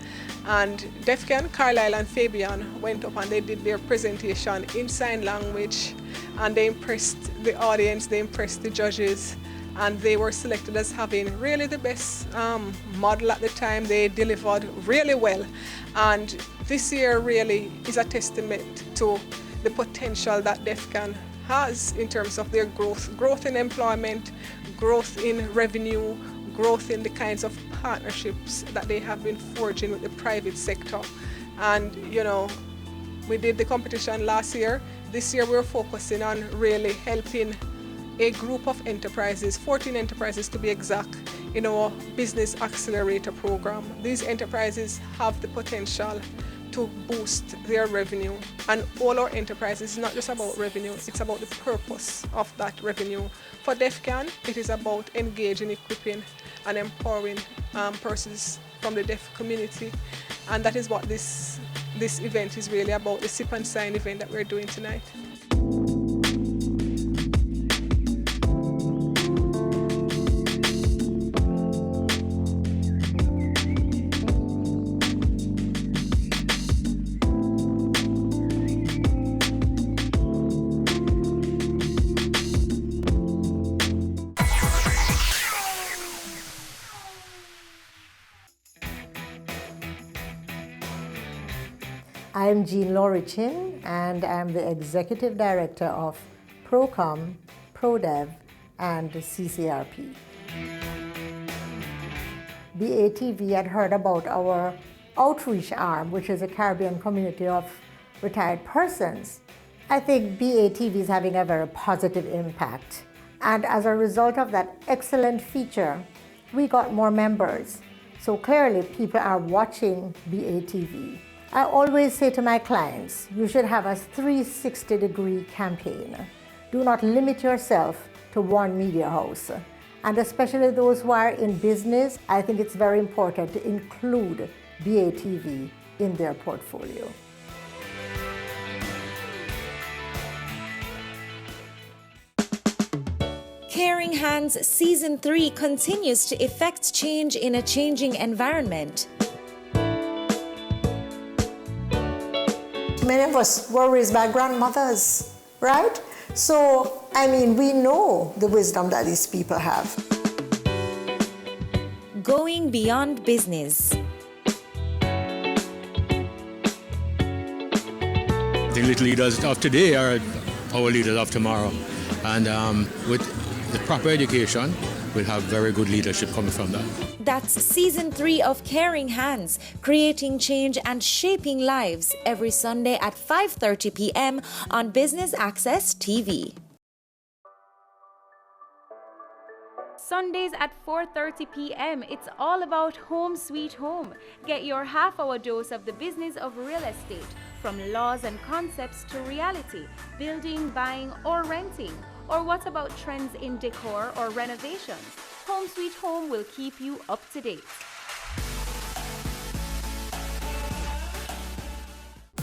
And DEFCON, Carlisle and Fabian went up and they did their presentation in sign language, and they impressed the audience, they impressed the judges, and they were selected as having really the best model at the time. They delivered really well. And this year really is a testament to the potential that DEFCON has in terms of their growth in employment, growth in revenue, growth in the kinds of partnerships that they have been forging with the private sector. And, you know, we did the competition last year. This year we're focusing on really helping a group of enterprises, 14 enterprises to be exact, in our Business Accelerator program. These enterprises have the potential to boost their revenue. And all our enterprises is not just about revenue, it's about the purpose of that revenue. For DEFCON, it is about engaging, equipping, and empowering persons from the deaf community. And that is what this event is really about, the Sip and Sign event that we're doing tonight. I'm Jean Laurie Chin, and I'm the Executive Director of ProCom, ProDev, and CCRP. BATV had heard about our outreach arm, which is a Caribbean community of retired persons. I think BATV is having a very positive impact. And as a result of that excellent feature, we got more members. So clearly people are watching BATV. I always say to my clients, you should have a 360-degree campaign. Do not limit yourself to one media house. And especially those who are in business, I think it's very important to include BATV in their portfolio. Caring Hands Season 3 continues to effect change in a changing environment. Many of us were raised by grandmothers, right? So, I mean, we know the wisdom that these people have. Going beyond business. The little leaders of today are our leaders of tomorrow. And with the proper education, we'll have very good leadership coming from that. That's Season 3 of Caring Hands, creating change and shaping lives, every Sunday at 5:30 p.m. on Business Access TV. Sundays at 4:30 p.m. It's all about Home Sweet Home. Get your half-hour dose of the business of real estate, from laws and concepts to reality, building, buying, or renting. Or what about trends in decor or renovations? Home Sweet Home will keep you up to date.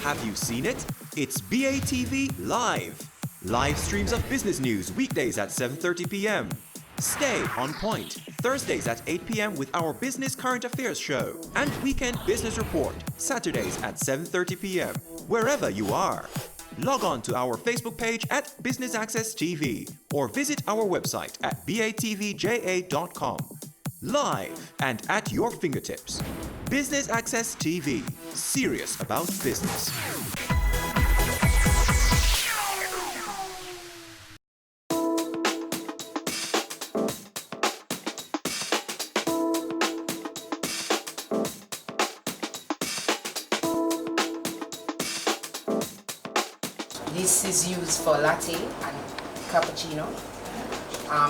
Have you seen it? It's BATV Live. Live streams of business news weekdays at 7:30 p.m. Stay on point Thursdays at 8 p.m. with our Business Current Affairs show. And Weekend Business Report Saturdays at 7:30 p.m. wherever you are. Log on to our Facebook page at Business Access TV or visit our website at batvja.com. Live and at your fingertips. Business Access TV, serious about business. This is used for latte and cappuccino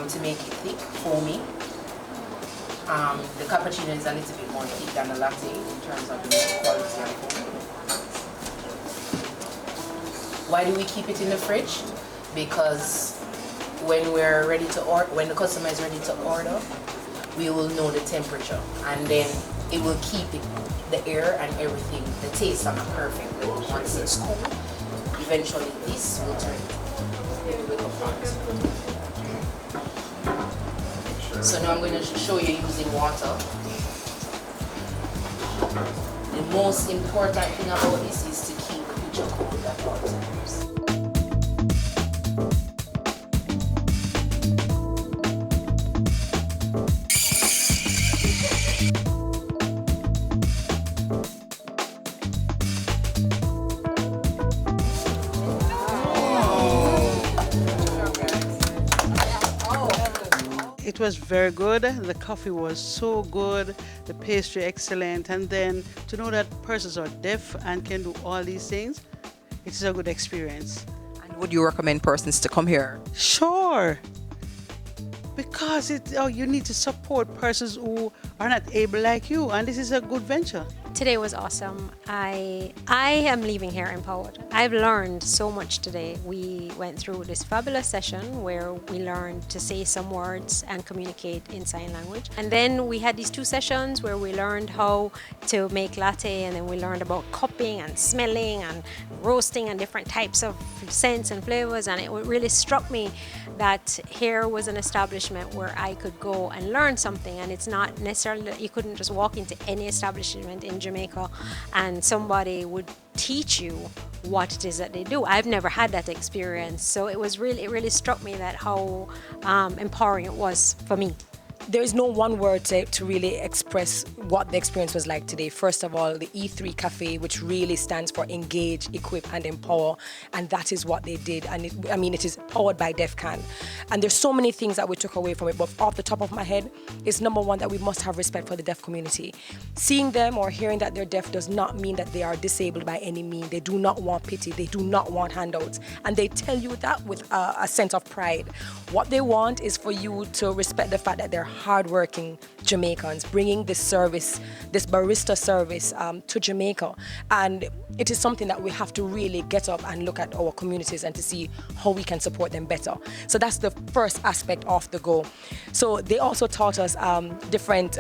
to make it thick, foamy. The cappuccino is a little bit more thick than the latte in terms of the quality and foam. Why do we keep it in the fridge? Because when we're ready to order, when the customer is ready to order, we will know the temperature, and then it will keep it, the air and everything, the taste on a perfect level. Once it's cool, eventually this will turn apart. So now I'm going to show you using water. The most important thing about this is to keep the pitcher cold at all times. It was very good. The coffee was so good, the pastry excellent, and then to know that persons are deaf and can do all these things, it is a good experience. And would you recommend persons to come here? Sure, because you need to support persons who are not able like you, and this is a good venture. Today was awesome. I am leaving here empowered. I've learned so much today. We went through this fabulous session where we learned to say some words and communicate in sign language. And then we had these 2 sessions where we learned how to make latte, and then we learned about cupping and smelling and roasting and different types of scents and flavors. And it really struck me that here was an establishment where I could go and learn something, and it's not necessarily that you couldn't just walk into any establishment in Jamaica and somebody would teach you what it is that they do. I've never had that experience, so it really struck me that how empowering it was for me. There is no one word to really express what the experience was like today. First of all, the E3 Cafe, which really stands for Engage, Equip and Empower, and that is what they did. And it is powered by DEFCAN. And there's so many things that we took away from it, but off the top of my head, it's number one that we must have respect for the deaf community. Seeing them or hearing that they're deaf does not mean that they are disabled by any means. They do not want pity. They do not want handouts. And they tell you that with a sense of pride. What they want is for you to respect the fact that they're hardworking Jamaicans bringing this service, this barista service to Jamaica. And it is something that we have to really get up and look at our communities and to see how we can support them better. So that's the first aspect of the go. So they also taught us different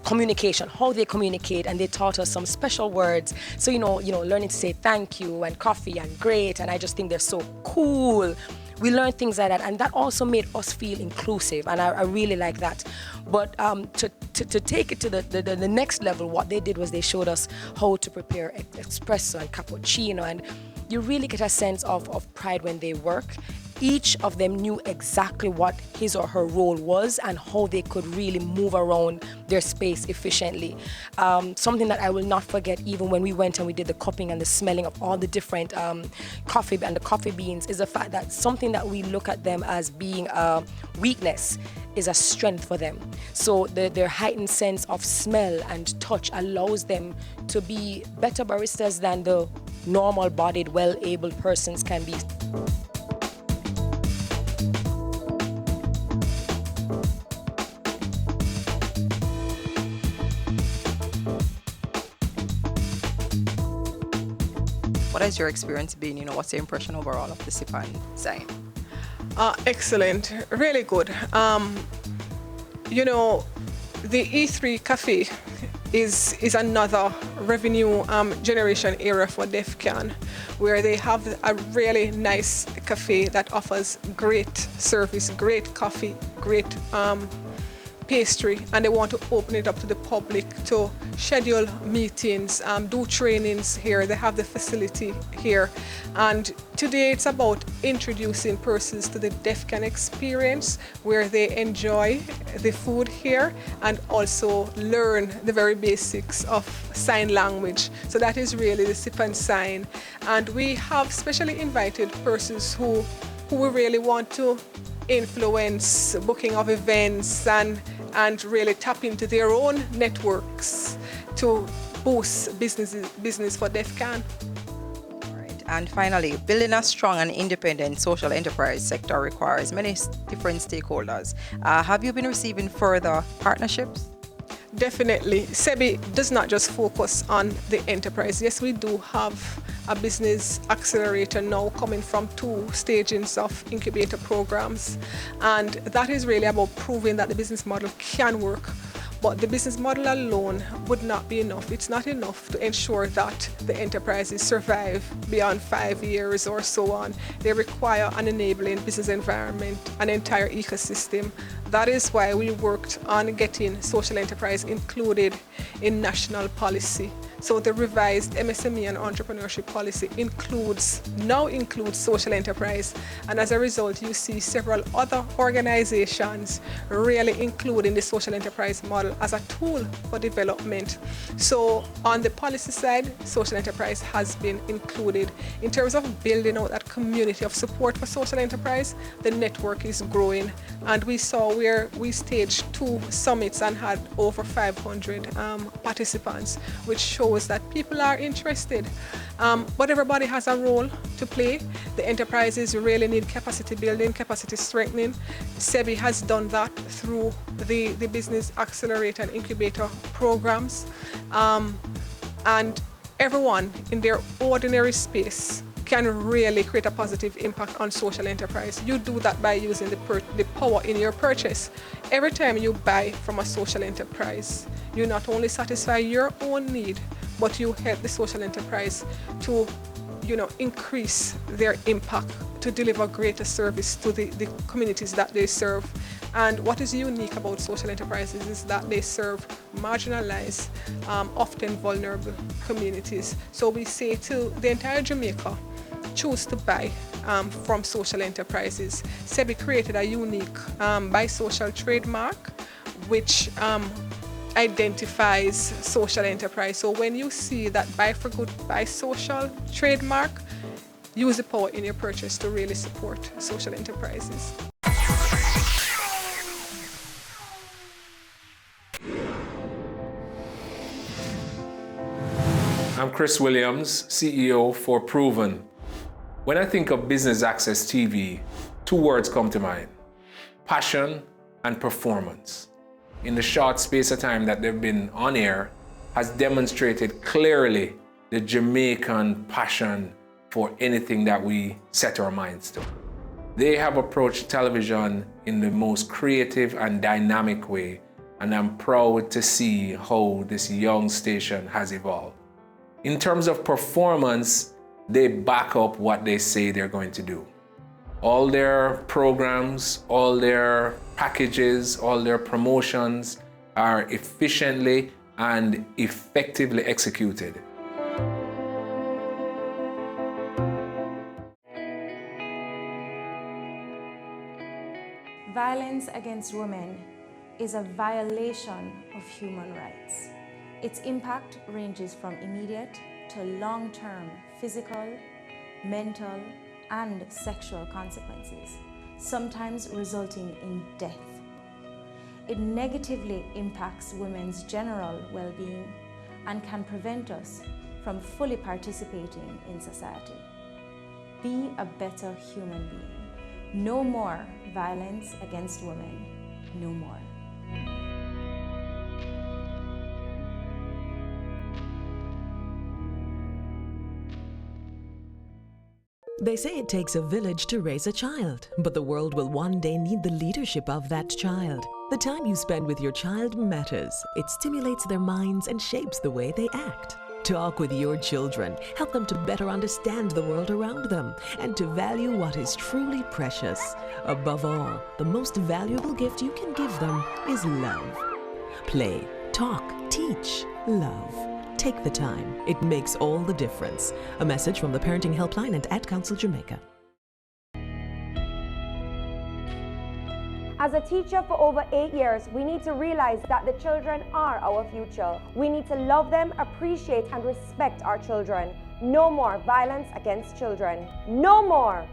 communication, how they communicate, and they taught us some special words. So, learning to say thank you and coffee and great, and I just think they're so cool. We learned things like that, and that also made us feel inclusive, and I really like that. But to take it to the next level, what they did was they showed us how to prepare espresso and cappuccino, and you really get a sense of pride when they work. Each of them knew exactly what his or her role was and how they could really move around their space efficiently. Something that I will not forget, even when we went and we did the cupping and the smelling of all the different coffee and the coffee beans, is the fact that something that we look at them as being a weakness is a strength for them. So their heightened sense of smell and touch allows them to be better baristas than the normal-bodied, well-able persons can be. What has your experience been? What's your impression overall of the Sip and Sign? Excellent, really good. The E3 Cafe is another revenue generation area for DEFCAN, where they have a really nice cafe that offers great service, great coffee, great pastry, and they want to open it up to the public to schedule meetings, do trainings here. They have the facility here, and today it's about introducing persons to the DEFCAN experience, where they enjoy the food here and also learn the very basics of sign language. So that is really the Sip and Sign, and we have specially invited persons who we really want to influence booking of events and really tap into their own networks to boost business for DEFCAN. And finally, building a strong and independent social enterprise sector requires many different stakeholders. Have you been receiving further partnerships? Definitely. SEBI does not just focus on the enterprise. Yes, we do have a business accelerator now coming from 2 stages of incubator programs. And that is really about proving that the business model can work. But the business model alone would not be enough. It's not enough to ensure that the enterprises survive beyond 5 years or so on. They require an enabling business environment, an entire ecosystem. That is why we worked on getting social enterprise included in national policy. So the revised MSME and entrepreneurship policy now includes social enterprise. And as a result, you see several other organizations really including the social enterprise model as a tool for development. So on the policy side, social enterprise has been included. In terms of building out that community of support for social enterprise, the network is growing. And we saw where we staged 2 summits and had over 500 participants, which shows that people are interested. But everybody has a role to play. The enterprises really need capacity building, capacity strengthening. SEBI has done that through the Business Accelerator and Incubator programs. And everyone in their ordinary space can really create a positive impact on social enterprise. You do that by using the power in your purchase. Every time you buy from a social enterprise, you not only satisfy your own need, but you help the social enterprise to increase their impact, to deliver greater service to the communities that they serve. And what is unique about social enterprises is that they serve marginalized, often vulnerable communities. So we say to the entire Jamaica, choose to buy from social enterprises. SEBI created a unique buy social trademark, which identifies social enterprise. So when you see that buy for good, buy social trademark, use the power in your purchase to really support social enterprises. I'm Chris Williams, CEO for Proven. When I think of Business Access TV, 2 words come to mind: passion and performance. In the short space of time that they've been on air, has demonstrated clearly the Jamaican passion for anything that we set our minds to. They have approached television in the most creative and dynamic way, and I'm proud to see how this young station has evolved. In terms of performance, they back up what they say they're going to do. All their programs, all their packages, all their promotions are efficiently and effectively executed. Violence against women is a violation of human rights. Its impact ranges from immediate to long-term physical, mental, and sexual consequences, sometimes resulting in death. It negatively impacts women's general well-being and can prevent us from fully participating in society. Be a better human being. No more violence against women. No more. They say it takes a village to raise a child, but the world will one day need the leadership of that child. The time you spend with your child matters. It stimulates their minds and shapes the way they act. Talk with your children. Help them to better understand the world around them and to value what is truly precious. Above all, the most valuable gift you can give them is love. Play, talk, teach, love. Take the time. It makes all the difference. A message from the Parenting Helpline and Ad Council Jamaica. As a teacher for over 8 years, we need to realize that the children are our future. We need to love them, appreciate and respect our children. No more violence against children. No more!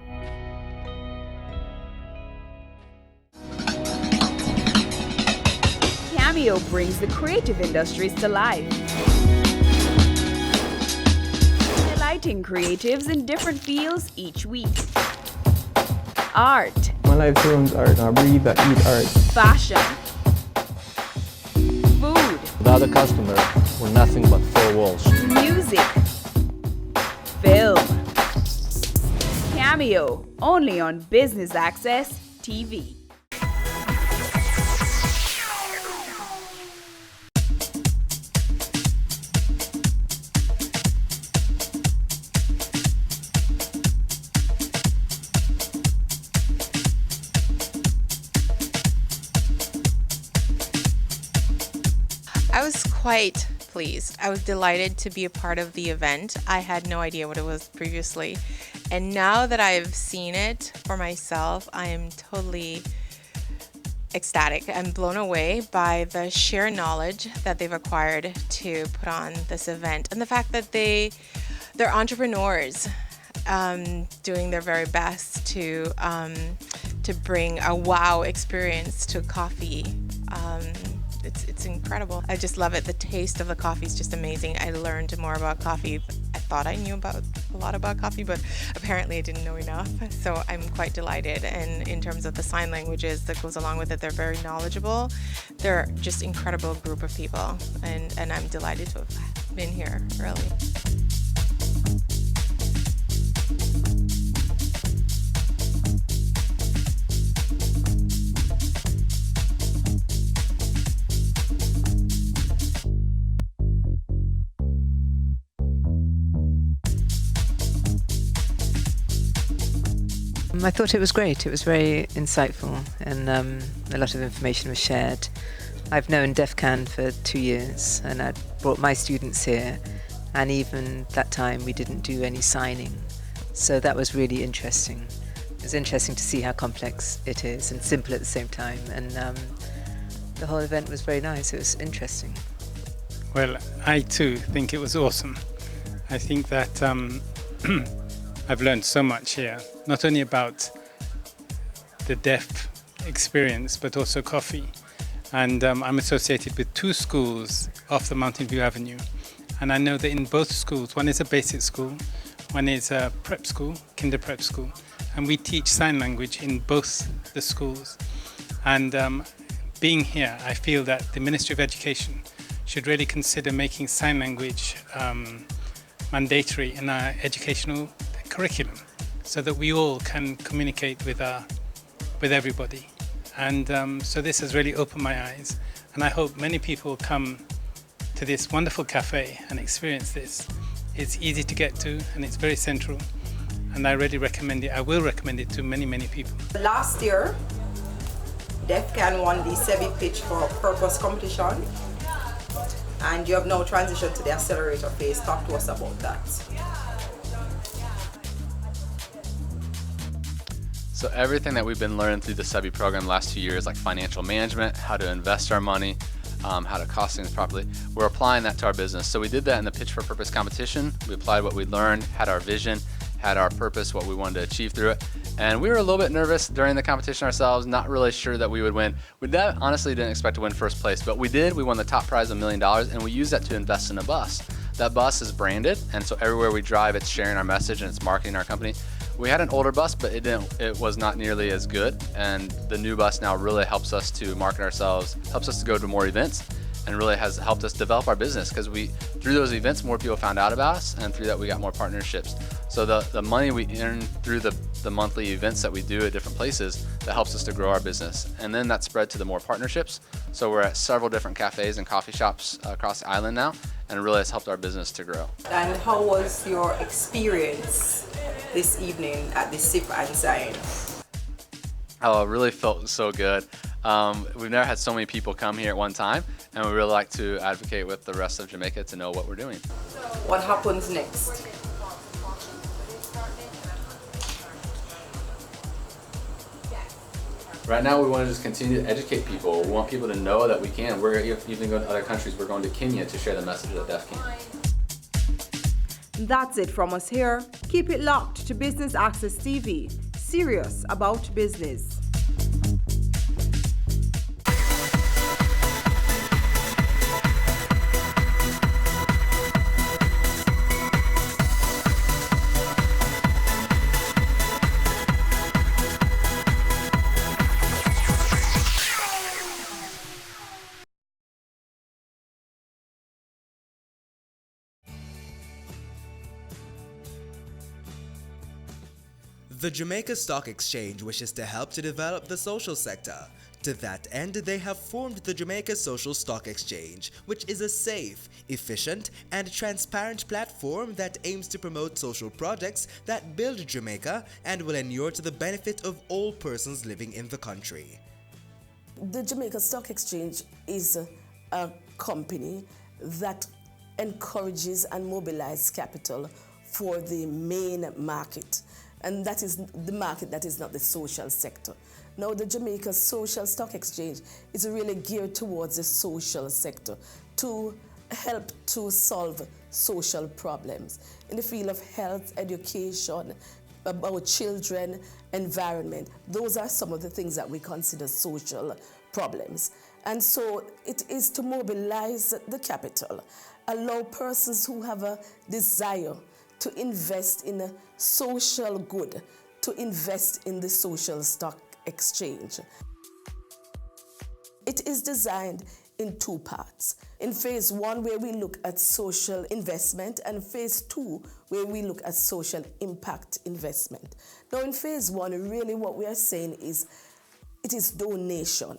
Cameo brings the creative industries to life. Highlighting creatives in different fields each week. Art. My life turns art. I breathe, I eat art. Fashion. Food. without a customer, we're nothing but four walls. Music. Film. Cameo. Only on Business Access TV. I was quite pleased. I was delighted to be a part of the event. I had no idea what it was previously. And now that I've seen it for myself, I am totally ecstatic. I'm blown away by the sheer knowledge that they've acquired to put on this event, and the fact that they're entrepreneurs doing their very best to bring a wow experience to coffee. It's incredible. I just love it. The taste of the coffee is just amazing. I learned more about coffee. I thought I knew a lot about coffee, but apparently I didn't know enough. So I'm quite delighted. And in terms of the sign languages that goes along with it, they're very knowledgeable. They're just incredible group of people, and I'm delighted to have been here, really. I thought it was great. It was very insightful, and a lot of information was shared. I've known DEFCAN for 2 years, and I brought my students here, and even that time we didn't do any signing. So that was really interesting. It was interesting to see how complex it is and simple at the same time, and the whole event was very nice. It was interesting. Well, I too think it was awesome. I think that I've learned so much here, not only about the deaf experience, but also coffee. And I'm associated with 2 schools off the Mountain View Avenue. And I know that in both schools, one is a basic school, one is a prep school, kinder prep school. And we teach sign language in both the schools. And being here, I feel that the Ministry of Education should really consider making sign language mandatory in our educational curriculum, so that we all can communicate with everybody. And so this has really opened my eyes, and I hope many people come to this wonderful cafe and experience this. It's easy to get to, and it's very central, and I really recommend it. I will recommend it to many, many people. Last year, DEFCAN won the SEBI Pitch for Purpose competition, and you have now transitioned to the accelerator phase. Talk to us about that. So everything that we've been learning through the SEBI program the last 2 years, like financial management, how to invest our money, how to cost things properly, we're applying that to our business. So we did that in the Pitch for Purpose competition. We applied what we learned, had our vision, had our purpose, what we wanted to achieve through it. And we were a little bit nervous during the competition ourselves, not really sure that we would win. We honestly didn't expect to win first place, but we did. We won the top prize of $1 million, and we used that to invest in a bus. That bus is branded, and so everywhere we drive, it's sharing our message and it's marketing our company. We had an older bus, but it was not nearly as good, and the new bus now really helps us to market ourselves, helps us to go to more events, and really has helped us develop our business, because through those events, more people found out about us, and through that we got more partnerships. So the money we earn through the monthly events that we do at different places, that helps us to grow our business. And then that spread to the more partnerships. So we're at several different cafes and coffee shops across the island now, and it really has helped our business to grow. And how was your experience this evening at the Sip and Sign? Oh, it really felt so good. We've never had so many people come here at one time, and we really like to advocate with the rest of Jamaica to know what we're doing. What happens next? Right now, we want to just continue to educate people. We want people to know that we can. We're even going to other countries. We're going to Kenya to share the message of DEFCAN. That's it from us here. Keep it locked to Business Access TV. Serious about business. The Jamaica Stock Exchange wishes to help to develop the social sector. To that end, they have formed the Jamaica Social Stock Exchange, which is a safe, efficient, and transparent platform that aims to promote social projects that build Jamaica and will inure to the benefit of all persons living in the country. The Jamaica Stock Exchange is a company that encourages and mobilizes capital for the main market. And that is the market that is not the social sector. Now, the Jamaica Social Stock Exchange is really geared towards the social sector to help to solve social problems in the field of health, education, about children, environment. Those are some of the things that we consider social problems. And so it is to mobilize the capital, allow persons who have a desire to invest in a social good, to invest in the social stock exchange. It is designed in two parts. In phase one, where we look at social investment, and phase two, where we look at social impact investment. Now, in phase one, really what we are saying is it is donation.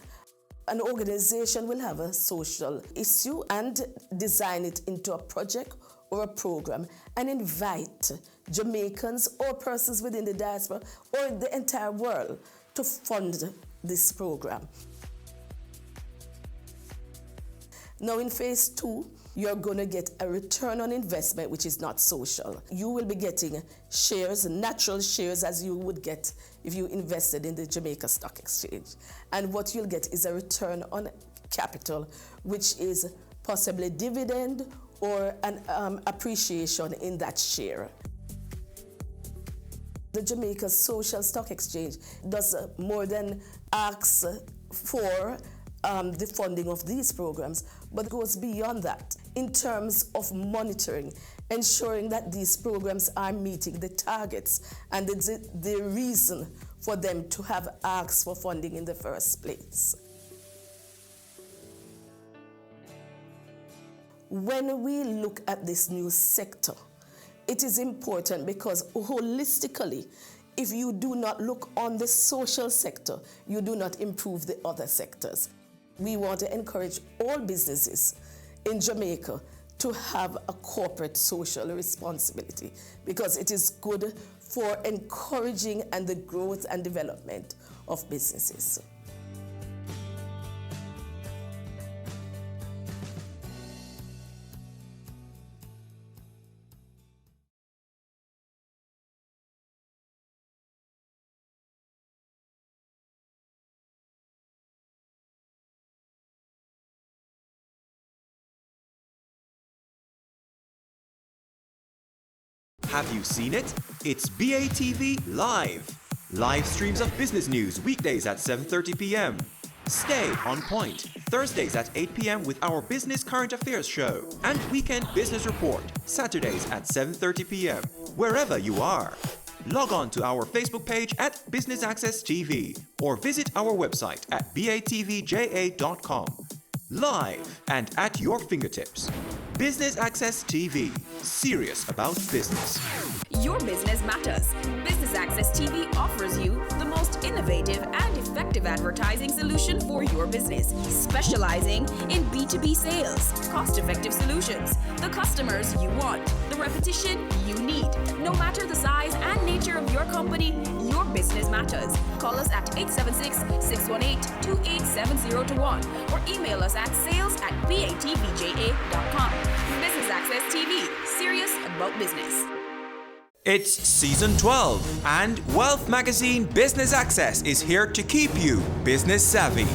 An organization will have a social issue and design it into a project or a program and invite Jamaicans or persons within the diaspora or the entire world to fund this program. Now in phase two, you're going to get a return on investment which is not social. You will be getting shares, natural shares, as you would get if you invested in the Jamaica Stock Exchange. And what you'll get is a return on capital, which is possibly dividend or an appreciation in that share. The Jamaica Social Stock Exchange does more than ask for the funding of these programs, but goes beyond that in terms of monitoring, ensuring that these programs are meeting the targets and the reason for them to have asked for funding in the first place. When we look at this new sector, it is important because holistically, if you do not look on the social sector, you do not improve the other sectors. We want to encourage all businesses in Jamaica to have a corporate social responsibility because it is good for encouraging and the growth and development of businesses. Have you seen it? It's BATV Live. Live streams of business news weekdays at 7:30 p.m. Stay on point Thursdays at 8 p.m. with our Business Current Affairs show. And Weekend Business Report Saturdays at 7:30 p.m. Wherever you are. Log on to our Facebook page at Business Access TV or visit our website at batvja.com. Live and at your fingertips. Business Access TV. Serious about business. Your business matters. Business Access TV offers you the most innovative and effective advertising solution for your business, specializing in B2B sales, cost-effective solutions, the customers you want, the repetition you need. No matter the size and nature of your company, your business matters. Call us at 876-618-2870 or email us at sales@batvja.com. Business Access TV, serious about business. It's season 12, and Wealth Magazine Business Access is here to keep you business savvy.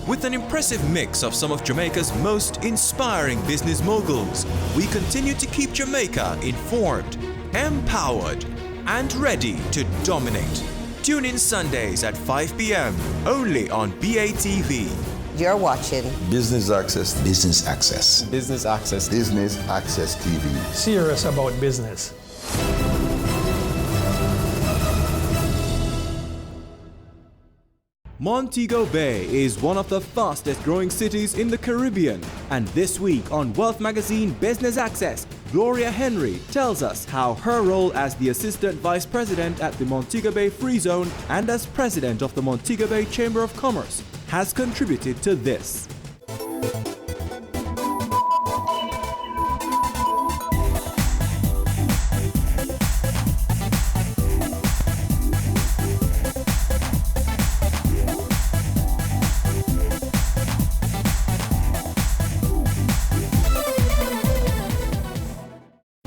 With an impressive mix of some of Jamaica's most inspiring business moguls, we continue to keep Jamaica informed, empowered, and ready to dominate. Tune in Sundays at 5 p.m. only on BATV. You're watching Business Access. Business Access. Business Access. Business Access TV. Serious about business. Montego Bay is one of the fastest growing cities in the Caribbean, and this week on Wealth Magazine Business Access, Gloria Henry tells us how her role as the Assistant Vice President at the Montego Bay Free Zone and as President of the Montego Bay Chamber of Commerce has contributed to this.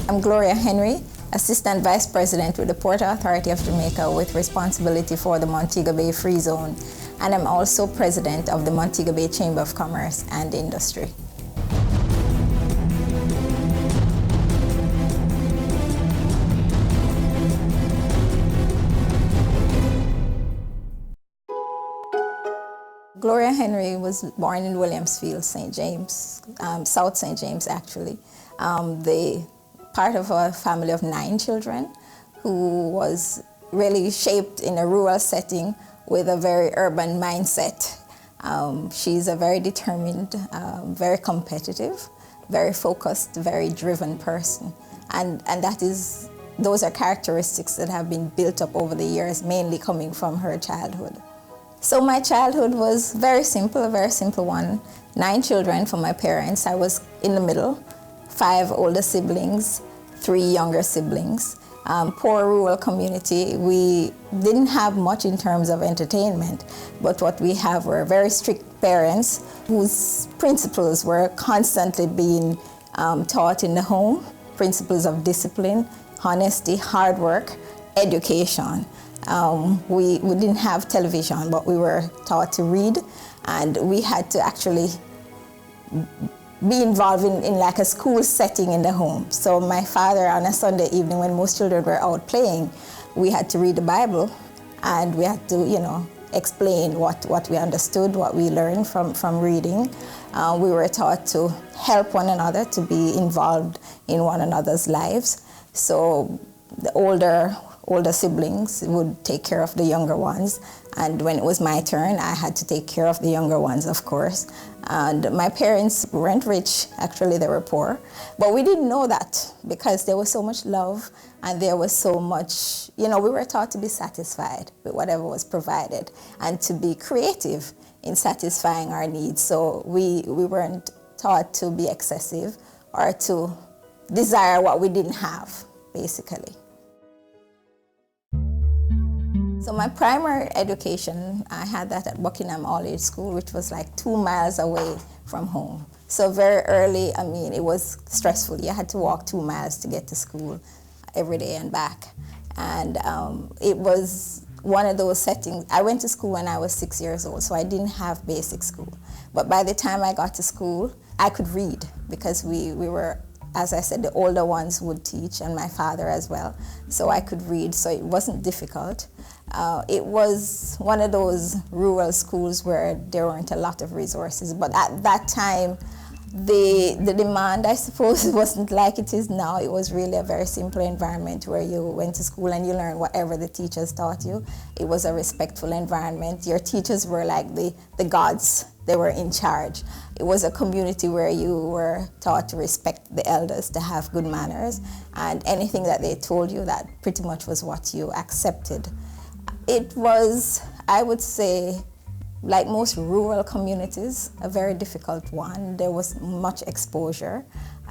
I'm Gloria Henry, Assistant Vice President with the Port Authority of Jamaica with responsibility for the Montego Bay Free Zone, and I'm also President of the Montego Bay Chamber of Commerce and Industry. Gloria Henry was born in Williamsfield, St. James, South St. James actually. The part of a family of 9 children who was really shaped in a rural setting with a very urban mindset. She's a very determined, very competitive, very focused, very driven person. And those are characteristics that have been built up over the years, mainly coming from her childhood. So my childhood was very simple, a very simple one. 9 children from my parents. I was in the middle. 5 older siblings, 3 younger siblings. Poor rural community. We didn't have much in terms of entertainment, but what we have were very strict parents whose principles were constantly being taught in the home. Principles of discipline, honesty, hard work, education. We didn't have television, but we were taught to read, and we had to actually be involved in like a school setting in the home. So my father, on a Sunday evening when most children were out playing, we had to read the Bible, and we had to, explain what we understood, what we learned from reading. We were taught to help one another, to be involved in one another's lives. So the older siblings would take care of the younger ones, and when it was my turn, I had to take care of the younger ones, of course. And my parents weren't rich, actually they were poor, but we didn't know that because there was so much love and there was so much, we were taught to be satisfied with whatever was provided and to be creative in satisfying our needs. So we weren't taught to be excessive or to desire what we didn't have, basically. So my primary education, I had that at Buckingham All-Age School, which was like 2 miles away from home. So very early, it was stressful. You had to walk 2 miles to get to school every day and back. And it was one of those settings. I went to school when I was 6 years old, so I didn't have basic school. But by the time I got to school, I could read because we were, as I said, the older ones would teach, and my father as well. So I could read, so it wasn't difficult. It was one of those rural schools where there weren't a lot of resources, but at that time, the demand, I suppose, wasn't like it is now. It was really a very simple environment where you went to school and you learned whatever the teachers taught you. It was a respectful environment. Your teachers were like the gods. They were in charge. It was a community where you were taught to respect the elders, to have good manners, and anything that they told you, that pretty much was what you accepted. It was, I would say, like most rural communities, a very difficult one. There was much exposure,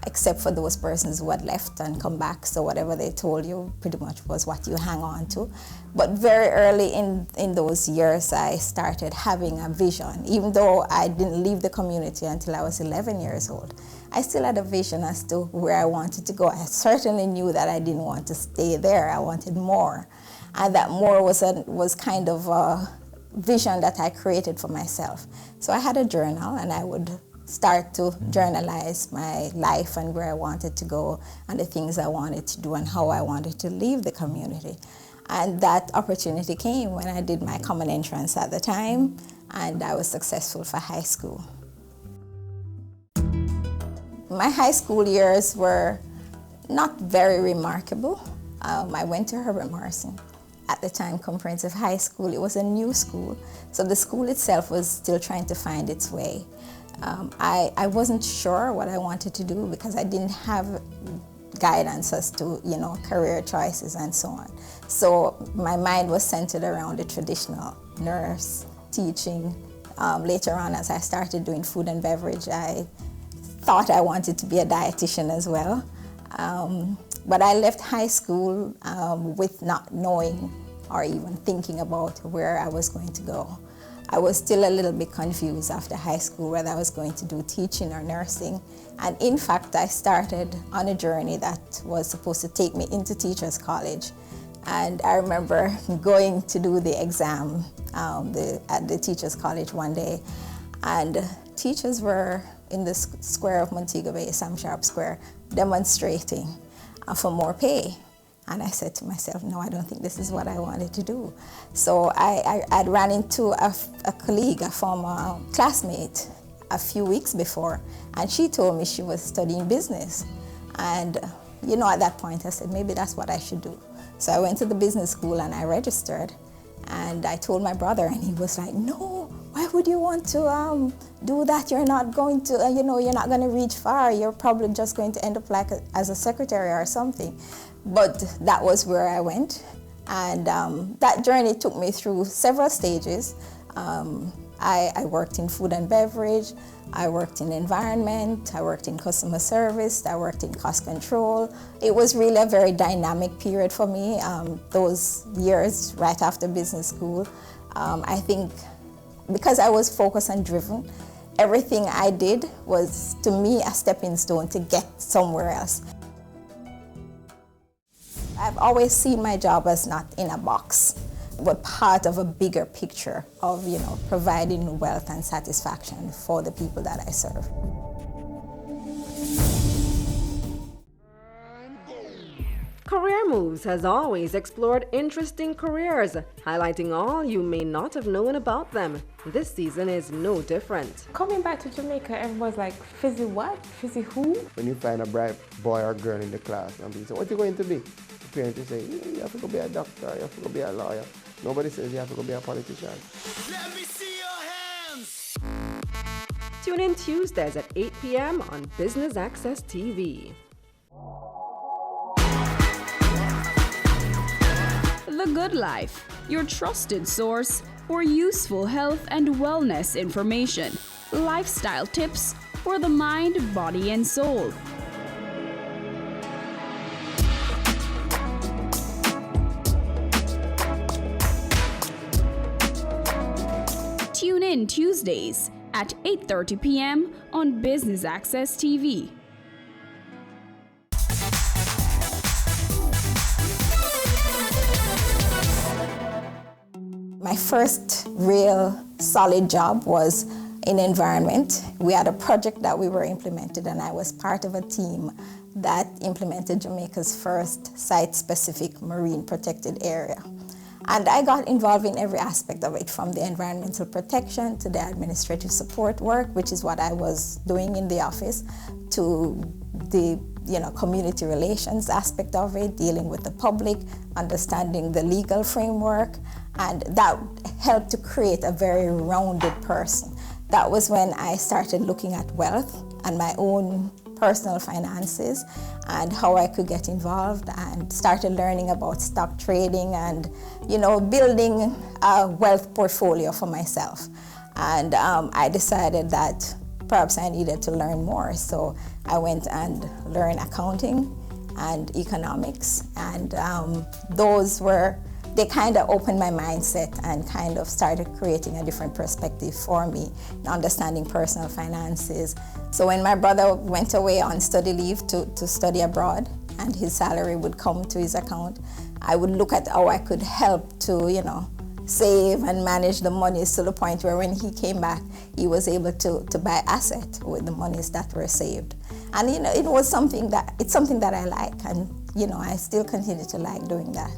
except for those persons who had left and come back, so whatever they told you pretty much was what you hang on to. But very early in those years, I started having a vision. Even though I didn't leave the community until I was 11 years old, I still had a vision as to where I wanted to go. I certainly knew that I didn't want to stay there. I wanted more. And that more was kind of a vision that I created for myself. So I had a journal, and I would start to journalize my life and where I wanted to go and the things I wanted to do and how I wanted to leave the community. And that opportunity came when I did my common entrance at the time, and I was successful for high school. My high school years were not very remarkable. I went to Herbert Morrison. At the time, Comprehensive High School. It was a new school, so the school itself was still trying to find its way. I wasn't sure what I wanted to do because I didn't have guidance as to, career choices and so on. So my mind was centered around the traditional nurse, teaching. Later on, as I started doing food and beverage, I thought I wanted to be a dietitian as well. But I left high school with not knowing or even thinking about where I was going to go. I was still a little bit confused after high school whether I was going to do teaching or nursing. And in fact, I started on a journey that was supposed to take me into Teachers College. And I remember going to do the exam at the Teachers College one day, and teachers were in the square of Montego Bay, Sam Sharp Square, demonstrating for more pay. And I said to myself, no, I don't think this is what I wanted to do. So I ran into a colleague, a former classmate, a few weeks before, and she told me she was studying business. And at that point I said, maybe that's what I should do. So I went to the business school and I registered, and I told my brother, and he was like, no, why would you want to do that? You're not going to, you're not going to reach far. You're probably just going to end up like as a secretary or something. But that was where I went. And that journey took me through several stages. I worked in food and beverage, I worked in environment, I worked in customer service, I worked in cost control. It was really a very dynamic period for me, those years right after business school. I think because I was focused and driven, everything I did was, to me, a stepping stone to get somewhere else. I've always seen my job as not in a box, but part of a bigger picture of, providing wealth and satisfaction for the people that I serve. Career Moves has always explored interesting careers, highlighting all you may not have known about them. This season is no different. Coming back to Jamaica, everyone's like, fizzy what? Fizzy who? When you find a bright boy or girl in the class and people say, what are you going to be? The parents say, you have to go be a doctor, you have to go be a lawyer. Nobody says you have to go be a politician. Let me see your hands! Tune in Tuesdays at 8 p.m. on Business Access TV. The Good Life, your trusted source for useful health and wellness information, lifestyle tips for the mind, body, and soul. Tune in Tuesdays at 8:30 p.m. on Business Access TV. My first real solid job was in environment. We had a project that we were implemented, and I was part of a team that implemented Jamaica's first site-specific marine protected area. And I got involved in every aspect of it, from the environmental protection to the administrative support work, which is what I was doing in the office, to the community relations aspect of it, dealing with the public, understanding the legal framework, and that helped to create a very rounded person. That was when I started looking at wealth and my own personal finances and how I could get involved, and started learning about stock trading and, building a wealth portfolio for myself. And I decided that perhaps I needed to learn more. So I went and learned accounting and economics, and they kind of opened my mindset and kind of started creating a different perspective for me in understanding personal finances. So when my brother went away on study leave to study abroad, and his salary would come to his account, I would look at how I could help to, save and manage the monies to the point where when he came back, he was able to buy asset with the monies that were saved. And it was something that I like, and I still continue to like doing that.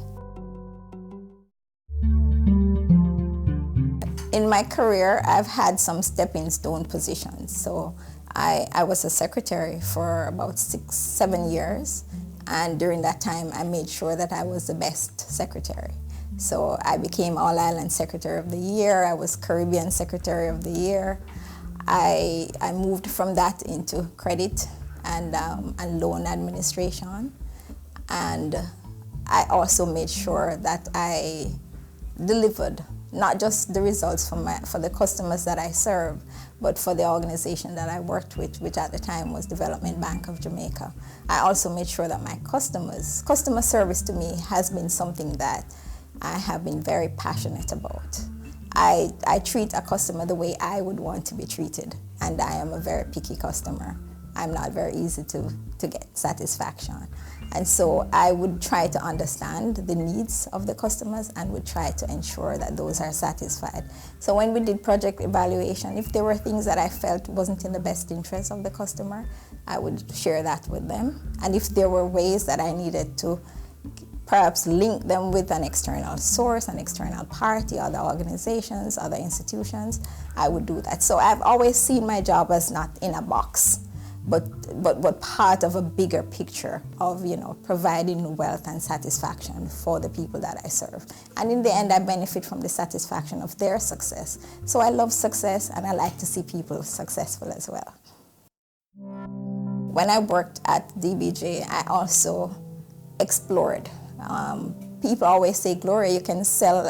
In my career, I've had some stepping stone positions. So I was a secretary for about 6-7 years, and during that time I made sure that I was the best secretary. So I became All Island Secretary of the Year, I was Caribbean Secretary of the Year. I moved from that into credit and loan administration. And I also made sure that I delivered not just the results for the customers that I serve, but for the organization that I worked with, which at the time was Development Bank of Jamaica. I also made sure that my customer service to me has been something that I have been very passionate about. I treat a customer the way I would want to be treated, and I am a very picky customer. I'm not very easy to get satisfaction. And so I would try to understand the needs of the customers and would try to ensure that those are satisfied. So when we did project evaluation, if there were things that I felt wasn't in the best interest of the customer, I would share that with them. And if there were ways that I needed to perhaps link them with an external source, an external party, other organizations, other institutions, I would do that. So I've always seen my job as not in a box, but part of a bigger picture of, providing wealth and satisfaction for the people that I serve. And in the end, I benefit from the satisfaction of their success. So I love success, and I like to see people successful as well. When I worked at DBJ, I also explored. People always say, Gloria, you can sell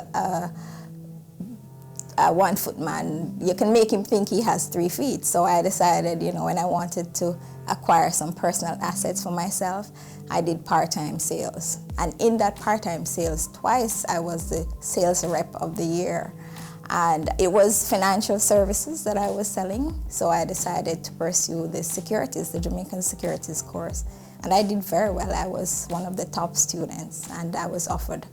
a 1 foot man, you can make him think he has 3 feet. So I decided, when I wanted to acquire some personal assets for myself, I did part-time sales. And in that part-time sales, twice I was the sales rep of the year. And it was financial services that I was selling. So I decided to pursue the Jamaican securities course. And I did very well. I was one of the top students, and I was offered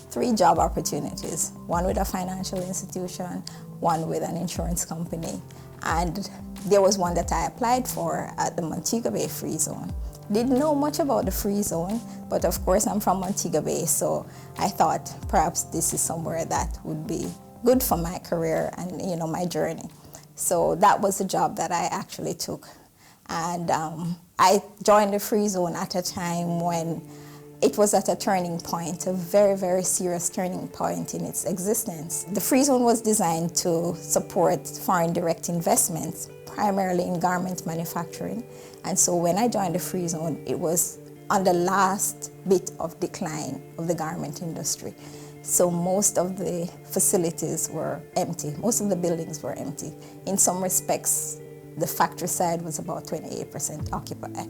3 job opportunities, one with a financial institution, one with an insurance company. And there was one that I applied for at the Montego Bay Free Zone. Didn't know much about the Free Zone, but of course I'm from Montego Bay, so I thought perhaps this is somewhere that would be good for my career and my journey. So that was the job that I actually took. And I joined the Free Zone at a time when it was at a turning point, a very, very serious turning point in its existence. The Free Zone was designed to support foreign direct investments, primarily in garment manufacturing. And so when I joined the Free Zone, it was on the last bit of decline of the garment industry. So most of the facilities were empty. Most of the buildings were empty. In some respects, the factory side was about 28% occupied.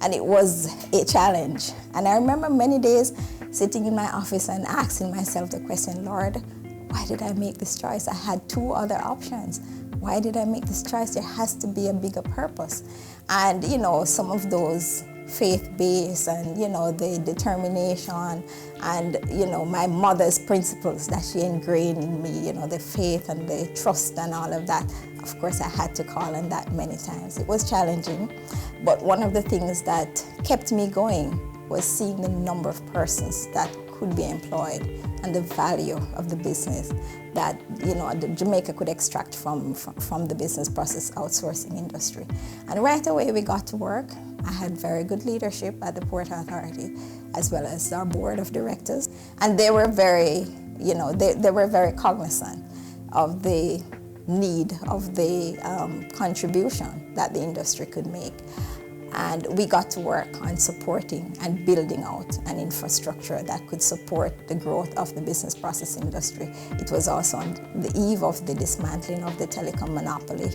And it was a challenge. And I remember many days sitting in my office and asking myself the question, Lord, why did I make this choice? I had 2 other options. Why did I make this choice? There has to be a bigger purpose. And, some of those faith-based and, the determination and, my mother's principles that she ingrained in me, the faith and the trust and all of that. Of course, I had to call on that many times. It was challenging, but one of the things that kept me going was seeing the number of persons that could be employed and the value of the business that, Jamaica could extract from the business process outsourcing industry. And right away we got to work. I had very good leadership at the Port Authority, as well as our board of directors. And they were very, they were very cognizant of the need of the contribution that the industry could make. And we got to work on supporting and building out an infrastructure that could support the growth of the business process industry. It was also on the eve of the dismantling of the telecom monopoly.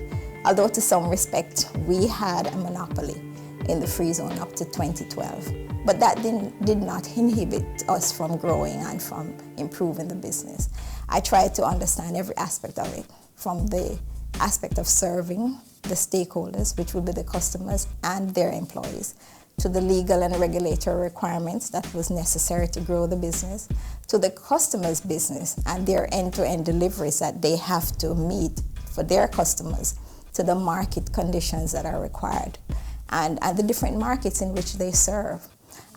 Although to some respect, we had a monopoly in the Free Zone up to 2012. But that did not inhibit us from growing and from improving the business. I tried to understand every aspect of it, from the aspect of serving the stakeholders, which would be the customers and their employees, to the legal and regulatory requirements that was necessary to grow the business, to the customer's business and their end-to-end deliveries that they have to meet for their customers, to the market conditions that are required, and the different markets in which they serve.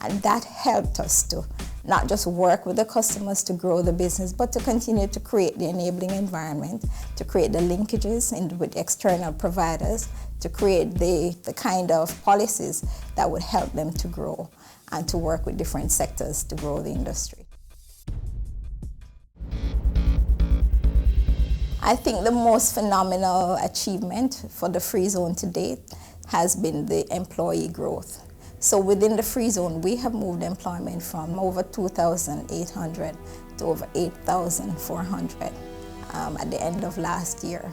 And that helped us to not just work with the customers to grow the business, but to continue to create the enabling environment, to create the linkages with external providers, to create the kind of policies that would help them to grow and to work with different sectors to grow the industry. I think the most phenomenal achievement for the Free Zone to date has been the employee growth. So within the free zone, we have moved employment from over 2,800 to over 8,400 at the end of last year.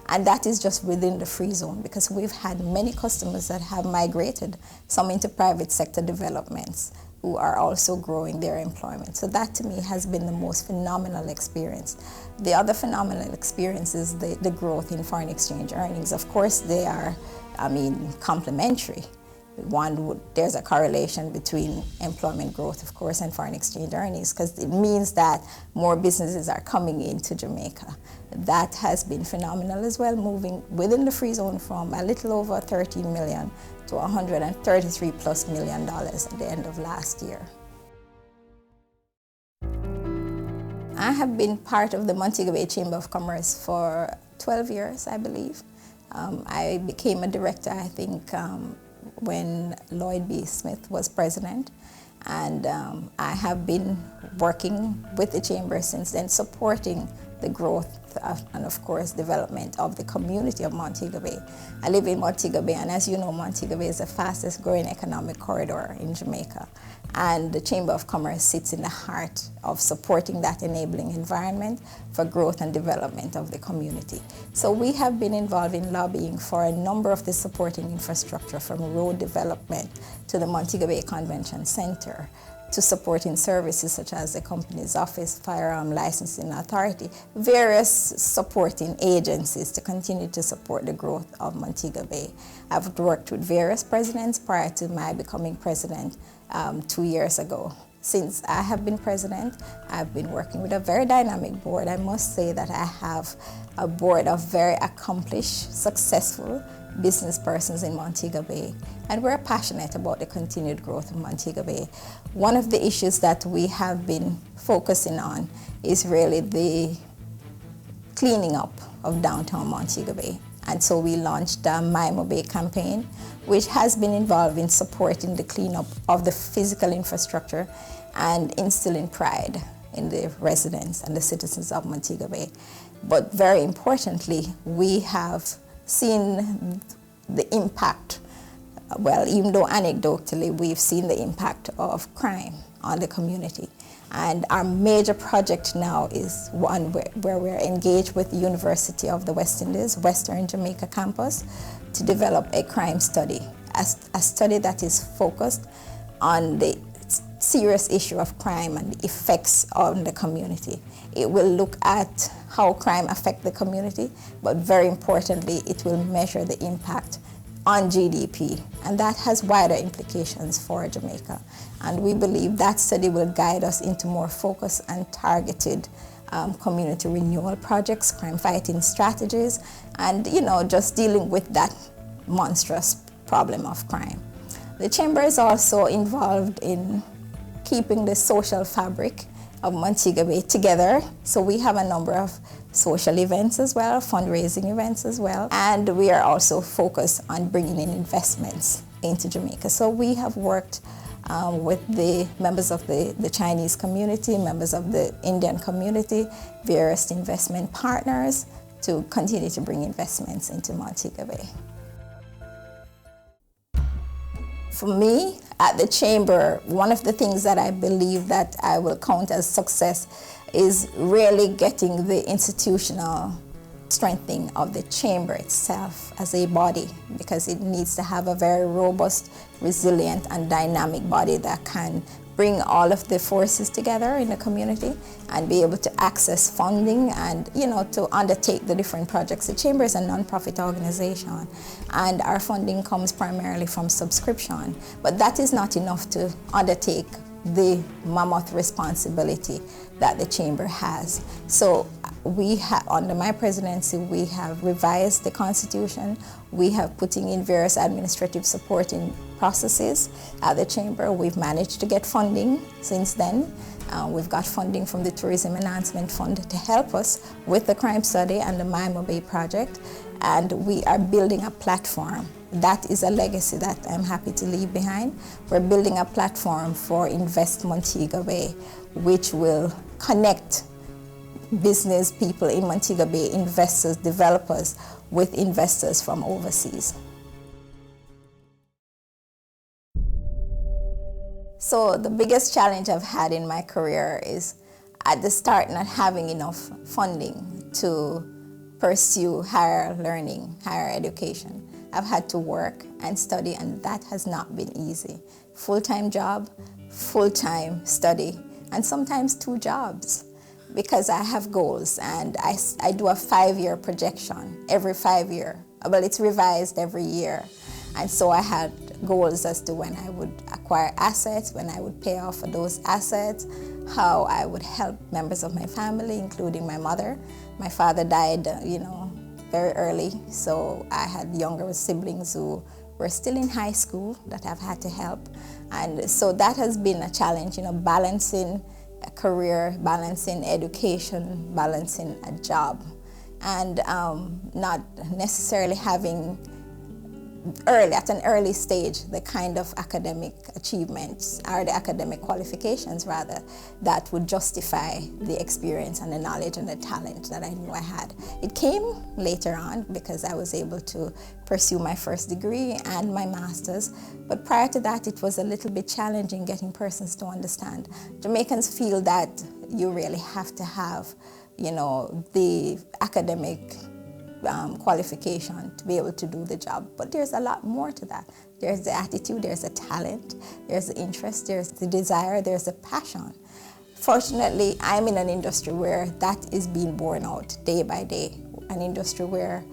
And that is just within the free zone, because we've had many customers that have migrated, some into private sector developments, who are also growing their employment. So that to me has been the most phenomenal experience. The other phenomenal experience is the growth in foreign exchange earnings. Of course, they are, complementary. There's a correlation between employment growth, of course, and foreign exchange earnings, because it means that more businesses are coming into Jamaica. That has been phenomenal as well, moving within the free zone from a little over 13 million to $133+ million at the end of last year. I have been part of the Montego Bay Chamber of Commerce for 12 years, I believe. I became a director, I think, when Lloyd B. Smith was president, and I have been working with the Chamber since then, supporting the growth and, of course, development of the community of Montego Bay. I live in Montego Bay, and as you know, Montego Bay is the fastest growing economic corridor in Jamaica. And the Chamber of Commerce sits in the heart of supporting that enabling environment for growth and development of the community. So we have been involved in lobbying for a number of the supporting infrastructure, from road development to the Montego Bay Convention Center, to supporting services such as the company's office, firearm licensing authority, various supporting agencies to continue to support the growth of Montego Bay. I've worked with various presidents prior to my becoming president 2 years ago. Since I have been president, I've been working with a very dynamic board. I must say that I have a board of very accomplished, successful business persons in Montego Bay, and we're passionate about the continued growth of Montego Bay. One of the issues that we have been focusing on is really the cleaning up of downtown Montego Bay. And so we launched the Maimo Bay campaign, which has been involved in supporting the cleanup of the physical infrastructure and instilling pride in the residents and the citizens of Montego Bay. But very importantly, we have seen the impact, well, even though anecdotally, we've seen the impact of crime on the community. And our major project now is one where we're engaged with the University of the West Indies, Western Jamaica campus, to develop a crime study, a study that is focused on the serious issue of crime and the effects on the community. It will look at how crime affects the community, but very importantly, it will measure the impact on GDP, and that has wider implications for Jamaica. And we believe that study will guide us into more focused and targeted community renewal projects, crime fighting strategies, and just dealing with that monstrous problem of crime. The Chamber is also involved in keeping the social fabric of Montego Bay together. So we have a number of social events as well, fundraising events as well, and we are also focused on bringing in investments into Jamaica. So we have worked with the members of the Chinese community, members of the Indian community, various investment partners to continue to bring investments into Montego Bay. For me, at the Chamber, one of the things that I believe that I will count as success is really getting the institutional strengthening of the Chamber itself as a body, because it needs to have a very robust, resilient, and dynamic body that can bring all of the forces together in the community and be able to access funding and, to undertake the different projects. The Chamber is a non-profit organization, and our funding comes primarily from subscription, but that is not enough to undertake the mammoth responsibility that the Chamber has. So we have, under my presidency, we have revised the Constitution. We have putting in various administrative supporting processes at the Chamber. We've managed to get funding since then. We've got funding from the Tourism Enhancement Fund to help us with the crime study and the Maimo Bay project. And we are building a platform. That is a legacy that I'm happy to leave behind. We're building a platform for Invest Montego Bay, which will connect business people in Montego Bay, investors, developers, with investors from overseas. So the biggest challenge I've had in my career is at the start not having enough funding to pursue higher learning, higher education. I've had to work and study, and that has not been easy. Full-time job, full-time study, and sometimes 2 jobs, because I have goals, and I do a 5-year projection every 5 years. Well, it's revised every year. And so I had goals as to when I would acquire assets, when I would pay off for those assets, how I would help members of my family, including my mother. My father died, very early, so I had younger siblings who were still in high school that I've had to help. And so that has been a challenge, balancing a career, balancing education, balancing a job, and not necessarily having at an early stage, the kind of academic achievements, or the academic qualifications rather, that would justify the experience and the knowledge and the talent that I knew I had. It came later on because I was able to pursue my first degree and my master's, but prior to that it was a little bit challenging getting persons to understand. Jamaicans feel that you really have to have, the academic qualification to be able to do the job. But there's a lot more to that. There's the attitude, there's the talent, there's the interest, there's the desire, there's the passion. Fortunately, I'm in an industry where that is being borne out day by day, an industry where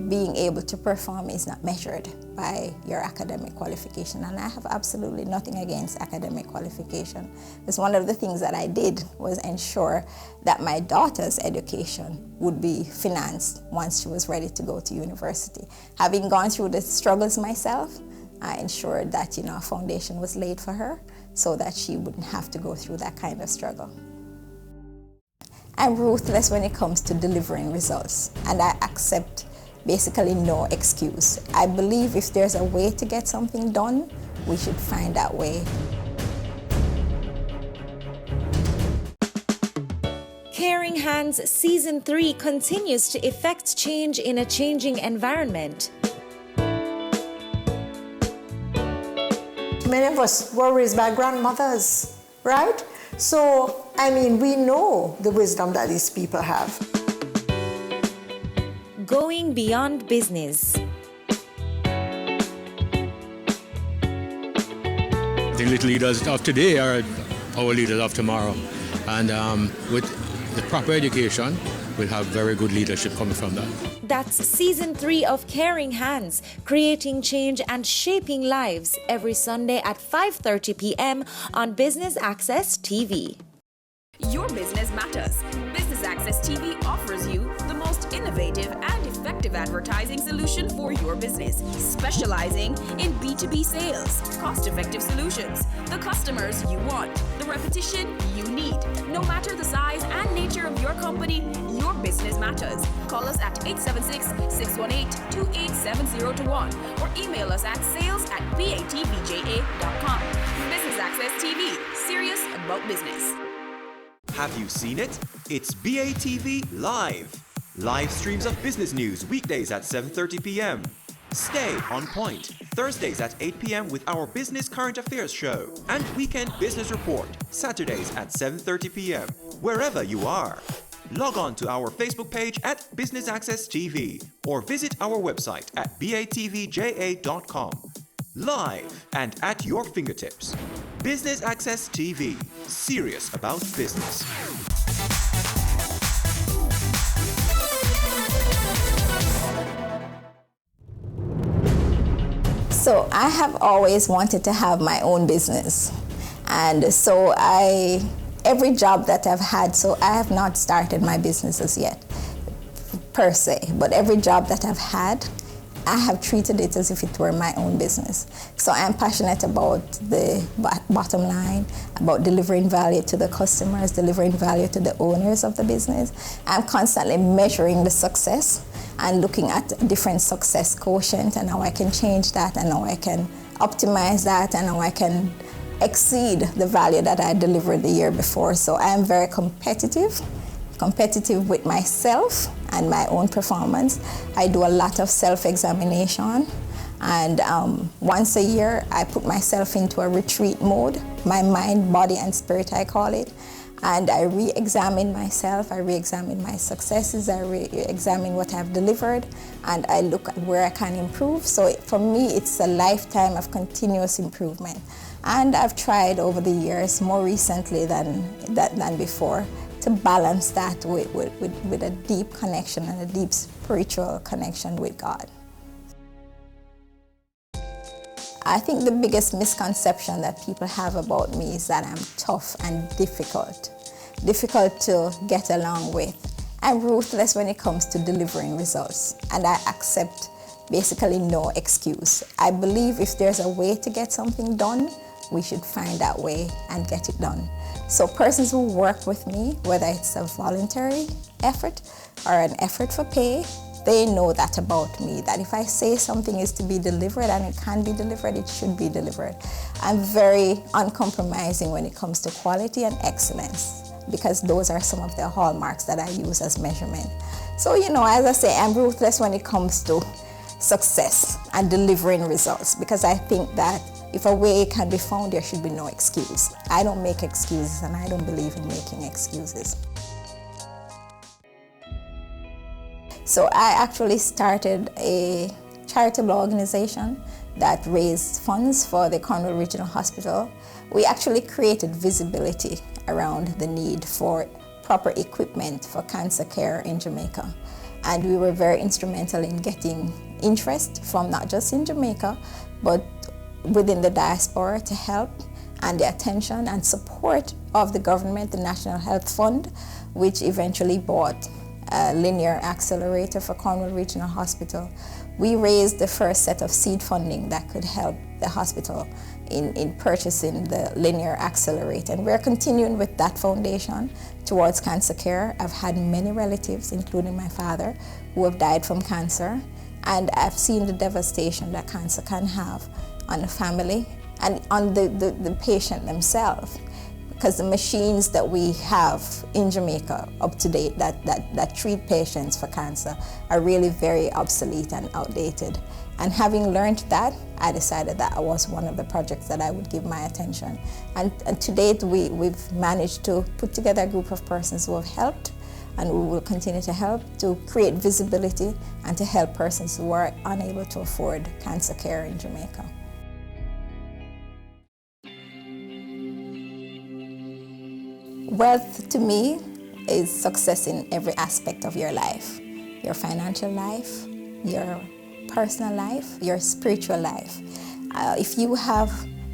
being able to perform is not measured by your academic qualification. And I have absolutely nothing against academic qualification. Because one of the things that I did was ensure that my daughter's education would be financed once she was ready to go to university. Having gone through the struggles myself, I ensured that a foundation was laid for her so that she wouldn't have to go through that kind of struggle. I'm ruthless when it comes to delivering results, and I accept basically no excuse. I believe if there's a way to get something done, we should find that way. Caring Hands Season 3 continues to effect change in a changing environment. Many of us were raised by grandmothers, right? So, we know the wisdom that these people have. Going beyond business. The little leaders of today are our leaders of tomorrow. And with the proper education, we'll have very good leadership coming from that. That's Season 3 of Caring Hands, creating change and shaping lives, every Sunday at 5:30 p.m. on Business Access TV. Your business matters. Business Access TV offers you the most innovative and effective advertising solution for your business, specializing in B2B sales, cost-effective solutions, the customers you want, the repetition you need. No matter the size and nature of your company, your business matters. Call us at 876-618-2870 or email us at sales@batvja.com. Business Access TV, serious about business. Have you seen it? It's BATV Live. Live streams of business news weekdays at 7:30 p.m. Stay on point Thursdays at 8 p.m. with our Business Current Affairs show. And Weekend Business Report Saturdays at 7:30 p.m. Wherever you are. Log on to our Facebook page at Business Access TV or visit our website at batvja.com. Live and at your fingertips. Business Access TV. Serious about business. So I have always wanted to have my own business. And so every job that I've had, so I have not started my businesses yet, per se, but every job that I've had, I have treated it as if it were my own business. So I'm passionate about the bottom line, about delivering value to the customers, delivering value to the owners of the business. I'm constantly measuring the success and looking at different success quotient and how I can change that and how I can optimize that and how I can exceed the value that I delivered the year before. So I am very competitive with myself and my own performance. I do a lot of self-examination. And once a year, I put myself into a retreat mode, my mind, body, and spirit, I call it. And I re-examine myself, I re-examine my successes, I re-examine what I've delivered, and I look at where I can improve. So for me, it's a lifetime of continuous improvement. And I've tried over the years, more recently than before, to balance that with a deep connection and a deep spiritual connection with God. I think the biggest misconception that people have about me is that I'm tough and difficult to get along with. I'm ruthless when it comes to delivering results, and I accept basically no excuse. I believe if there's a way to get something done, we should find that way and get it done. So persons who work with me, whether it's a voluntary effort or an effort for pay, they know that about me, that if I say something is to be delivered and it can be delivered, it should be delivered. I'm very uncompromising when it comes to quality and excellence, because those are some of the hallmarks that I use as measurement. So, as I say, I'm ruthless when it comes to success and delivering results, because I think that if a way can be found, there should be no excuse. I don't make excuses, and I don't believe in making excuses. So I actually started a charitable organization that raised funds for the Cornwall Regional Hospital. We actually created visibility around the need for proper equipment for cancer care in Jamaica. And we were very instrumental in getting interest from not just in Jamaica, but within the diaspora to help, and the attention and support of the government, the National Health Fund, which eventually bought a linear accelerator for Cornwall Regional Hospital. We raised the first set of seed funding that could help the hospital in purchasing the linear accelerator. And we're continuing with that foundation towards cancer care. I've had many relatives, including my father, who have died from cancer. And I've seen the devastation that cancer can have on the family and on the patient themselves. Because the machines that we have in Jamaica up to date that treat patients for cancer are really very obsolete and outdated. And having learned that, I decided that was one of the projects that I would give my attention. And to date, we've managed to put together a group of persons who have helped, and we will continue to help to create visibility and to help persons who are unable to afford cancer care in Jamaica. Wealth to me is success in every aspect of your life. Your financial life, your personal life, your spiritual life. If you have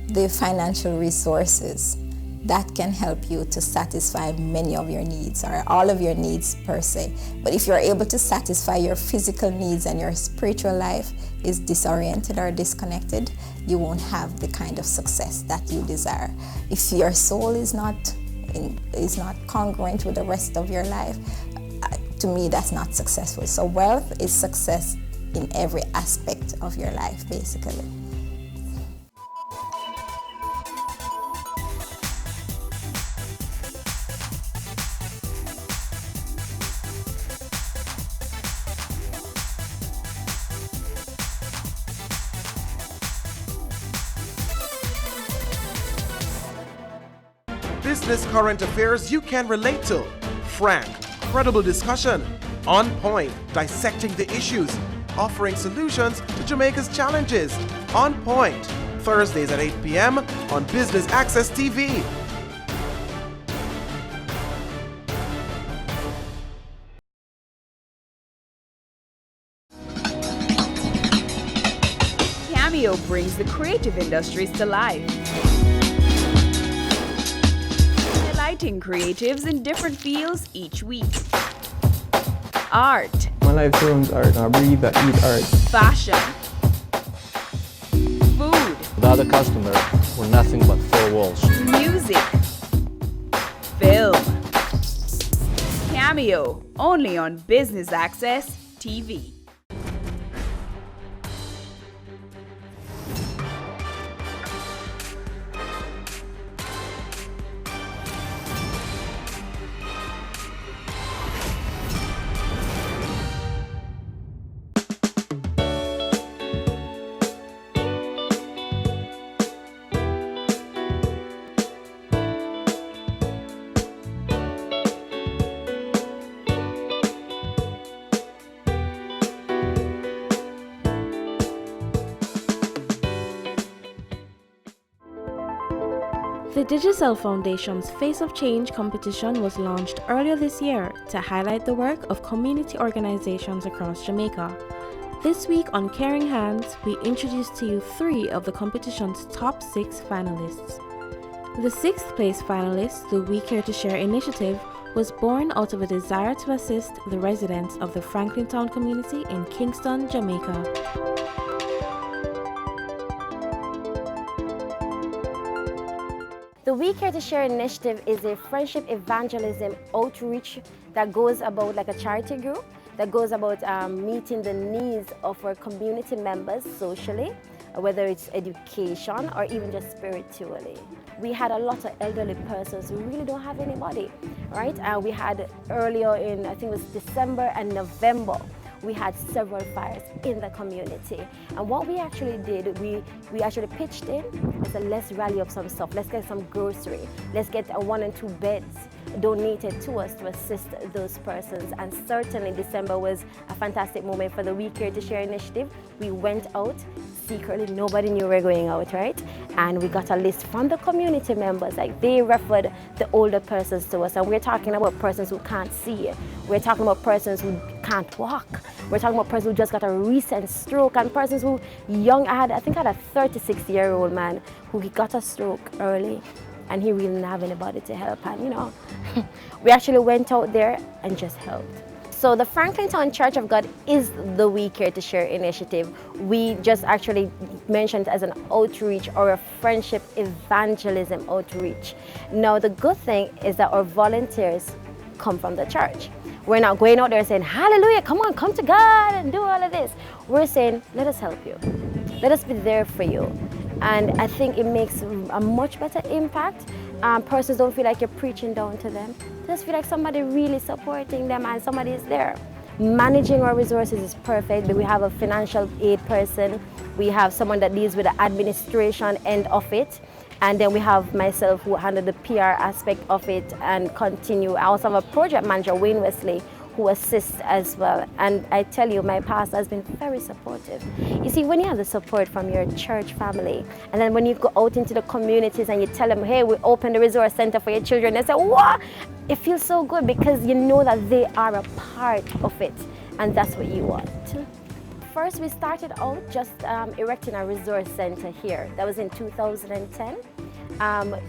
the financial resources, that can help you to satisfy many of your needs, or all of your needs per se. But if you're able to satisfy your physical needs and your spiritual life is disoriented or disconnected, you won't have the kind of success that you desire. If your soul is not congruent with the rest of your life, to me that's not successful. So wealth is success in every aspect of your life, basically. Business current affairs you can relate to. Frank, credible discussion. On point, dissecting the issues. Offering solutions to Jamaica's challenges. On Point, Thursdays at 8 p.m. on Business Access TV. Cameo brings the creative industries to life. Highlighting creatives in different fields each week. Art. My life turns art. I breathe, I eat art. Fashion. Food. Without a customer, we're nothing but four walls. Music. Film. Cameo, only on Business Access TV. The Digicel Foundation's Face of Change competition was launched earlier this year to highlight the work of community organizations across Jamaica. This week on Caring Hands, we introduce to you 3 of the competition's top 6 finalists. The 6th place finalist, the We Care to Share initiative, was born out of a desire to assist the residents of the Franklin Town community in Kingston, Jamaica. The We Care to Share initiative is a friendship evangelism outreach that goes about like a charity group, that goes about meeting the needs of our community members socially, whether it's education or even just spiritually. We had a lot of elderly persons who really don't have anybody, right? We had earlier in, I think it was December and November, we had several fires in the community. And what we actually did, we actually pitched in and said, let's rally up some stuff. Let's get some grocery. Let's get 1 and 2 beds donated to us to assist those persons. And certainly December was a fantastic moment for the We Care to Share initiative. We went out secretly, nobody knew we were going out, right? And we got a list from the community members, like they referred the older persons to us. And we're talking about persons who can't see. We're talking about persons who can't walk. We're talking about persons who just got a recent stroke, and persons who young. I think I had a 36-year-old man who got a stroke early, and he really didn't have anybody to help. And you know, we actually went out there and just helped. So the Franklin Town Church of God is the We Care to Share initiative. We just actually mentioned it as an outreach or a friendship evangelism outreach. Now the good thing is that our volunteers come from the church. We're not going out there saying, hallelujah, come on, come to God and do all of this. We're saying, let us help you. Let us be there for you. And I think it makes a much better impact. Persons don't feel like you're preaching down to them. They just feel like somebody really supporting them and somebody is there. Managing our resources is perfect. We have a financial aid person. We have someone that deals with the administration end of it. And then we have myself who handle the PR aspect of it and continue. I also have a project manager, Wayne Wesley, who assists as well. And I tell you, my pastor has been very supportive. You see, when you have the support from your church family, and then when you go out into the communities and you tell them, hey, we opened the resource center for your children, they say, what? It feels so good because you know that they are a part of it. And that's what you want. First, we started out just erecting a resource center here. That was in 2010.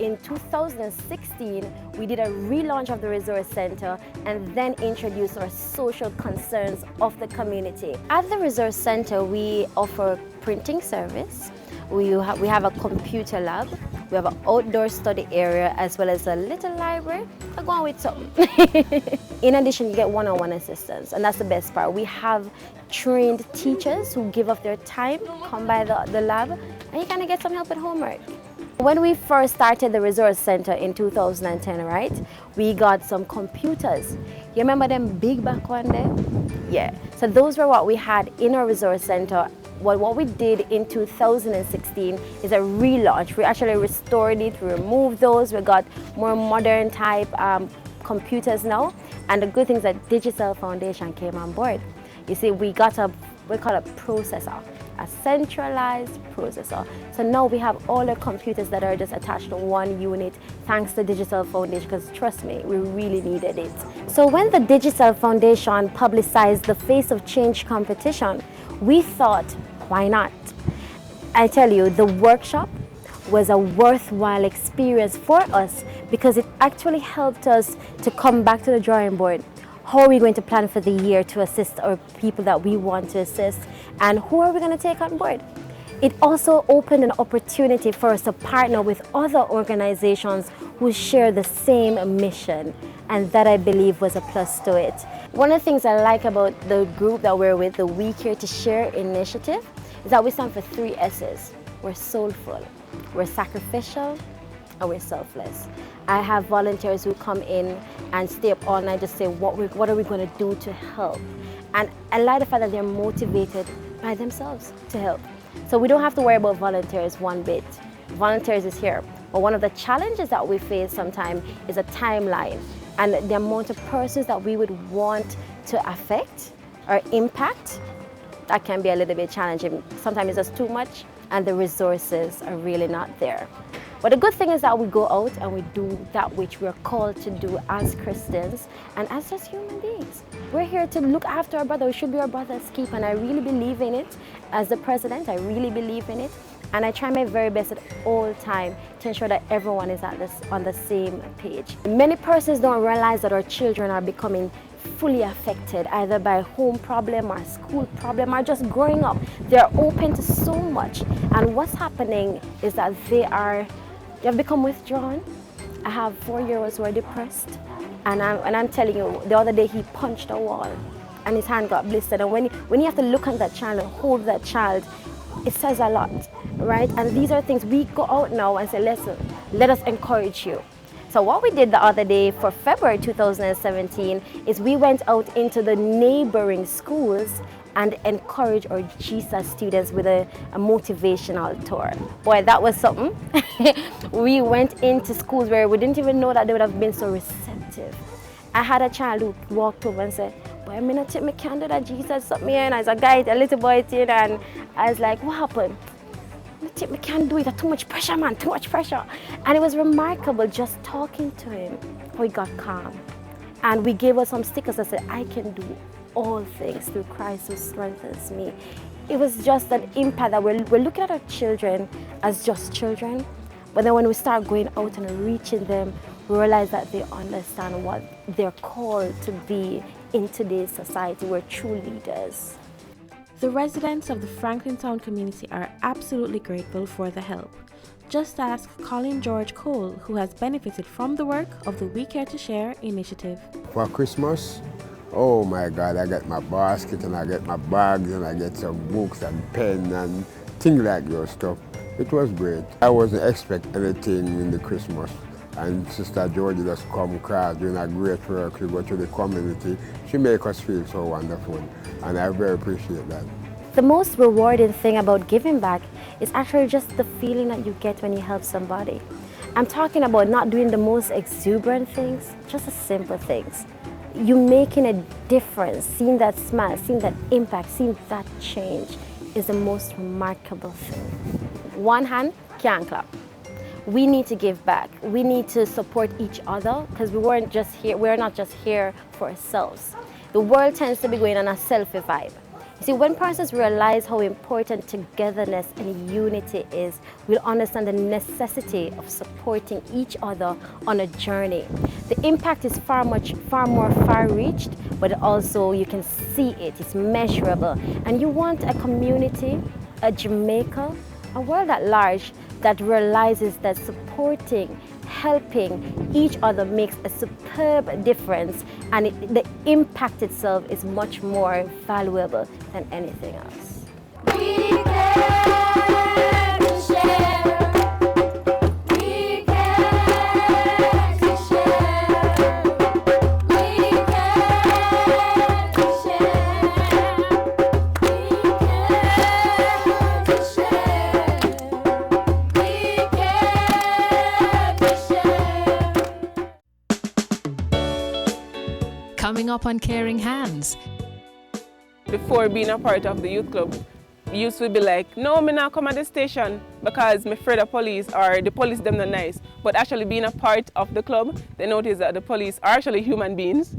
In 2016, we did a relaunch of the resource center and then introduced our social concerns of the community. At the resource center, we offer printing service. We have a computer lab. We have an outdoor study area as well as a little library. I'll go on with something. In addition, you get one-on-one assistance, and that's the best part. We have trained teachers who give up their time, come by the lab, and you kind of get some help with homework. When we first started the resource center in 2010, right, we got some computers. You remember them big back one day? Yeah. So those were what we had in our resource center. What we did in 2016 is a relaunch. We actually restored it, we removed those, we got more modern type computers now. And the good thing is that Digicel Foundation came on board. You see, we got we call it a processor, a centralized processor. So now we have all the computers that are just attached to one unit thanks to Digicel Foundation, because trust me, we really needed it. So when the Digicel Foundation publicized the Face of Change competition, we thought, why not? I tell you, the workshop was a worthwhile experience for us because it actually helped us to come back to the drawing board. How are we going to plan for the year to assist our people that we want to assist, and who are we going to take on board? It also opened an opportunity for us to partner with other organizations who share the same mission, and that I believe was a plus to it. One of the things I like about the group that we're with, the We Care to Share initiative, is that we stand for 3 S's. We're soulful, we're sacrificial, and we're selfless. I have volunteers who come in and stay up all night just say, what are we going to do to help? And I like the fact that they're motivated by themselves to help. So we don't have to worry about volunteers one bit. Volunteers is here. But one of the challenges that we face sometimes is a timeline and the amount of persons that we would want to affect or impact. That can be a little bit challenging. Sometimes it's just too much and the resources are really not there. But the good thing is that we go out and we do that which we're called to do as Christians and as just human beings. We're here to look after our brother. We should be our brother's keeper, and I really believe in it. As the president, I really believe in it. And I try my very best at all time to ensure that everyone is on the same page. Many persons don't realize that our children are becoming fully affected either by home problem or school problem or just growing up. They're open to so much, and what's happening is that they've become withdrawn. I have 4-year-olds who are depressed, and I'm telling you, the other day he punched a wall and his hand got blistered, and when you have to look at that child and hold that child, it says a lot, right? And these are things we go out now and say, listen, let us encourage you. So what we did the other day for February 2017 is we went out into the neighboring schools and encouraged our Jesus students with a motivational tour. Boy, that was something. We went into schools where we didn't even know that they would have been so receptive. I had a child who walked over and said, boy, I'm gonna take my candle that Jesus something here, and I was a guy, a little boy thing, and I was like, what happened? I can't do it, too much pressure, man, too much pressure. And it was remarkable just talking to him, how he got calm. And we gave us some stickers that said, I can do all things through Christ who strengthens me. It was just an impact that we're looking at our children as just children, but then when we start going out and reaching them, we realize that they understand what they're called to be in today's society. We're true leaders. The residents of the Franklin Town community are absolutely grateful for the help. Just ask Colin George Cole, who has benefited from the work of the We Care to Share initiative. For Christmas, oh my God, I get my basket and I get my bags and I get some books and pen and things like those stuff. It was great. I wasn't expecting anything in the Christmas. And Sister Georgie just come across doing a great work to go to the community. She make us feel so wonderful, and I very appreciate that. The most rewarding thing about giving back is actually just the feeling that you get when you help somebody. I'm talking about not doing the most exuberant things, just the simple things. You making a difference, seeing that smile, seeing that impact, seeing that change is the most remarkable thing. One hand can't clap. We need to give back. We need to support each other because we're not just here for ourselves. The world tends to be going on a selfie vibe. You see, when persons realize how important togetherness and unity is, we'll understand the necessity of supporting each other on a journey. The impact is far more far-reached, but also you can see it, it's measurable. And you want a community, a Jamaica, a world at large that realizes that supporting, helping each other makes a superb difference, and the impact itself is much more valuable than anything else. We care to share. We care to share. We care to share. We care to share. Coming up on Caring Hands. Before being a part of the youth club, we used to be like, no, me not come at the station because me afraid of police or the police them not nice. But actually being a part of the club, they notice that the police are actually human beings.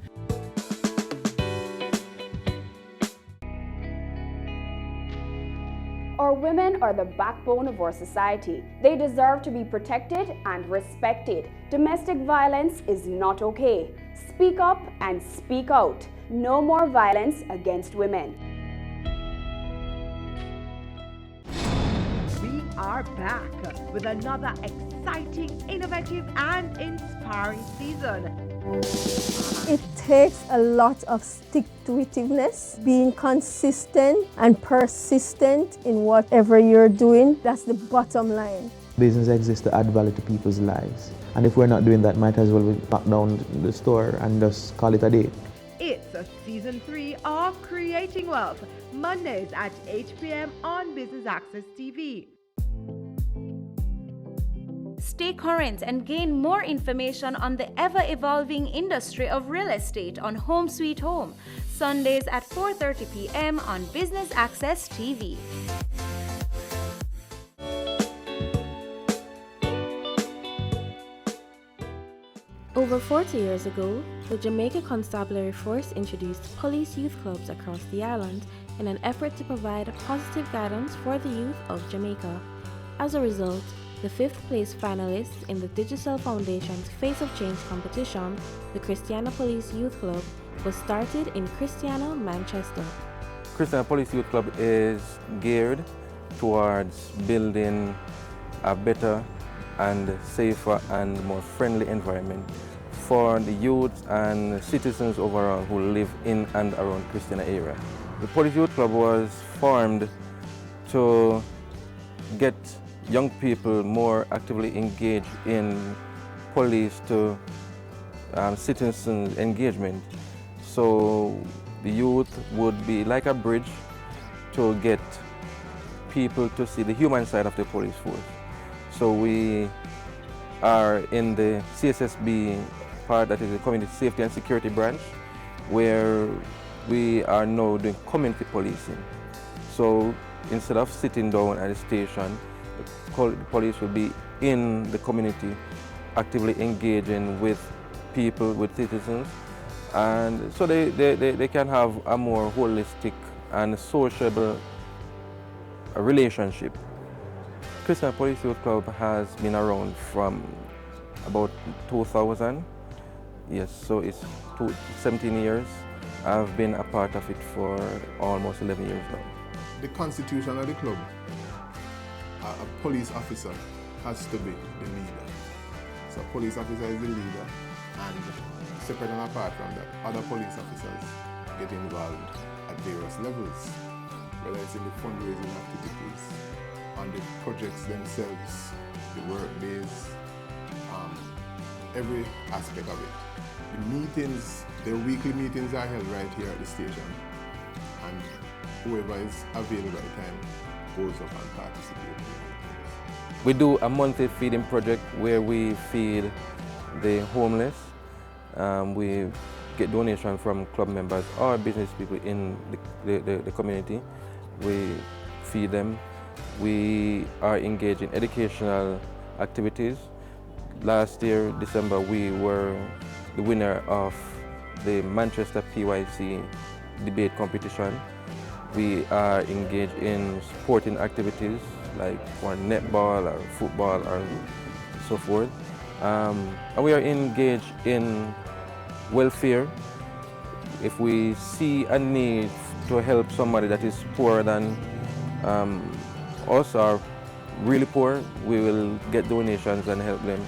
Our women are the backbone of our society. They deserve to be protected and respected. Domestic violence is not okay. Speak up and speak out. No more violence against women. We are back with another exciting, innovative and inspiring season. It takes a lot of stick-to-itiveness, being consistent and persistent in whatever you're doing. That's the bottom line. Business exists to add value to people's lives. And if we're not doing that, might as well lock down the store and just call it a day. It's a season 3 of Creating Wealth, Mondays at 8 p.m. on Business Access TV. Stay current and gain more information on the ever-evolving industry of real estate on Home Sweet Home, Sundays at 4:30 p.m. on Business Access TV. Over 40 years ago, the Jamaica Constabulary Force introduced police youth clubs across the island in an effort to provide positive guidance for the youth of Jamaica. As a result, the 5th place finalists in the Digicel Foundation's Face of Change competition, the Christiana Police Youth Club, was started in Christiana, Manchester. Christiana Police Youth Club is geared towards building a better and safer and more friendly environment for the youth and citizens overall who live in and around Christiana area. The Police Youth Club was formed to get young people more actively engaged in police to citizen engagement. So the youth would be like a bridge to get people to see the human side of the police force. So we are in the CSSB part, that is the Community Safety and Security branch, where we are now doing community policing. So instead of sitting down at the station, the police will be in the community, actively engaging with people, with citizens, and so they can have a more holistic and sociable relationship. Christiana Police Youth Club has been around from about 2000. Yes, so it's 17 years. I've been a part of it for almost 11 years now. The constitution of the club, a police officer has to be the leader. So a police officer is the leader, and separate and apart from that, other police officers get involved at various levels, whether it's in the fundraising activities, on the projects themselves, the work days, every aspect of it. The meetings, the weekly meetings are held right here at the station, and whoever is available at the time goes up and participates. We do a monthly feeding project where we feed the homeless. We get donations from club members or business people in the community. We feed them. We are engaged in educational activities. Last year, December, we were the winner of the Manchester PYC debate competition. We are engaged in sporting activities like netball or football or so forth. And we are engaged in welfare. If we see a need to help somebody that is poorer than us or really poor, we will get donations and help them.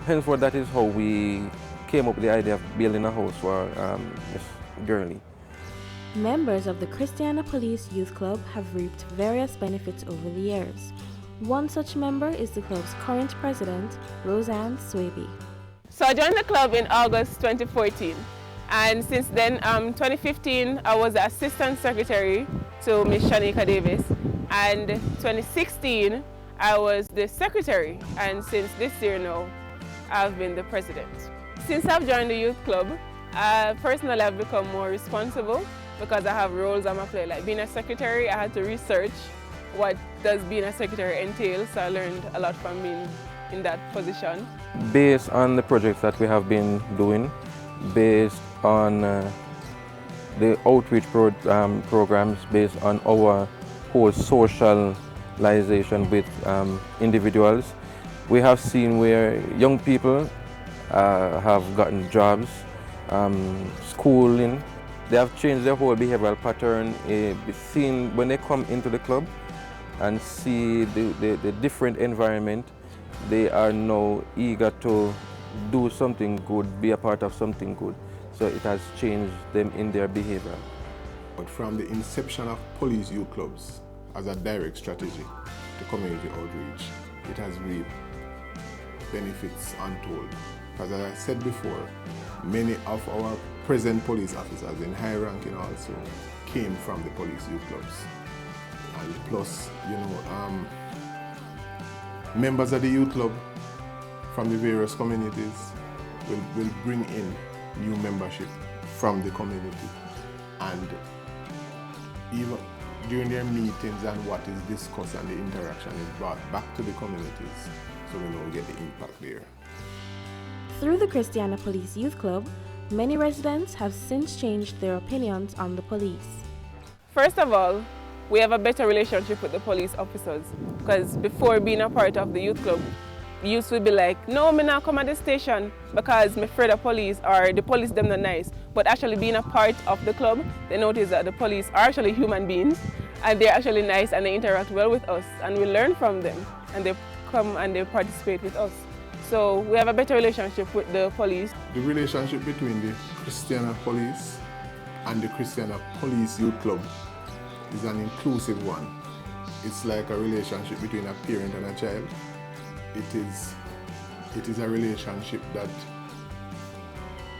Henceforth, that is how we came up with the idea of building a house for Miss Gurley. Members of the Christiana Police Youth Club have reaped various benefits over the years. One such member is the club's current president, Roseanne Swaby. So I joined the club in August 2014, and since then, 2015, I was the assistant secretary to Miss Shanika Davis, and 2016, I was the secretary, and since this year now, I've been the president. Since I've joined the youth club, personally I've become more responsible because I have roles I'm a play. Like being a secretary, I had to research what does being a secretary entail, so I learned a lot from being in that position. Based on the projects that we have been doing, based on the outreach programs, based on our whole socialization with individuals, we have seen where young people have gotten jobs, schooling. They have changed their whole behavioral pattern. Seen when they come into the club and see the different environment, they are now eager to do something good, be a part of something good. So it has changed them in their behavior. But from the inception of police youth clubs as a direct strategy to community outreach, it has reaped benefits untold. Because as I said before, many of our present police officers in high ranking also came from the police youth clubs. And plus, members of the youth club from the various communities will bring in new membership from the community. And even during their meetings and what is discussed and the interaction is brought back to the communities, so we know we get the impact there. Through the Christiana Police Youth Club, many residents have since changed their opinions on the police. First of all, we have a better relationship with the police officers, because before being a part of the youth club, youth would be like, no, me not come at the station because me afraid of police, or the police them not nice. But actually being a part of the club, they notice that the police are actually human beings and they're actually nice and they interact well with us and we learn from them and they come and they participate with us. So we have a better relationship with the police. The relationship between the Christiana Police and the Christiana Police Youth Club is an inclusive one. It's like a relationship between a parent and a child. It is a relationship that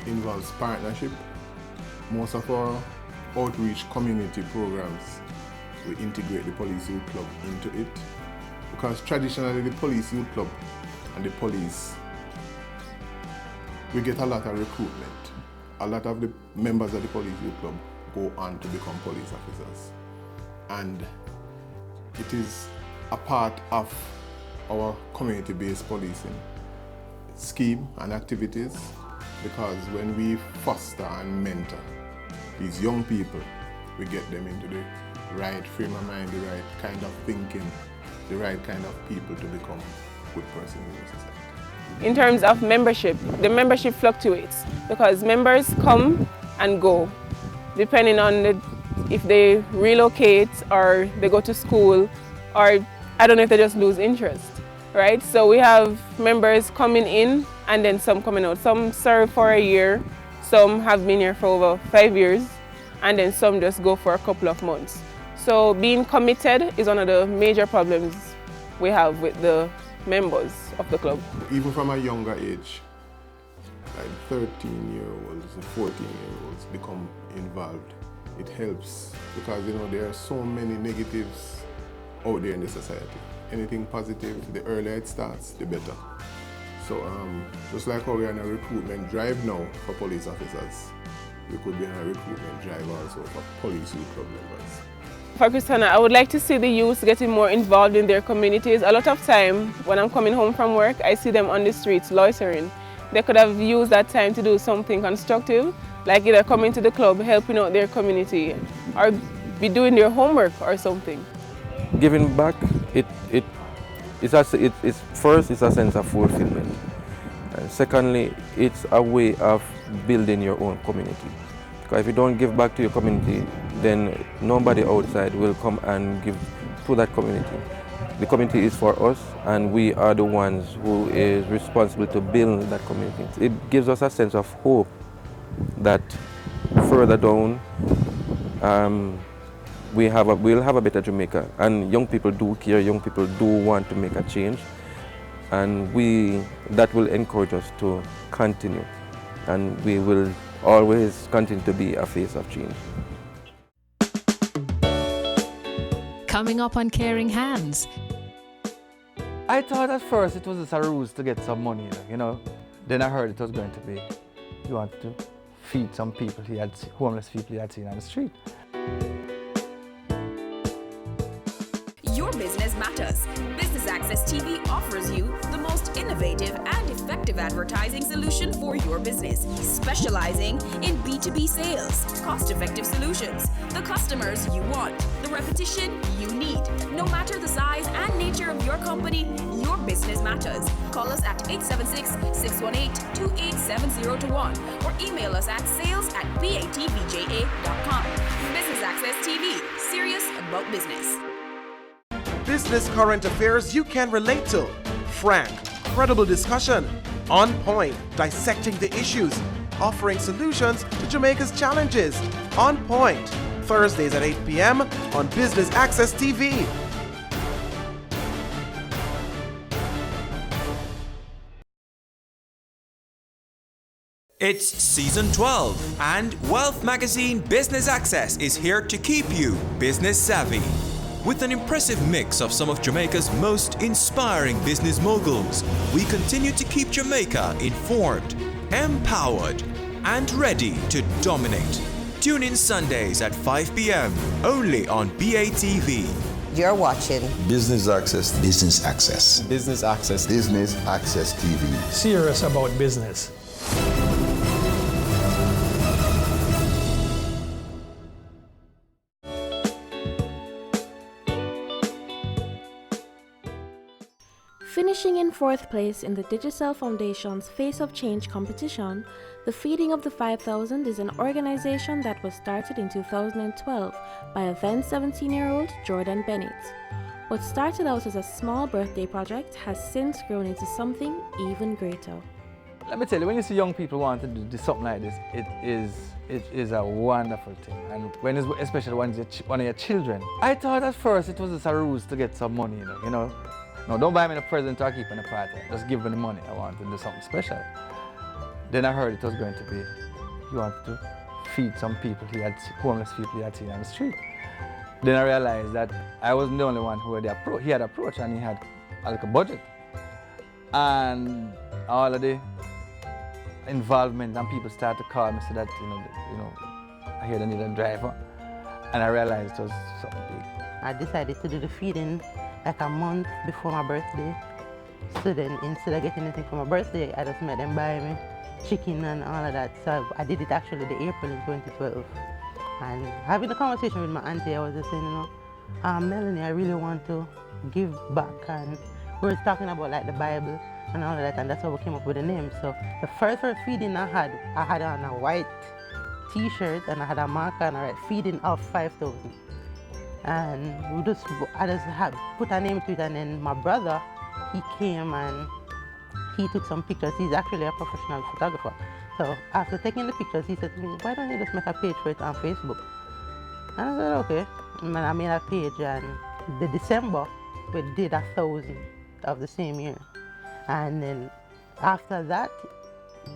involves partnership. Most of our outreach community programs, we integrate the Police Youth Club into it, because traditionally the Police Youth Club and the police, we get a lot of recruitment. A lot of the members of the Police Youth Club go on to become police officers. And it is a part of our community-based policing scheme and activities, because when we foster and mentor these young people, we get them into the right frame of mind, the right kind of thinking, the right kind of people to become good persons in the society. In terms of membership, the membership fluctuates because members come and go depending on if they relocate or they go to school, or I don't know if they just lose interest, right? So we have members coming in and then some coming out. Some serve for a year, some have been here for over 5 years, and then some just go for a couple of months. So being committed is one of the major problems we have with the members of the club. Even from a younger age, like 13-year-olds and 14-year-olds become involved. It helps because there are so many negatives out there in the society. Anything positive, the earlier it starts, the better. So just like how we're on a recruitment drive now for police officers, we could be on a recruitment drive also for police youth club members. For Christiana, I would like to see the youth getting more involved in their communities. A lot of time when I'm coming home from work, I see them on the streets loitering. They could have used that time to do something constructive, like either coming to the club, helping out their community, or be doing their homework or something. Giving back, first, it's a sense of fulfillment. And secondly, it's a way of building your own community. Because if you don't give back to your community, then nobody outside will come and give to that community. The community is for us, and we are the ones who is responsible to build that community. It gives us a sense of hope that further down, we'll have a better Jamaica, and young people do care, young people do want to make a change, and that will encourage us to continue, and we will always continue to be a face of change. Coming up on Caring Hands. I thought at first it was just a ruse to get some money, Then I heard it was going to be, you want to feed some people homeless people he had seen on the street. Your business matters. Business Access TV offers you the most innovative and effective advertising solution for your business, specializing in B2B sales, cost-effective solutions, the customers you want, the repetition you need. No matter the size and nature of your company, your business matters. Call us at 876-618-2870 or email us at sales@batvja.com. Business Access TV, serious about business. Business current affairs you can relate to. Frank, credible discussion. On point, dissecting the issues. Offering solutions to Jamaica's challenges. On Point, Thursdays at 8 p.m. on Business Access TV. It's season 12, and Wealth Magazine Business Access is here to keep you business savvy. With an impressive mix of some of Jamaica's most inspiring business moguls, we continue to keep Jamaica informed, empowered, and ready to dominate. Tune in Sundays at 5 p.m. only on BATV. You're watching Business Access. Business Access. Business Access. Business Access TV. Serious about business. Finishing in 4th place in the Digicel Foundation's Face of Change competition, the Feeding of the 5,000 is an organization that was started in 2012 by a then 17-year-old Jordan Bennett. What started out as a small birthday project has since grown into something even greater. Let me tell you, when you see young people want to do something like this, it is a wonderful thing. And when it's, especially when it's one of your children. I thought at first it was just a ruse to get some money, you know. No, don't buy me a present or keep in a party. Just give me the money. I want to do something special. Then I heard it was going to be, he wanted to feed some people homeless people he had seen on the street. Then I realized that I wasn't the only one who had he had approached, and he had a budget. And all of the involvement, and people started to call me, so that, you know, I hear they need a driver. And I realized it was something big. I decided to do the feeding like a month before my birthday. So then instead of getting anything for my birthday, I just made them buy me chicken and all of that. So I did it actually the April in 2012. And having a conversation with my auntie, I was just saying, Melanie, I really want to give back. And we were talking about like the Bible and all of that, and that's how we came up with the name. So the first feeding I had on a white t-shirt, and I had a marker and I wrote feeding of 5,000. And I just had put a name to it, and then my brother, he came and he took some pictures. He's actually a professional photographer. So after taking the pictures, he said to me, why don't you just make a page for it on Facebook? And I said, okay. And I made a page, and the December, we did 1,000 of the same year. And then after that,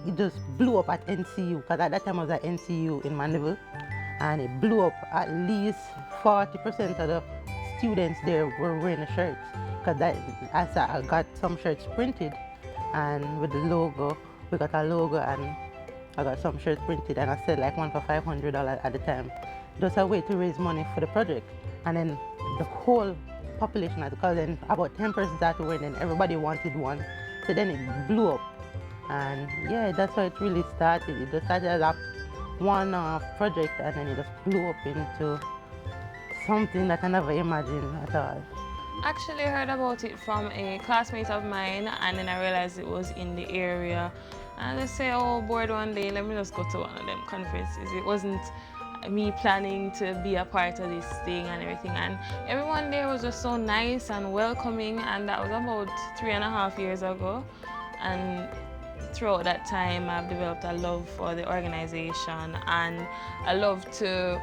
it just blew up at NCU, because at that time I was at NCU in Mandeville. And it blew up. At least 40% of the students there were wearing the shirts, because I got some shirts printed, and with the logo, we got a logo, and I got some shirts printed, and I said like one for $500 at the time. Just a way to raise money for the project. And then the whole population, because then about 10 persons started wearing, and everybody wanted one. So then it blew up. And yeah, that's how it really started. It just started as a one project, and then it just blew up into something that I never imagined at all. Actually heard about it from a classmate of mine, and then I realized it was in the area. And I just say, oh, bored one day, let me just go to one of them conferences. It wasn't me planning to be a part of this thing and everything, and everyone there was just so nice and welcoming, and that was about 3.5 years ago. And throughout that time, I've developed a love for the organization, and I love to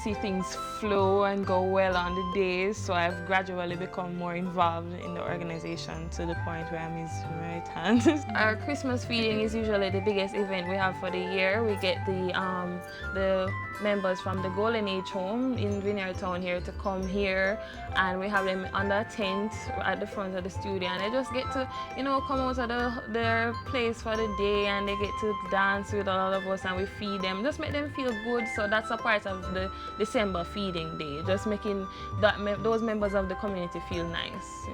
see things flow and go well on the days, so I've gradually become more involved in the organization to the point where I'm his right hand. Our Christmas feeding is usually the biggest event we have for the year. We get the members from the Golden Age home in Vineyard Town here to come here, and we have them under a tent at the front of the studio, and they just get to, come out of their place for the day, and they get to dance with all of us, and we feed them, just make them feel good. So that's a part of the December feeding day, just making those members of the community feel nice.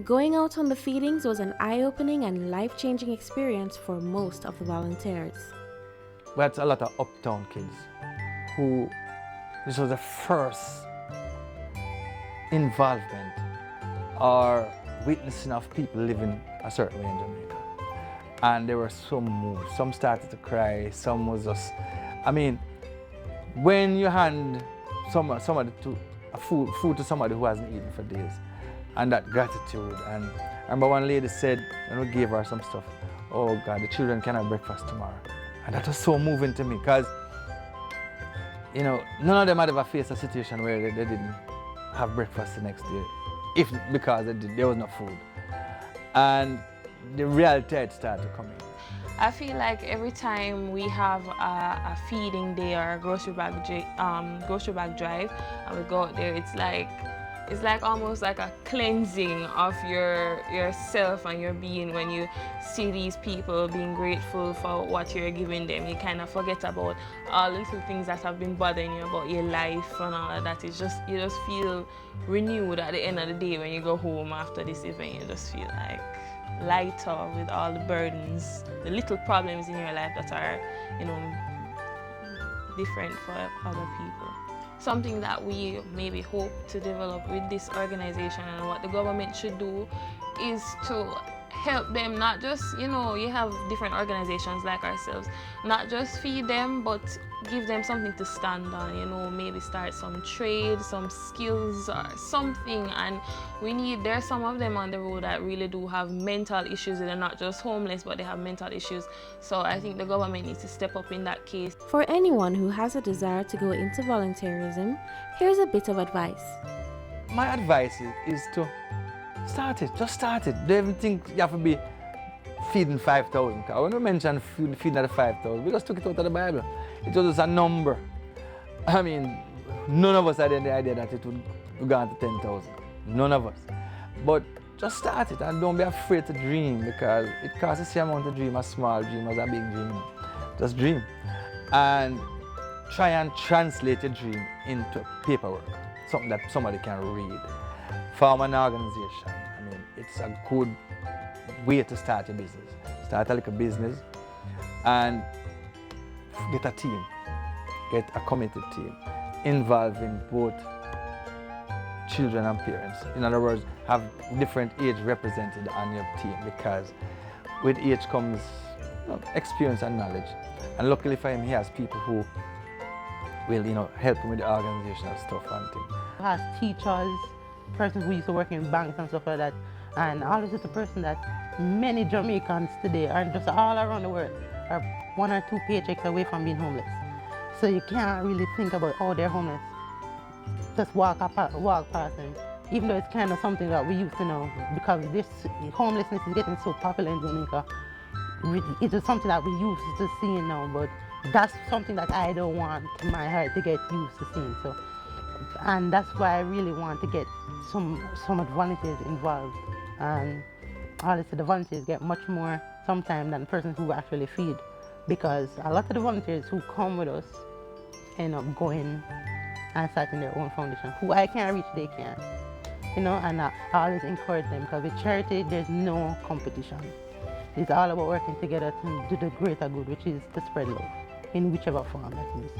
Going out on the feedings was an eye-opening and life-changing experience for most of the volunteers. We had a lot of uptown kids who, this was the first involvement or witnessing of people living a certain way in Jamaica. And they were so moved. Some started to cry, some was just, when you hand somebody food to somebody who hasn't eaten for days, and that gratitude. And I remember one lady said, and we gave her some stuff, oh God, the children can have breakfast tomorrow. And that was so moving to me, because none of them had ever faced a situation where they didn't have breakfast the next day, because there was no food. And the reality had started to come in. I feel like every time we have a feeding day or a grocery bag drive, and we go out there, it's like It's like almost like a cleansing of yourself and your being when you see these people being grateful for what you're giving them. You kind of forget about all the little things that have been bothering you about your life and all of that. It's just, you just feel renewed at the end of the day when you go home after this event. You just feel like lighter with all the burdens, the little problems in your life that are, you know, different for other people. Something that we maybe hope to develop with this organization and what the government should do is to help them, not just, you know, you have different organizations like ourselves, not just feed them, but give them something to stand on, you know, maybe start some trade, some skills or something. And there's some of them on the road that really do have mental issues. They're not just homeless, but they have mental issues. So I think the government needs to step up in that case. For anyone who has a desire to go into volunteerism, here's a bit of advice. My advice is to start it, just start it. Don't even think you have to be feeding 5,000. When we mentioned feeding at 5,000, we just took it out of the Bible. It was just a number. I mean, none of us had any idea that it would go on to 10,000. None of us. But just start it and don't be afraid to dream, because it costs the same amount to dream a small dream as a big dream. Just dream. And try and translate your dream into paperwork, something that somebody can read. Form an organization. I mean, it's a good way to start your business. Start a little business and get a team, get a committed team involving both children and parents. In other words, have different age represented on your team, because with age comes experience and knowledge. And luckily for him, he has people who will, you know, help him with the organizational stuff and things. He has teachers, persons who used to work in banks and stuff like that, and always is a person that many Jamaicans today, and just all around the world, are 1 or 2 paychecks away from being homeless. So you can't really think about, oh, they're homeless. Just walk past them. Even though it's kind of something that we used to know, because this homelessness is getting so popular in Jamaica. It is something that we used to seeing now, but that's something that I don't want my heart to get used to seeing. So, and that's why I really want to get some volunteers involved. And honestly, the volunteers get much more sometimes than persons who actually feed, because a lot of the volunteers who come with us end up going and starting their own foundation. Who I can't reach, they can. You know, and I always encourage them, because with charity, there's no competition. It's all about working together to do the greater good, which is to spread love in whichever form that is.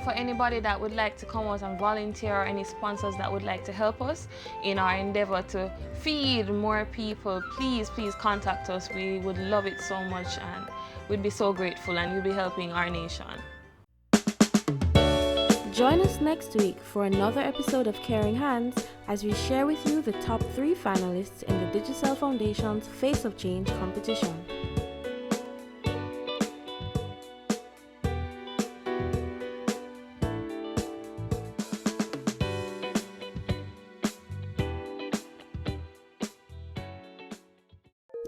For anybody that would like to come out and volunteer, or any sponsors that would like to help us in our endeavor to feed more people, please contact us. We would love it so much, and we'd be so grateful, and you'll be helping our nation. Join us next week for another episode of Caring Hands as we share with you the top 3 finalists in the Digicel Foundation's Face of Change competition.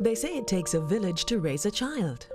They say it takes a village to raise a child.